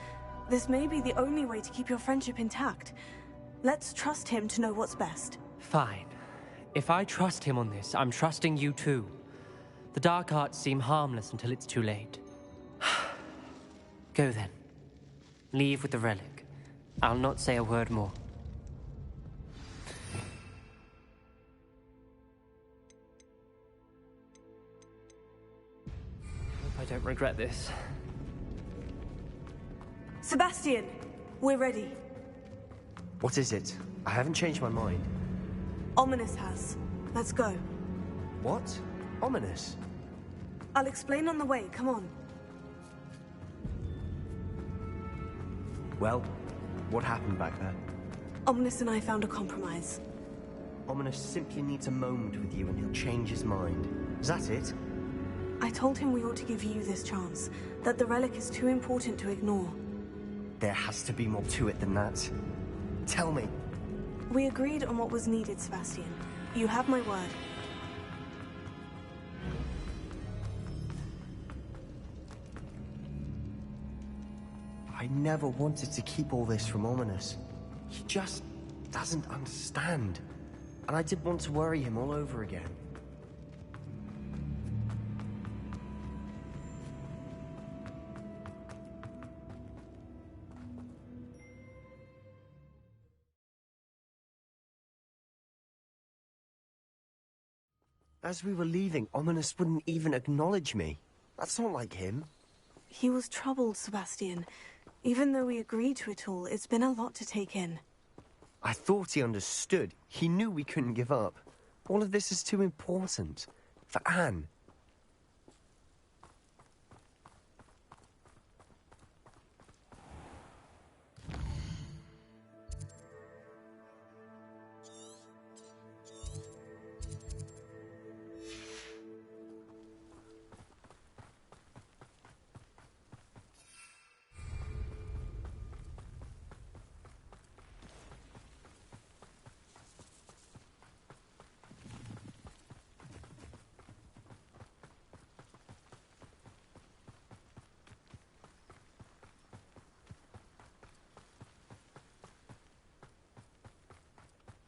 This may be the only way to keep your friendship intact. Let's trust him to know what's best. Fine. If I trust him on this, I'm trusting you too. The dark arts seem harmless until it's too late. Go then. Leave with the relic. I'll not say a word more. Hope I don't regret this. Sebastian, we're ready. What is it? I haven't changed my mind. Ominous has. Let's go. What? Ominous? I'll explain on the way, come on. Well, what happened back there? Ominous and I found a compromise. Ominous simply needs a moment with you and he'll change his mind. Is that it? I told him we ought to give you this chance, that the relic is too important to ignore. There has to be more to it than that. Tell me. We agreed on what was needed, Sebastian. You have my word. I never wanted to keep all this from Ominous. He just doesn't understand. And I didn't want to worry him all over again. As we were leaving, Ominous wouldn't even acknowledge me. That's not like him. He was troubled, Sebastian. Even though we agreed to it all, it's been a lot to take in. I thought he understood. He knew we couldn't give up. All of this is too important. For Anne.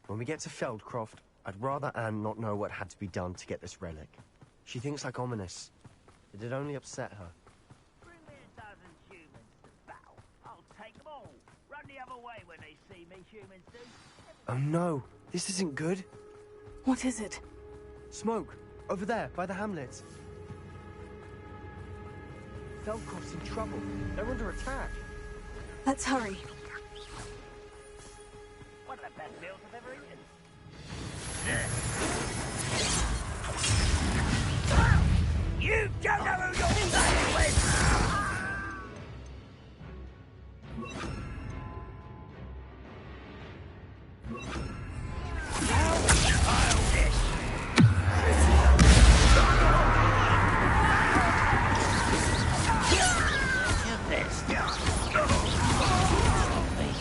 When we get to Feldcroft, I'd rather Anne not know what had to be done to get this relic. She thinks like Ominous. It'd only upset her. Bring me a dozen humans to battle. I'll take them all. Run the other way when they see me, humans do. Oh no, this isn't good. What is it? Smoke, over there, by the hamlet. Feldcroft's in trouble. They're under attack. Let's hurry. One of the best meals I've ever eaten. You don't know who you're playing with!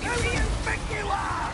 Who do you think you are?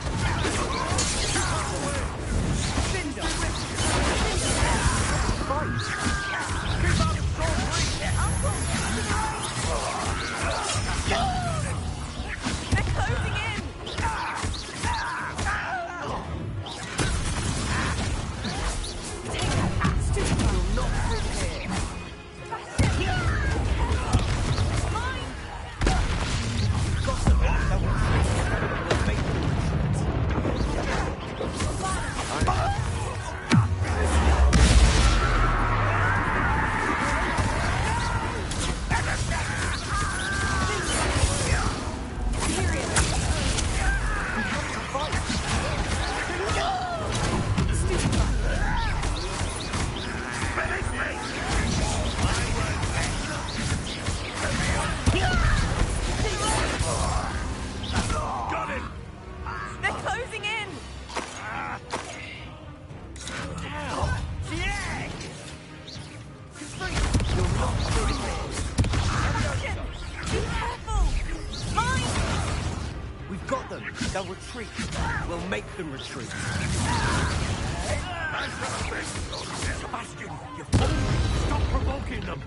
retreat. We'll make them retreat. Sebastian, you fool! Stop provoking them!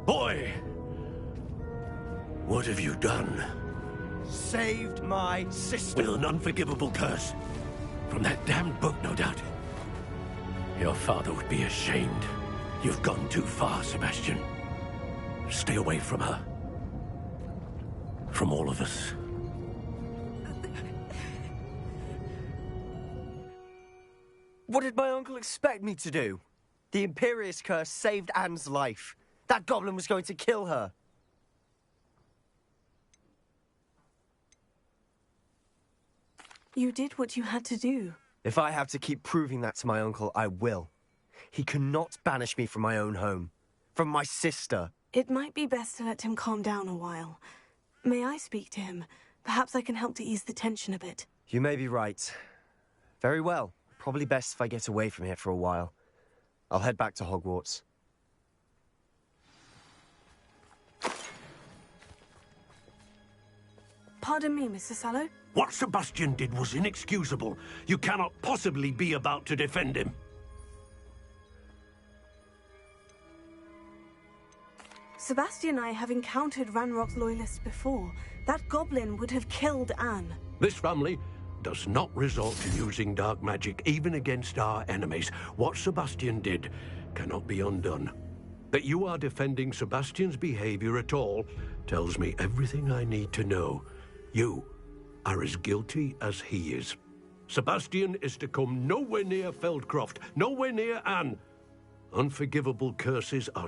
Boy! What have you done? Saved my sister. With an unforgivable curse. From that damned book, no doubt. Your father would be ashamed. You've gone too far, Sebastian. Stay away from her. From all of us. What did my uncle expect me to do? The Imperious curse saved Anne's life. That goblin was going to kill her. You did what you had to do. If I have to keep proving that to my uncle, I will. He cannot banish me from my own home. From my sister. It might be best to let him calm down a while. May I speak to him? Perhaps I can help to ease the tension a bit. You may be right. Very well. Probably best if I get away from here for a while. I'll head back to Hogwarts. Pardon me, Mr. Sallow? What Sebastian did was inexcusable. You cannot possibly be about to defend him. Sebastian and I have encountered Ranrock's loyalists before. That goblin would have killed Anne. This family does not resort to using dark magic even against our enemies. What Sebastian did cannot be undone. That you are defending Sebastian's behavior at all tells me everything I need to know. You are as guilty as he is. Sebastian is to come nowhere near Feldcroft, nowhere near Anne. Unforgivable curses are...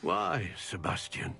Why, Sebastian?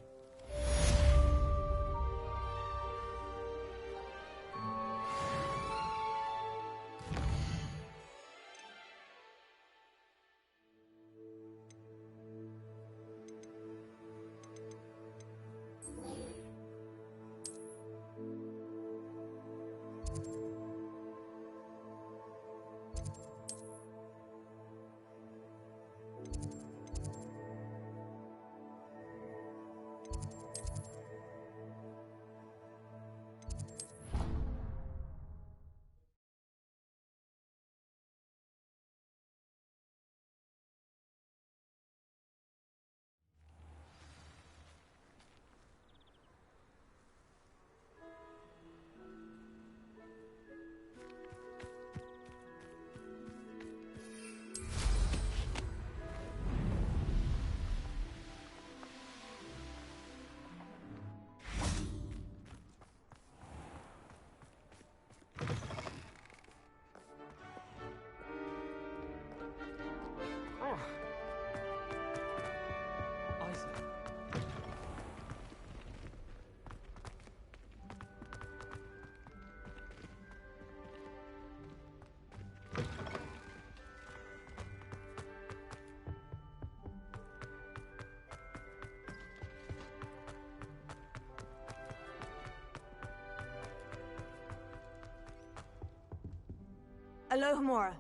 Alohomora.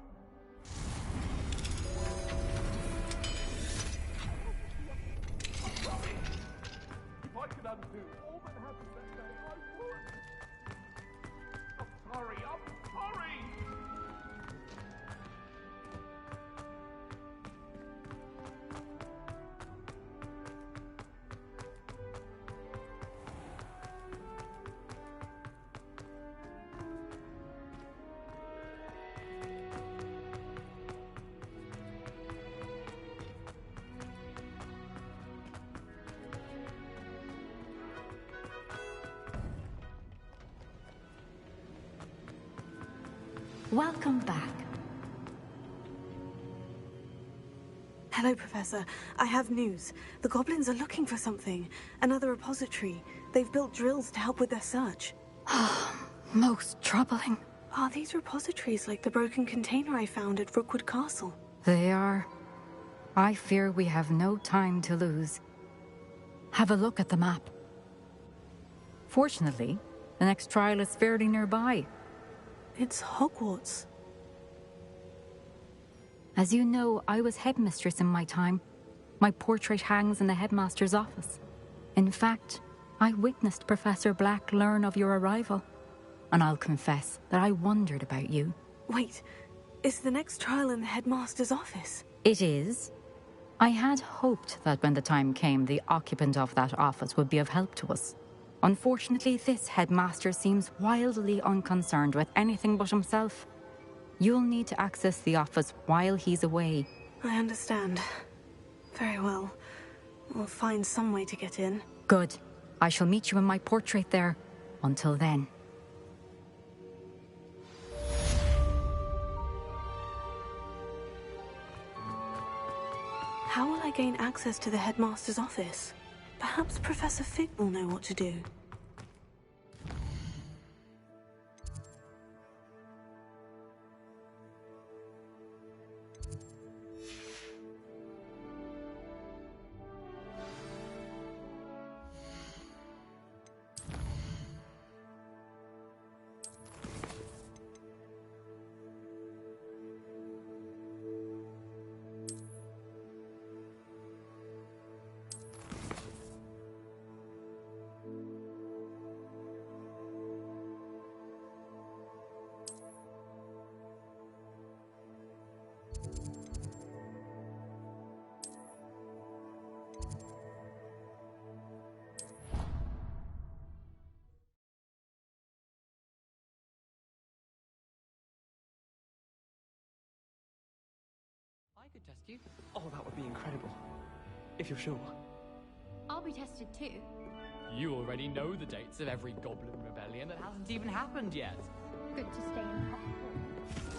If I could undo all that happened that day, I would. I'm sorry. Welcome back. Hello, Professor. I have news. The goblins are looking for something. Another repository. They've built drills to help with their search. Most troubling. Are these repositories like the broken container I found at Rookwood Castle? They are. I fear we have no time to lose. Have a look at the map. Fortunately, the next trial is fairly nearby. It's Hogwarts. As you know, I was headmistress in my time. My portrait hangs in the headmaster's office. In fact, I witnessed Professor Black learn of your arrival. And I'll confess that I wondered about you. Wait, is the next trial in the headmaster's office? It is. I had hoped that when the time came, the occupant of that office would be of help to us. Unfortunately, this headmaster seems wildly unconcerned with anything but himself. You'll need to access the office while he's away. I understand. Very well. We'll find some way to get in. Good. I shall meet you in my portrait there. Until then. How will I gain access to the headmaster's office? Perhaps Professor Fig will know what to do. I could test you. Oh, that would be incredible. If you're sure. I'll be tested too. You already know the dates of every goblin rebellion that hasn't even happened yet. Good to stay in Hogwarts.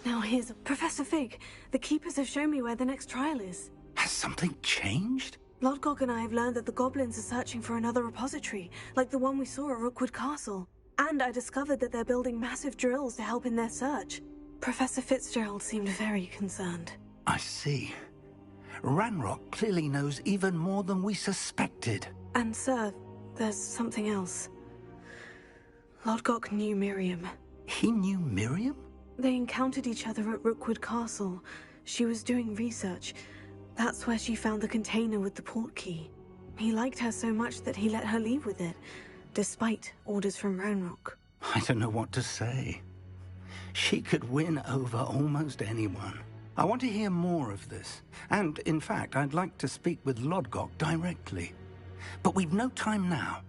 Now here's Professor Fig. The Keepers have shown me where the next trial is. Has something changed? Lodgok and I have learned that the goblins are searching for another repository, like the one we saw at Rookwood Castle. And I discovered that they're building massive drills to help in their search. Professor Fitzgerald seemed very concerned. I see. Ranrock clearly knows even more than we suspected. And sir, there's something else. Lodgok knew Miriam. He knew Miriam? They encountered each other at Rookwood Castle. She was doing research. That's where she found the container with the port key. He liked her so much that he let her leave with it, despite orders from Ranrock. I don't know what to say. She could win over almost anyone. I want to hear more of this. And, in fact, I'd like to speak with Lodgok directly. But we've no time now.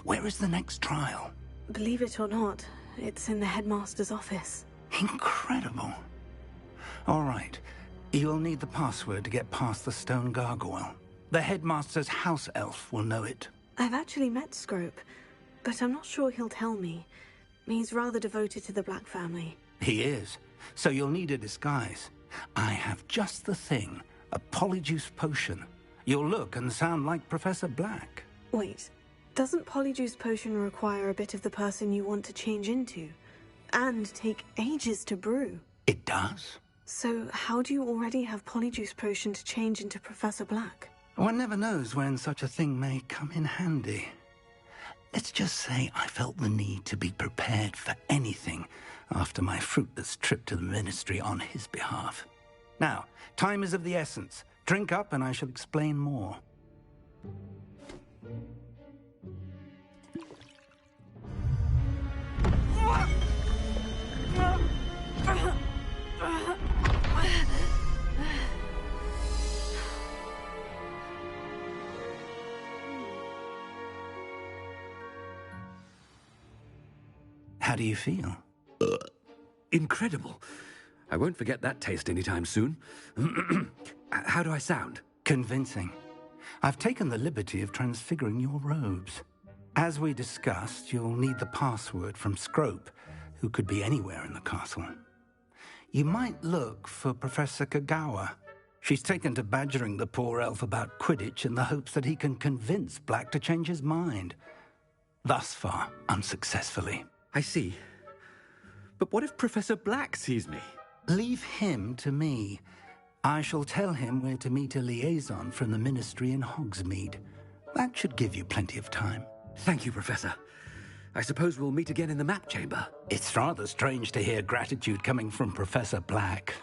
Where is the next trial? Believe it or not, it's in the headmaster's office. Incredible. All right. You'll need the password to get past the stone gargoyle. The headmaster's house elf will know it. I've actually met Scrope, but I'm not sure he'll tell me. He's rather devoted to the Black family. He is. So you'll need a disguise. I have just the thing. A polyjuice potion. You'll look and sound like Professor Black. Wait. Doesn't polyjuice potion require a bit of the person you want to change into? And take ages to brew? It does. So how do you already have polyjuice potion to change into Professor Black? One never knows when such a thing may come in handy. Let's just say I felt the need to be prepared for anything after my fruitless trip to the Ministry on his behalf. Now, time is of the essence. Drink up and I shall explain more. How do you feel? Incredible. I won't forget that taste anytime soon. How do I sound? Convincing. I've taken the liberty of transfiguring your robes. As we discussed, you'll need the password from Scrope, who could be anywhere in the castle. You might look for Professor Kagawa. She's taken to badgering the poor elf about Quidditch in the hopes that he can convince Black to change his mind. Thus far, unsuccessfully. I see. But what if Professor Black sees me? Leave him to me. I shall tell him where to meet a liaison from the Ministry in Hogsmeade. That should give you plenty of time. Thank you, Professor. I suppose we'll meet again in the map chamber. It's rather strange to hear gratitude coming from Professor Black.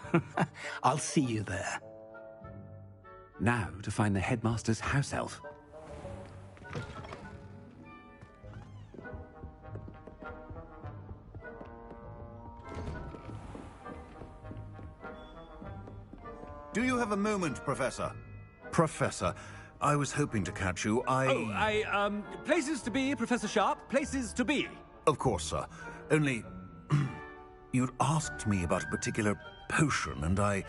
I'll see you there. Now to find the headmaster's house elf. Do you have a moment, Professor? Professor, I was hoping to catch you. Places to be, Professor Sharp. Places to be. Of course, sir. Only... you'd asked me about a particular potion, and I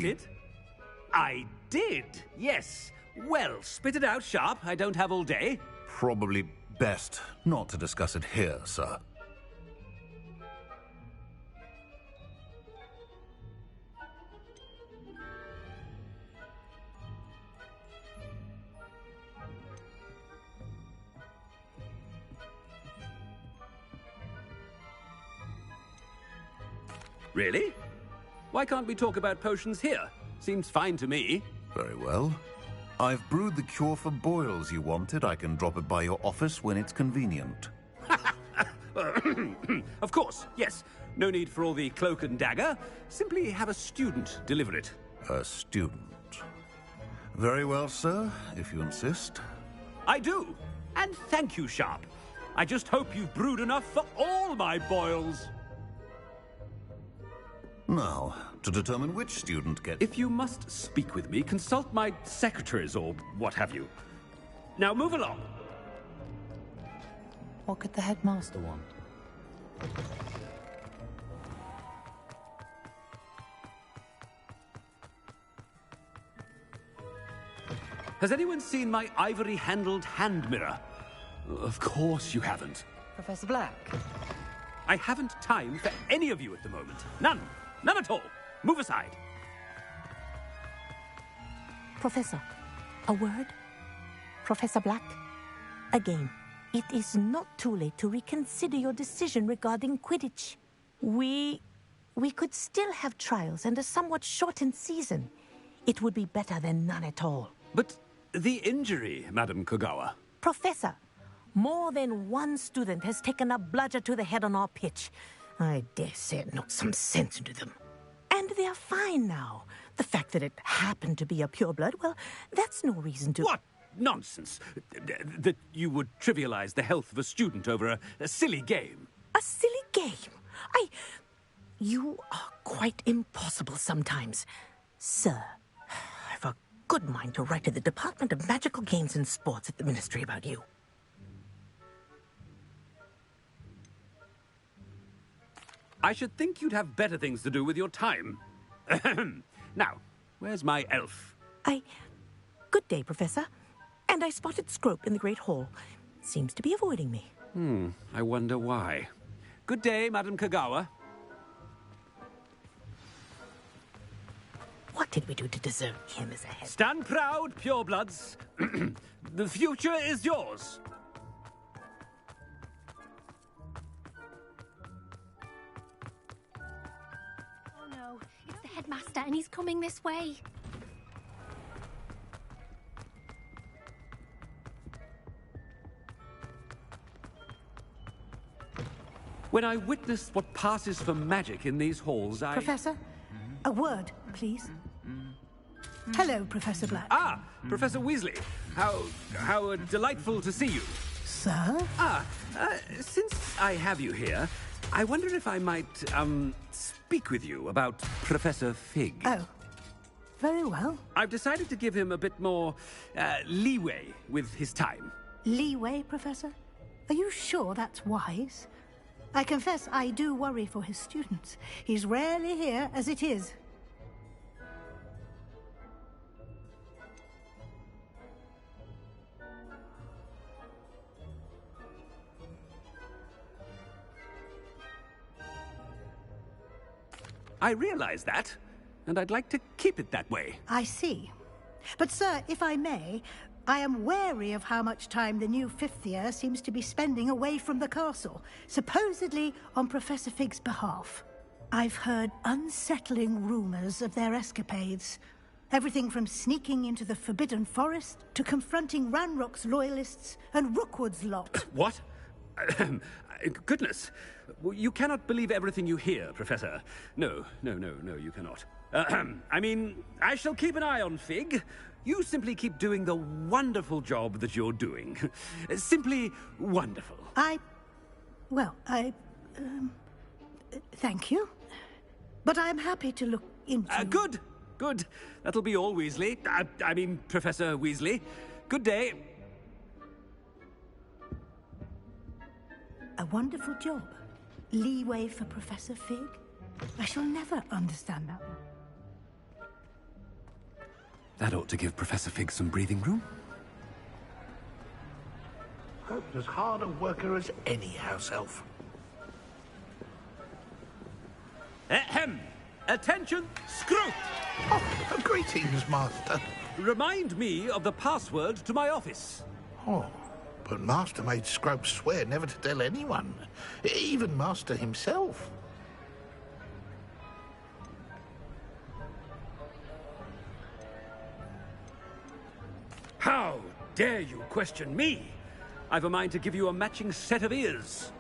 did? I did, yes. Well, spit it out, Sharp. I don't have all day. Probably best not to discuss it here, sir. Really? Why can't we talk about potions here? Seems fine to me. Very well. I've brewed the cure for boils you wanted. I can drop it by your office when it's convenient. Of course, yes. No need for all the cloak and dagger. Simply have a student deliver it. A student? Very well, sir, if you insist. I do. And thank you, Sharp. I just hope you've brewed enough for all my boils. Now, to determine which student gets... If you must speak with me, consult my secretaries or what have you. Now move along. What could the headmaster want? Has anyone seen my ivory-handled hand mirror? Of course you haven't. Professor Black? I haven't time for any of you at the moment. None. None at all. Move aside. Professor, a word? Professor Black? Again, it is not too late to reconsider your decision regarding Quidditch. We could still have trials and a somewhat shortened season. It would be better than none at all. But the injury, Madam Kagawa. Professor, more than one student has taken a bludger to the head on our pitch. I dare say it knocked some sense into them. And they're fine now. The fact that it happened to be a pureblood, well, that's no reason to... What nonsense! That you would trivialize the health of a student over a silly game. A silly game? You are quite impossible sometimes. Sir, I've a good mind to write to the Department of Magical Games and Sports at the Ministry about you. I should think you'd have better things to do with your time. Now, where's my elf? Good day, Professor. And I spotted Scrope in the Great Hall. Seems to be avoiding me. I wonder why. Good day, Madam Kagawa. What did we do to deserve him as a head? Stand proud, purebloods. The future is yours. It's the headmaster, and he's coming this way. When I witnessed what passes for magic in these halls, Professor, a word, please. Hello, Professor Black. Ah, Professor Weasley. How delightful to see you. Sir? Since I have you here, I wonder if I might, speak with you about Professor Fig. Oh, very well. I've decided to give him a bit more, leeway with his time. Leeway, Professor? Are you sure that's wise? I confess I do worry for his students. He's rarely here as it is. I realize that, and I'd like to keep it that way. I see. But, sir, if I may, I am wary of how much time the new fifth year seems to be spending away from the castle, supposedly on Professor Fig's behalf. I've heard unsettling rumors of their escapades. Everything from sneaking into the Forbidden Forest to confronting Ranrock's loyalists and Rookwood's lot. What? Goodness. You cannot believe everything you hear, Professor. No, you cannot. I mean, I shall keep an eye on Fig. You simply keep doing the wonderful job that you're doing. Simply wonderful. Thank you. But I'm happy to look into... Good. That'll be all, Weasley. I mean, Professor Weasley. Good day. A wonderful job. Leeway for Professor Fig? I shall never understand that one. That ought to give Professor Fig some breathing room. Hope's as hard a worker as any house elf. Ahem! Attention, Scrope! Oh, greetings, Master. Remind me of the password to my office. Oh, but Master made Scrope swear never to tell anyone, even Master himself. How dare you question me? I've a mind to give you a matching set of ears.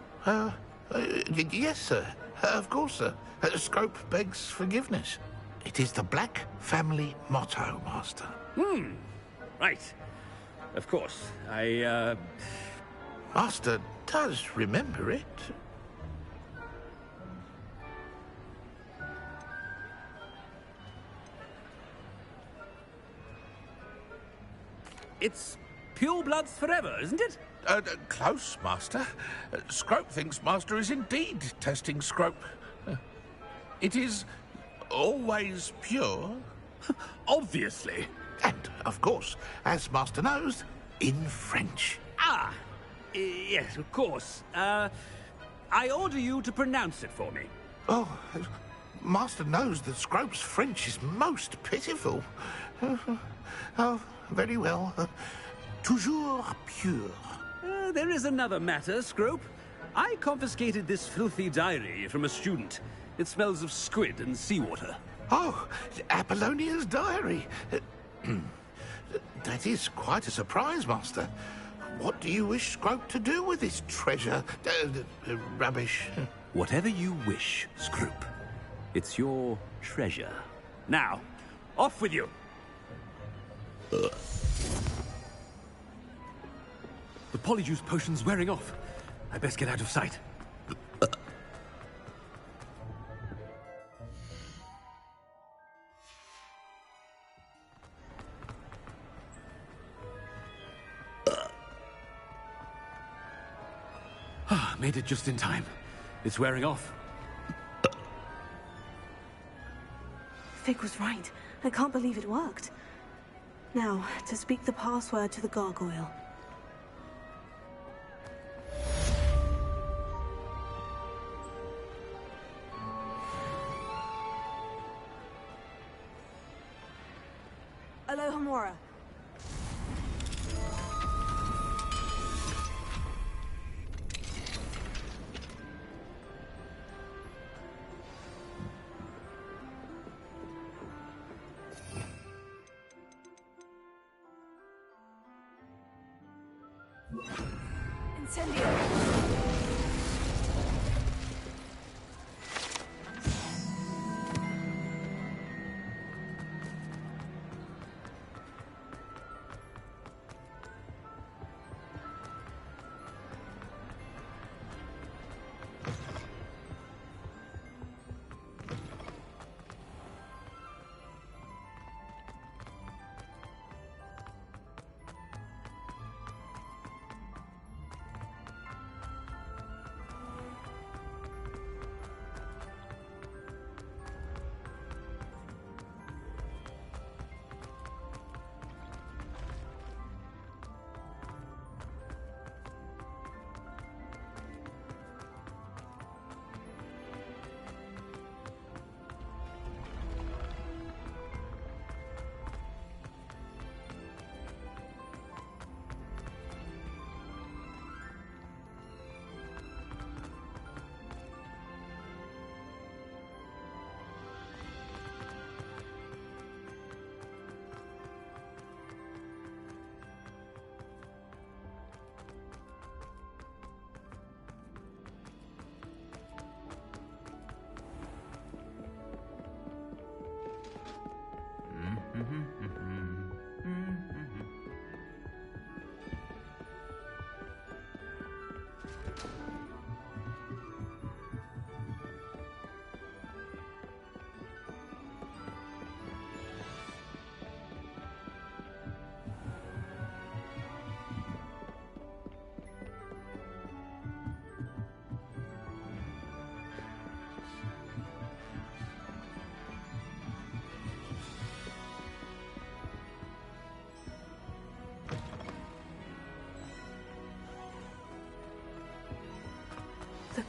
Yes, sir. Of course, sir. Scrope begs forgiveness. It is the Black family motto, Master. Right. Of course. Master does remember it. It's pure bloods forever, isn't it? Close, Master. Scrope thinks Master is indeed testing Scrope. It is always pure. Obviously. And, of course, as Master knows, in French. Yes, of course. I order you to pronounce it for me. Oh, Master knows that Scrope's French is most pitiful. Oh, very well. Toujours pure. There is another matter, Scrope. I confiscated this filthy diary from a student. It smells of squid and seawater. Oh, Apollonia's diary. That is quite a surprise, Master. What do you wish Scrope to do with this treasure? Rubbish. Whatever you wish, Scrope. It's your treasure. Now, off with you. The Polyjuice potion's wearing off. I best get out of sight. Made it just in time. It's wearing off. Fig was right. I can't believe it worked. Now, to speak the password to the gargoyle. Alohomora. Incendio.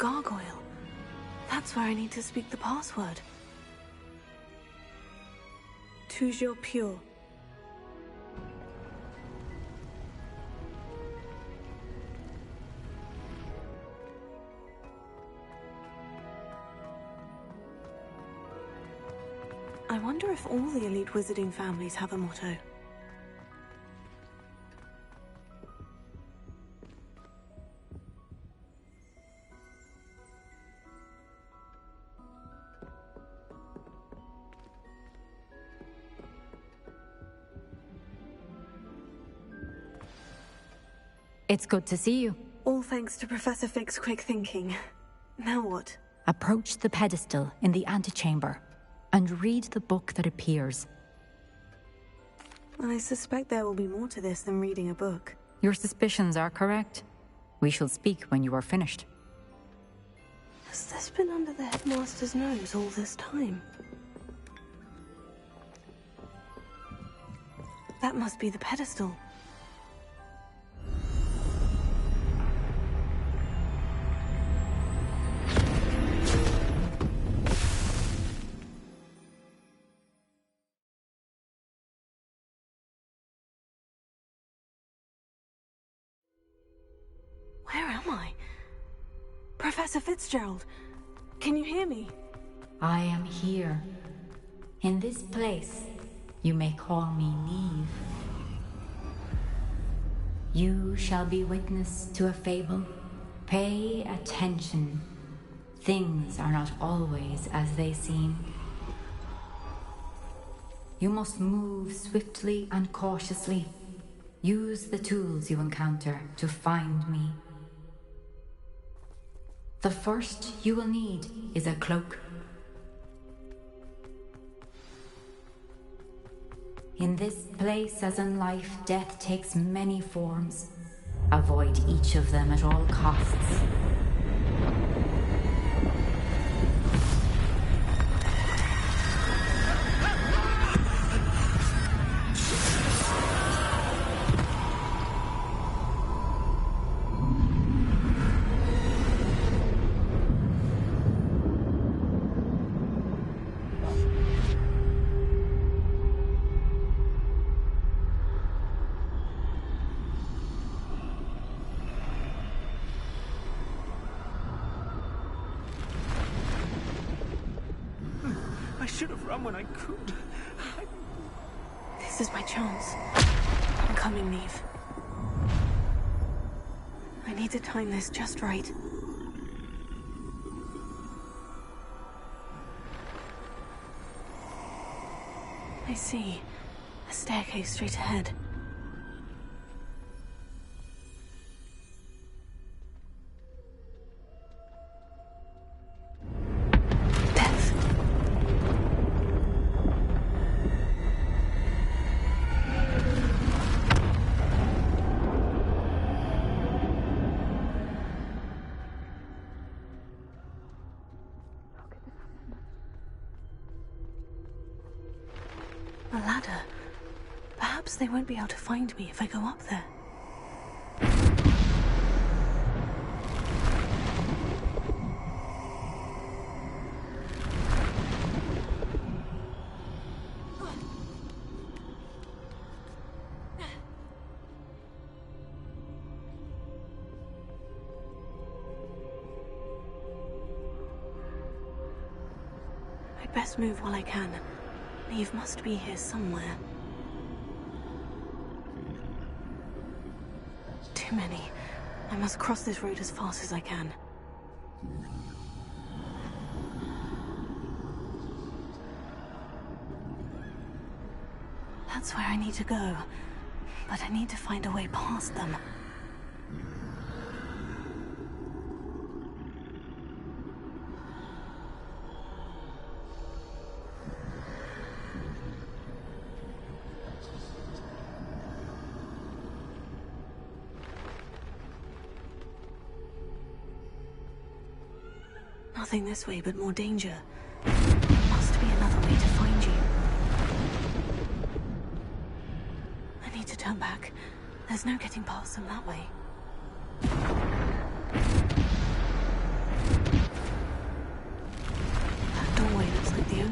gargoyle. That's where I need to speak the password. Toujours pure. I wonder if all the elite wizarding families have a motto. It's good to see you. All thanks to Professor Fig's quick thinking. Now what? Approach the pedestal in the antechamber and read the book that appears. I suspect there will be more to this than reading a book. Your suspicions are correct. We shall speak when you are finished. Has this been under the headmaster's nose all this time? That must be the pedestal. Where am I? Professor Fitzgerald, can you hear me? I am here. In this place, you may call me Neve. You shall be witness to a fable. Pay attention. Things are not always as they seem. You must move swiftly and cautiously. Use the tools you encounter to find me. The first you will need is a cloak. In this place, as in life, death takes many forms. Avoid each of them at all costs. I should have run when I could. This is my chance. I'm coming, Neve. I need to time this just right. I see. A staircase straight ahead. A ladder. Perhaps they won't be able to find me if I go up there. I'd best move while I can. Neve must be here somewhere. Too many. I must cross this road as fast as I can. That's where I need to go. But I need to find a way past them. Nothing this way, but more danger. There must be another way to find you. I need to turn back. There's no getting past them that way.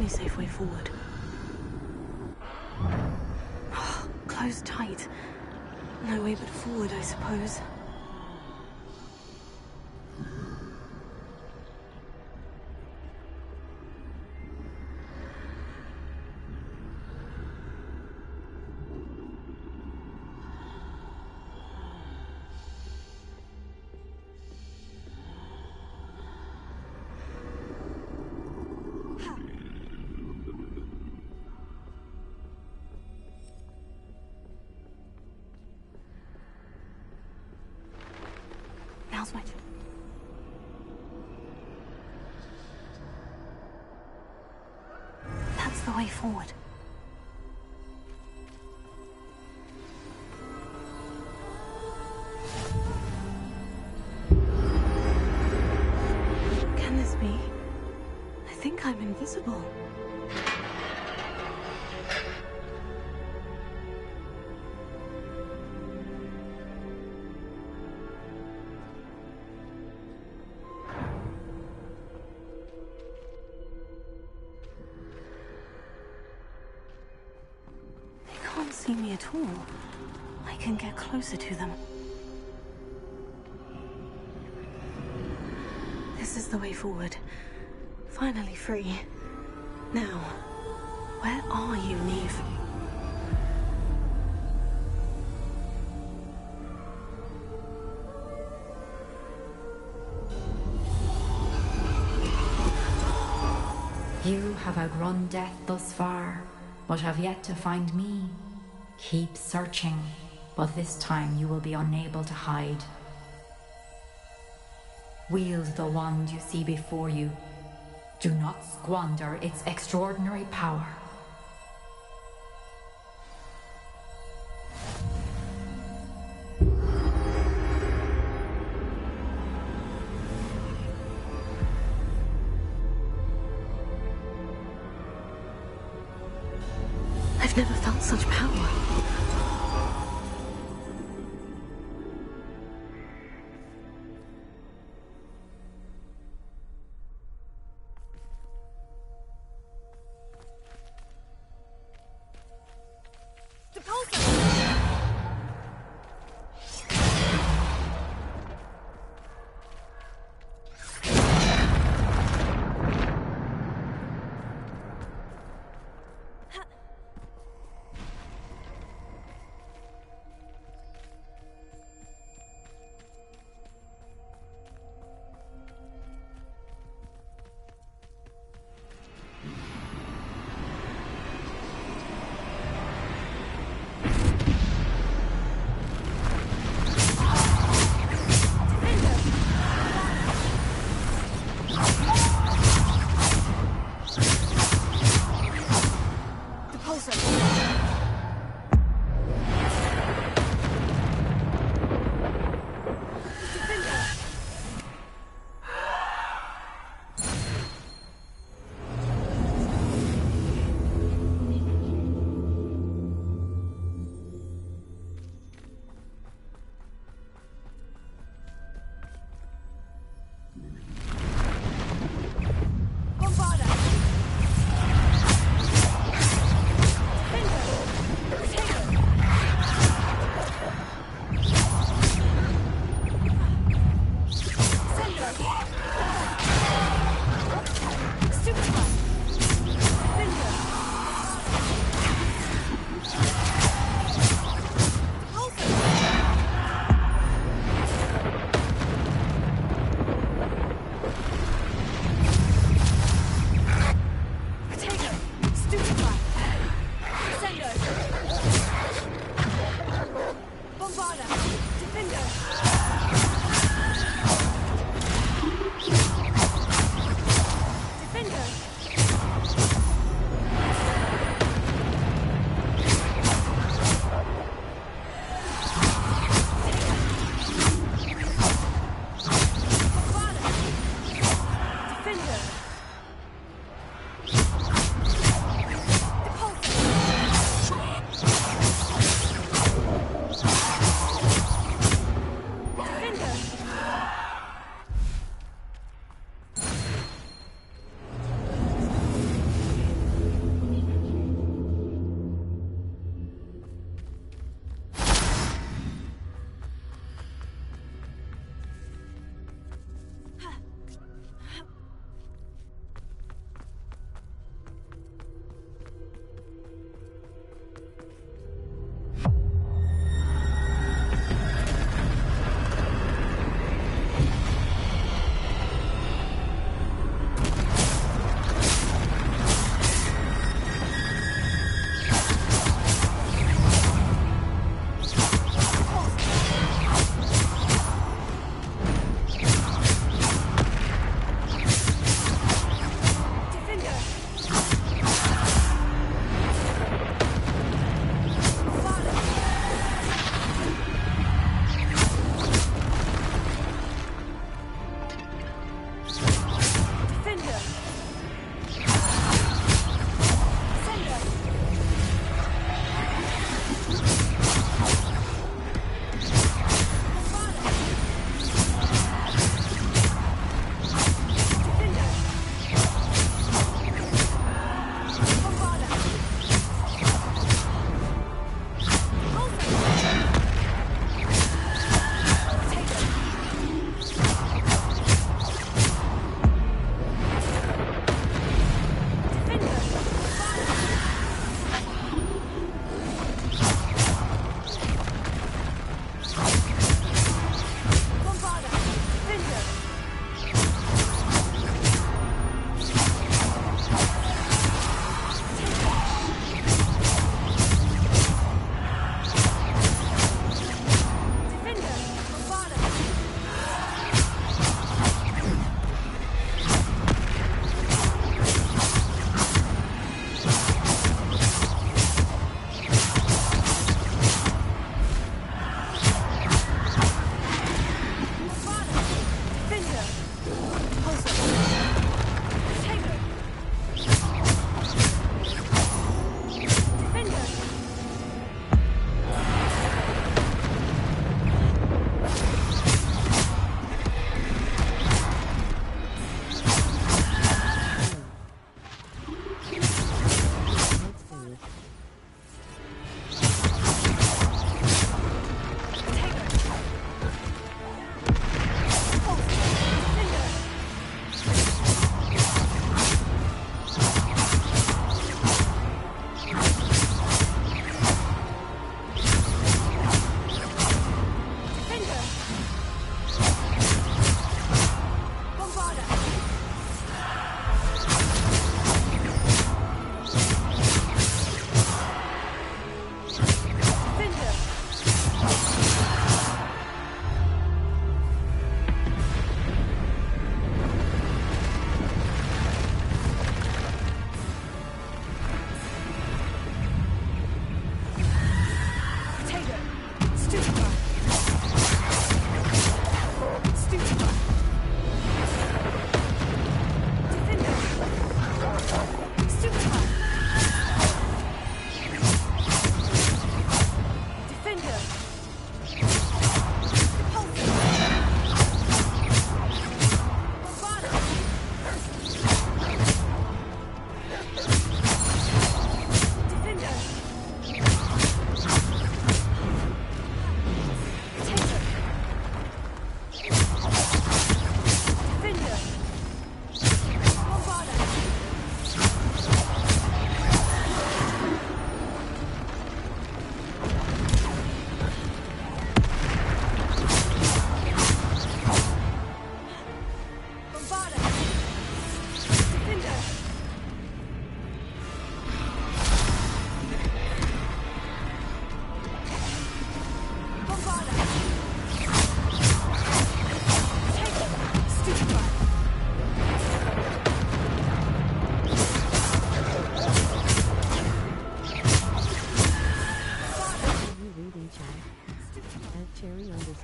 only safe way forward. Closed tight. No way but forward, I suppose. Now's my turn. That's the way forward. Can this be? I think I'm invisible. Can't see me at all. I can get closer to them. This is the way forward. Finally free. Now, where are you, Neve? You have outrun death thus far, but have yet to find me. Keep searching, but this time you will be unable to hide. Wield the wand you see before you. Do not squander its extraordinary power. I've never felt such power.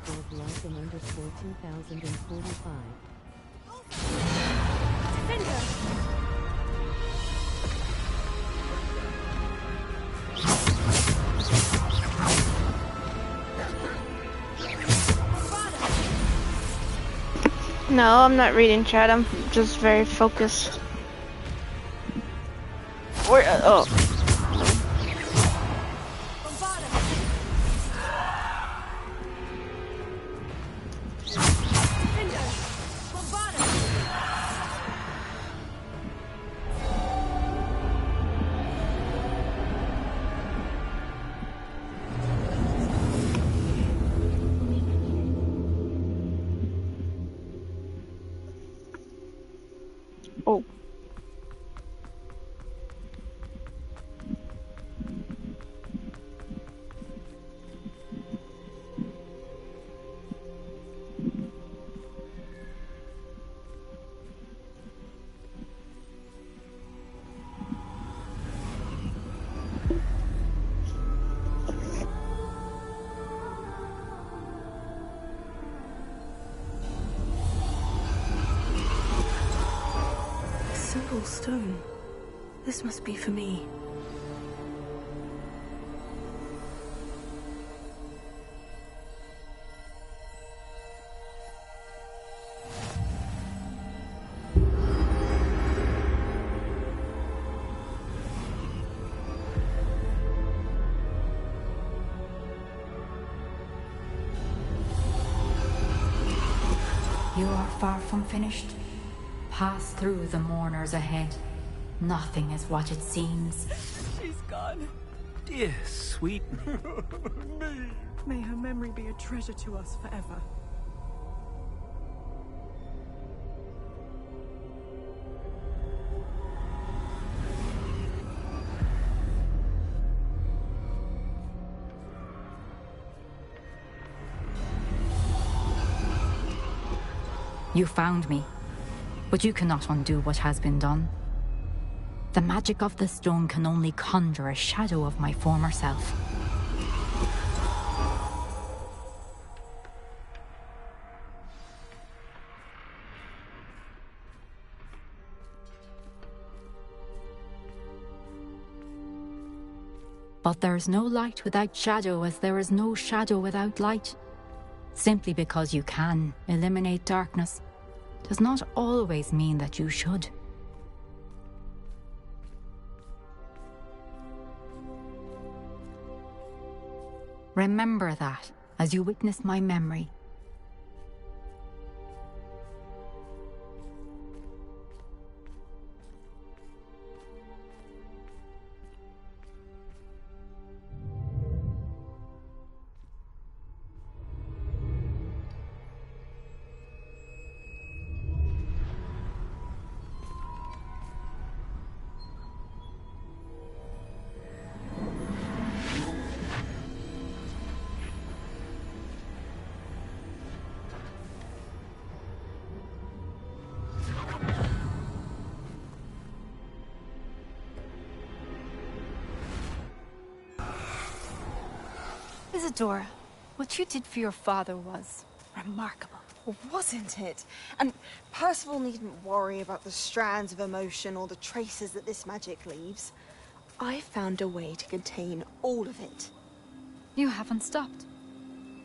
_Blossom_2045. Defender! No, I'm not reading chat. I'm just very focused. Where? Oh. Oh. Simple stone. This must be for me. You are far from finished. Pass through the mourners ahead. Nothing is what it seems. She's gone. Dear sweet Me. May her memory be a treasure to us forever. You found me, but you cannot undo what has been done. The magic of the stone can only conjure a shadow of my former self. But there is no light without shadow, as there is no shadow without light. Simply because you can eliminate darkness does not always mean that you should. Remember that as you witness my memory. Isadora, what you did for your father was remarkable. Well, wasn't it? And Percival needn't worry about the strands of emotion or the traces that this magic leaves. I found a way to contain all of it. You haven't stopped.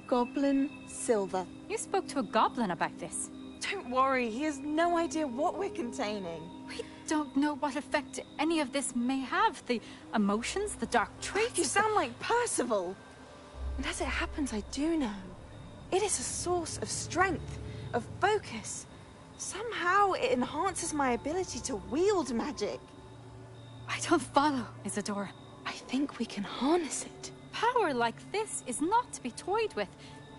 Goblin Silver. You spoke to a goblin about this. Don't worry, he has no idea what we're containing. We don't know what effect any of this may have. The emotions, the dark traits. You sound like Percival. And as it happens, I do know. It is a source of strength, of focus. Somehow it enhances my ability to wield magic. I don't follow, Isadora. I think we can harness it. Power like this is not to be toyed with.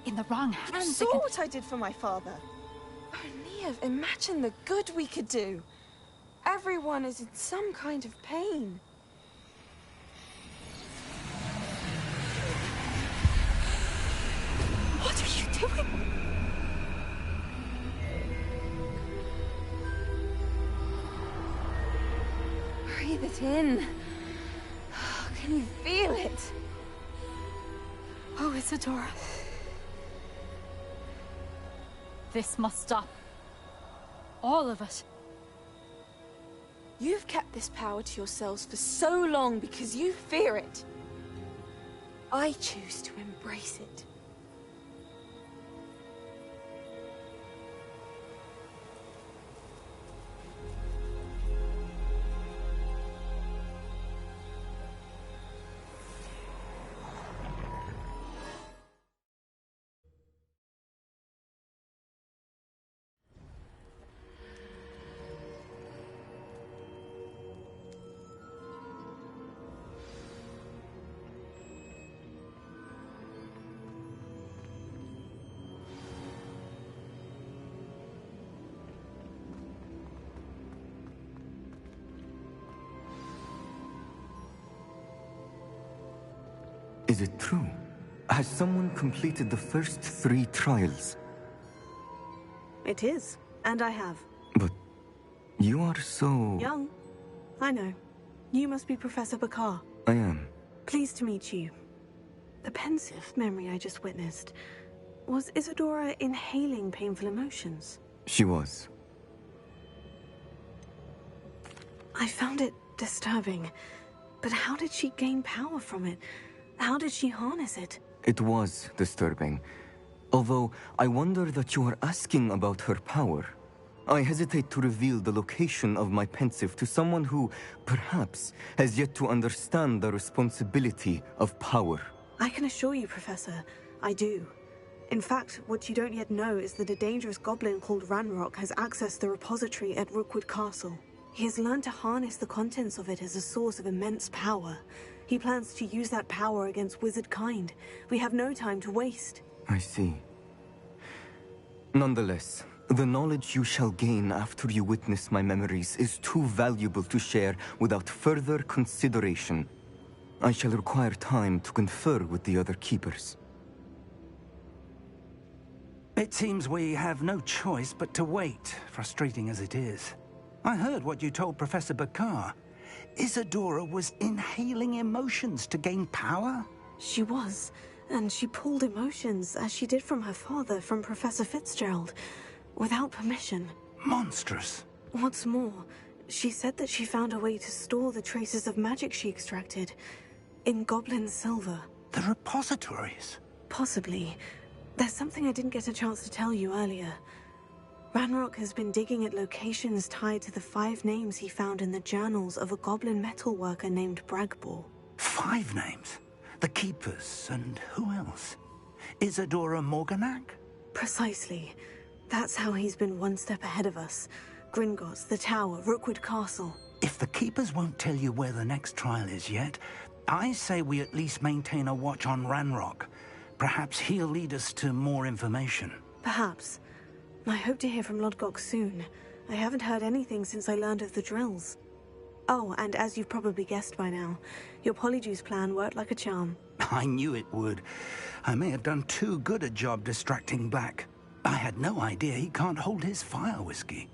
In the wrong hands, You saw what I did for my father. Oh, Neve, imagine the good we could do. Everyone is in some kind of pain. What are you doing? Breathe it in. Can you feel it? Oh, Isadora. This must stop. All of it. You've kept this power to yourselves for so long because you fear it. I choose to embrace it. Is it true? Has someone completed the first 3 trials? It is, and I have. But you are so... Young. I know. You must be Professor Bakar. I am. Pleased to meet you. The pensive memory I just witnessed. Was Isadora inhaling painful emotions? She was. I found it disturbing. But how did she gain power from it? How did she harness it? It was disturbing. Although, I wonder that you are asking about her power. I hesitate to reveal the location of my pensive to someone who, perhaps, has yet to understand the responsibility of power. I can assure you, Professor, I do. In fact, what you don't yet know is that a dangerous goblin called Ranrock has accessed the repository at Rookwood Castle. He has learned to harness the contents of it as a source of immense power. He plans to use that power against wizard kind. We have no time to waste. I see. Nonetheless, the knowledge you shall gain after you witness my memories is too valuable to share without further consideration. I shall require time to confer with the other keepers. It seems we have no choice but to wait, frustrating as it is. I heard what you told Professor Bakar. Isadora was inhaling emotions to gain power? She was, and she pulled emotions, as she did from her father, from Professor Fitzgerald, without permission. Monstrous. What's more, she said that she found a way to store the traces of magic she extracted in goblin silver. The repositories? Possibly. There's something I didn't get a chance to tell you earlier. Ranrock has been digging at locations tied to the 5 names he found in the journals of a goblin metalworker named Bragbor. 5 names? The Keepers, and who else? Isadora Morganac? Precisely. That's how he's been one step ahead of us. Gringotts, the Tower, Rookwood Castle. If the Keepers won't tell you where the next trial is yet, I say we at least maintain a watch on Ranrock. Perhaps he'll lead us to more information. Perhaps. I hope to hear from Lodgok soon. I haven't heard anything since I learned of the drills. Oh, and as you've probably guessed by now, your Polyjuice plan worked like a charm. I knew it would. I may have done too good a job distracting Black. I had no idea he can't hold his fire whiskey.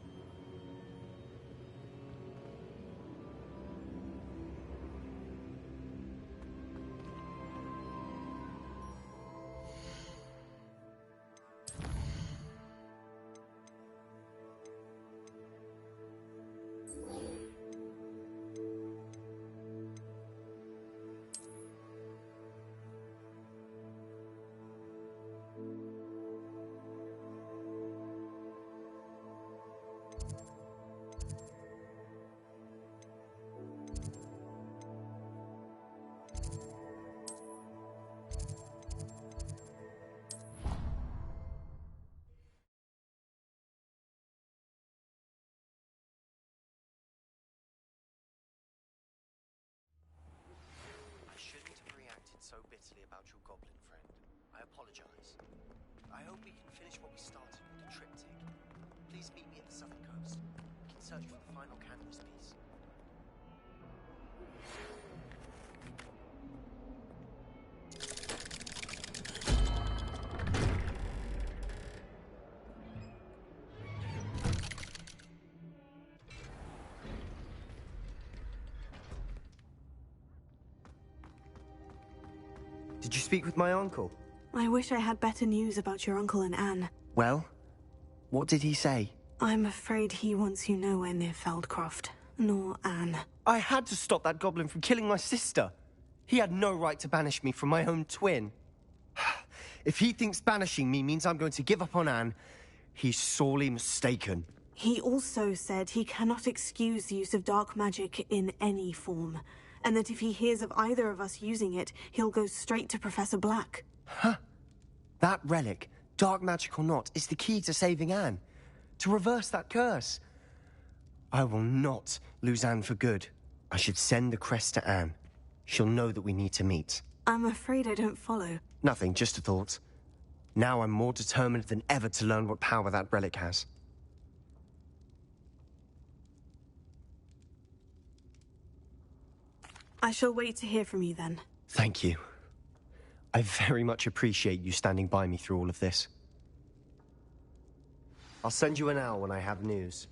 So bitterly about your goblin friend. I apologize. I hope we can finish what we started with the triptych. Please meet me at the southern coast. We can search for the final canvas piece. Did you speak with my uncle? I wish I had better news about your uncle and Anne. Well, What did he say? I'm afraid he wants you nowhere near Feldcroft, nor Anne. I had to stop that goblin from killing my sister. He had no right to banish me from my own twin. If he thinks banishing me means I'm going to give up on Anne, he's sorely mistaken. He also said he cannot excuse the use of dark magic in any form, and that if he hears of either of us using it, he'll go straight to Professor Black. Huh? That relic, dark magic or not, is the key to saving Anne. To reverse that curse. I will not lose Anne for good. I should send the crest to Anne. She'll know that we need to meet. I'm afraid I don't follow. Nothing, just a thought. Now I'm more determined than ever to learn what power that relic has. I shall wait to hear from you then. Thank you. I very much appreciate you standing by me through all of this. I'll send you an owl when I have news.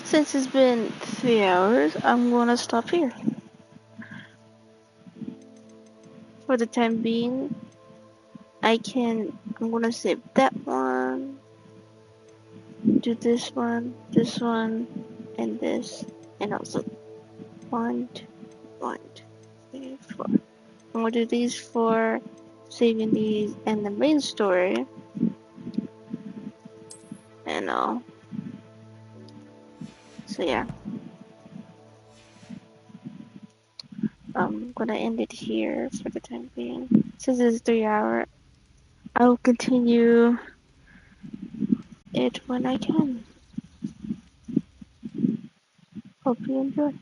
Since it's been 3 hours, I'm gonna stop here. For the time being, I'm gonna save that one, do this one, and this, and also 1, 2, 3, 4. I'm gonna do these 4, saving these, and the main story, and all. So yeah, I'm gonna end it here for the time being. Since it's 3 hours, I'll continue it when I can. Hope you enjoy.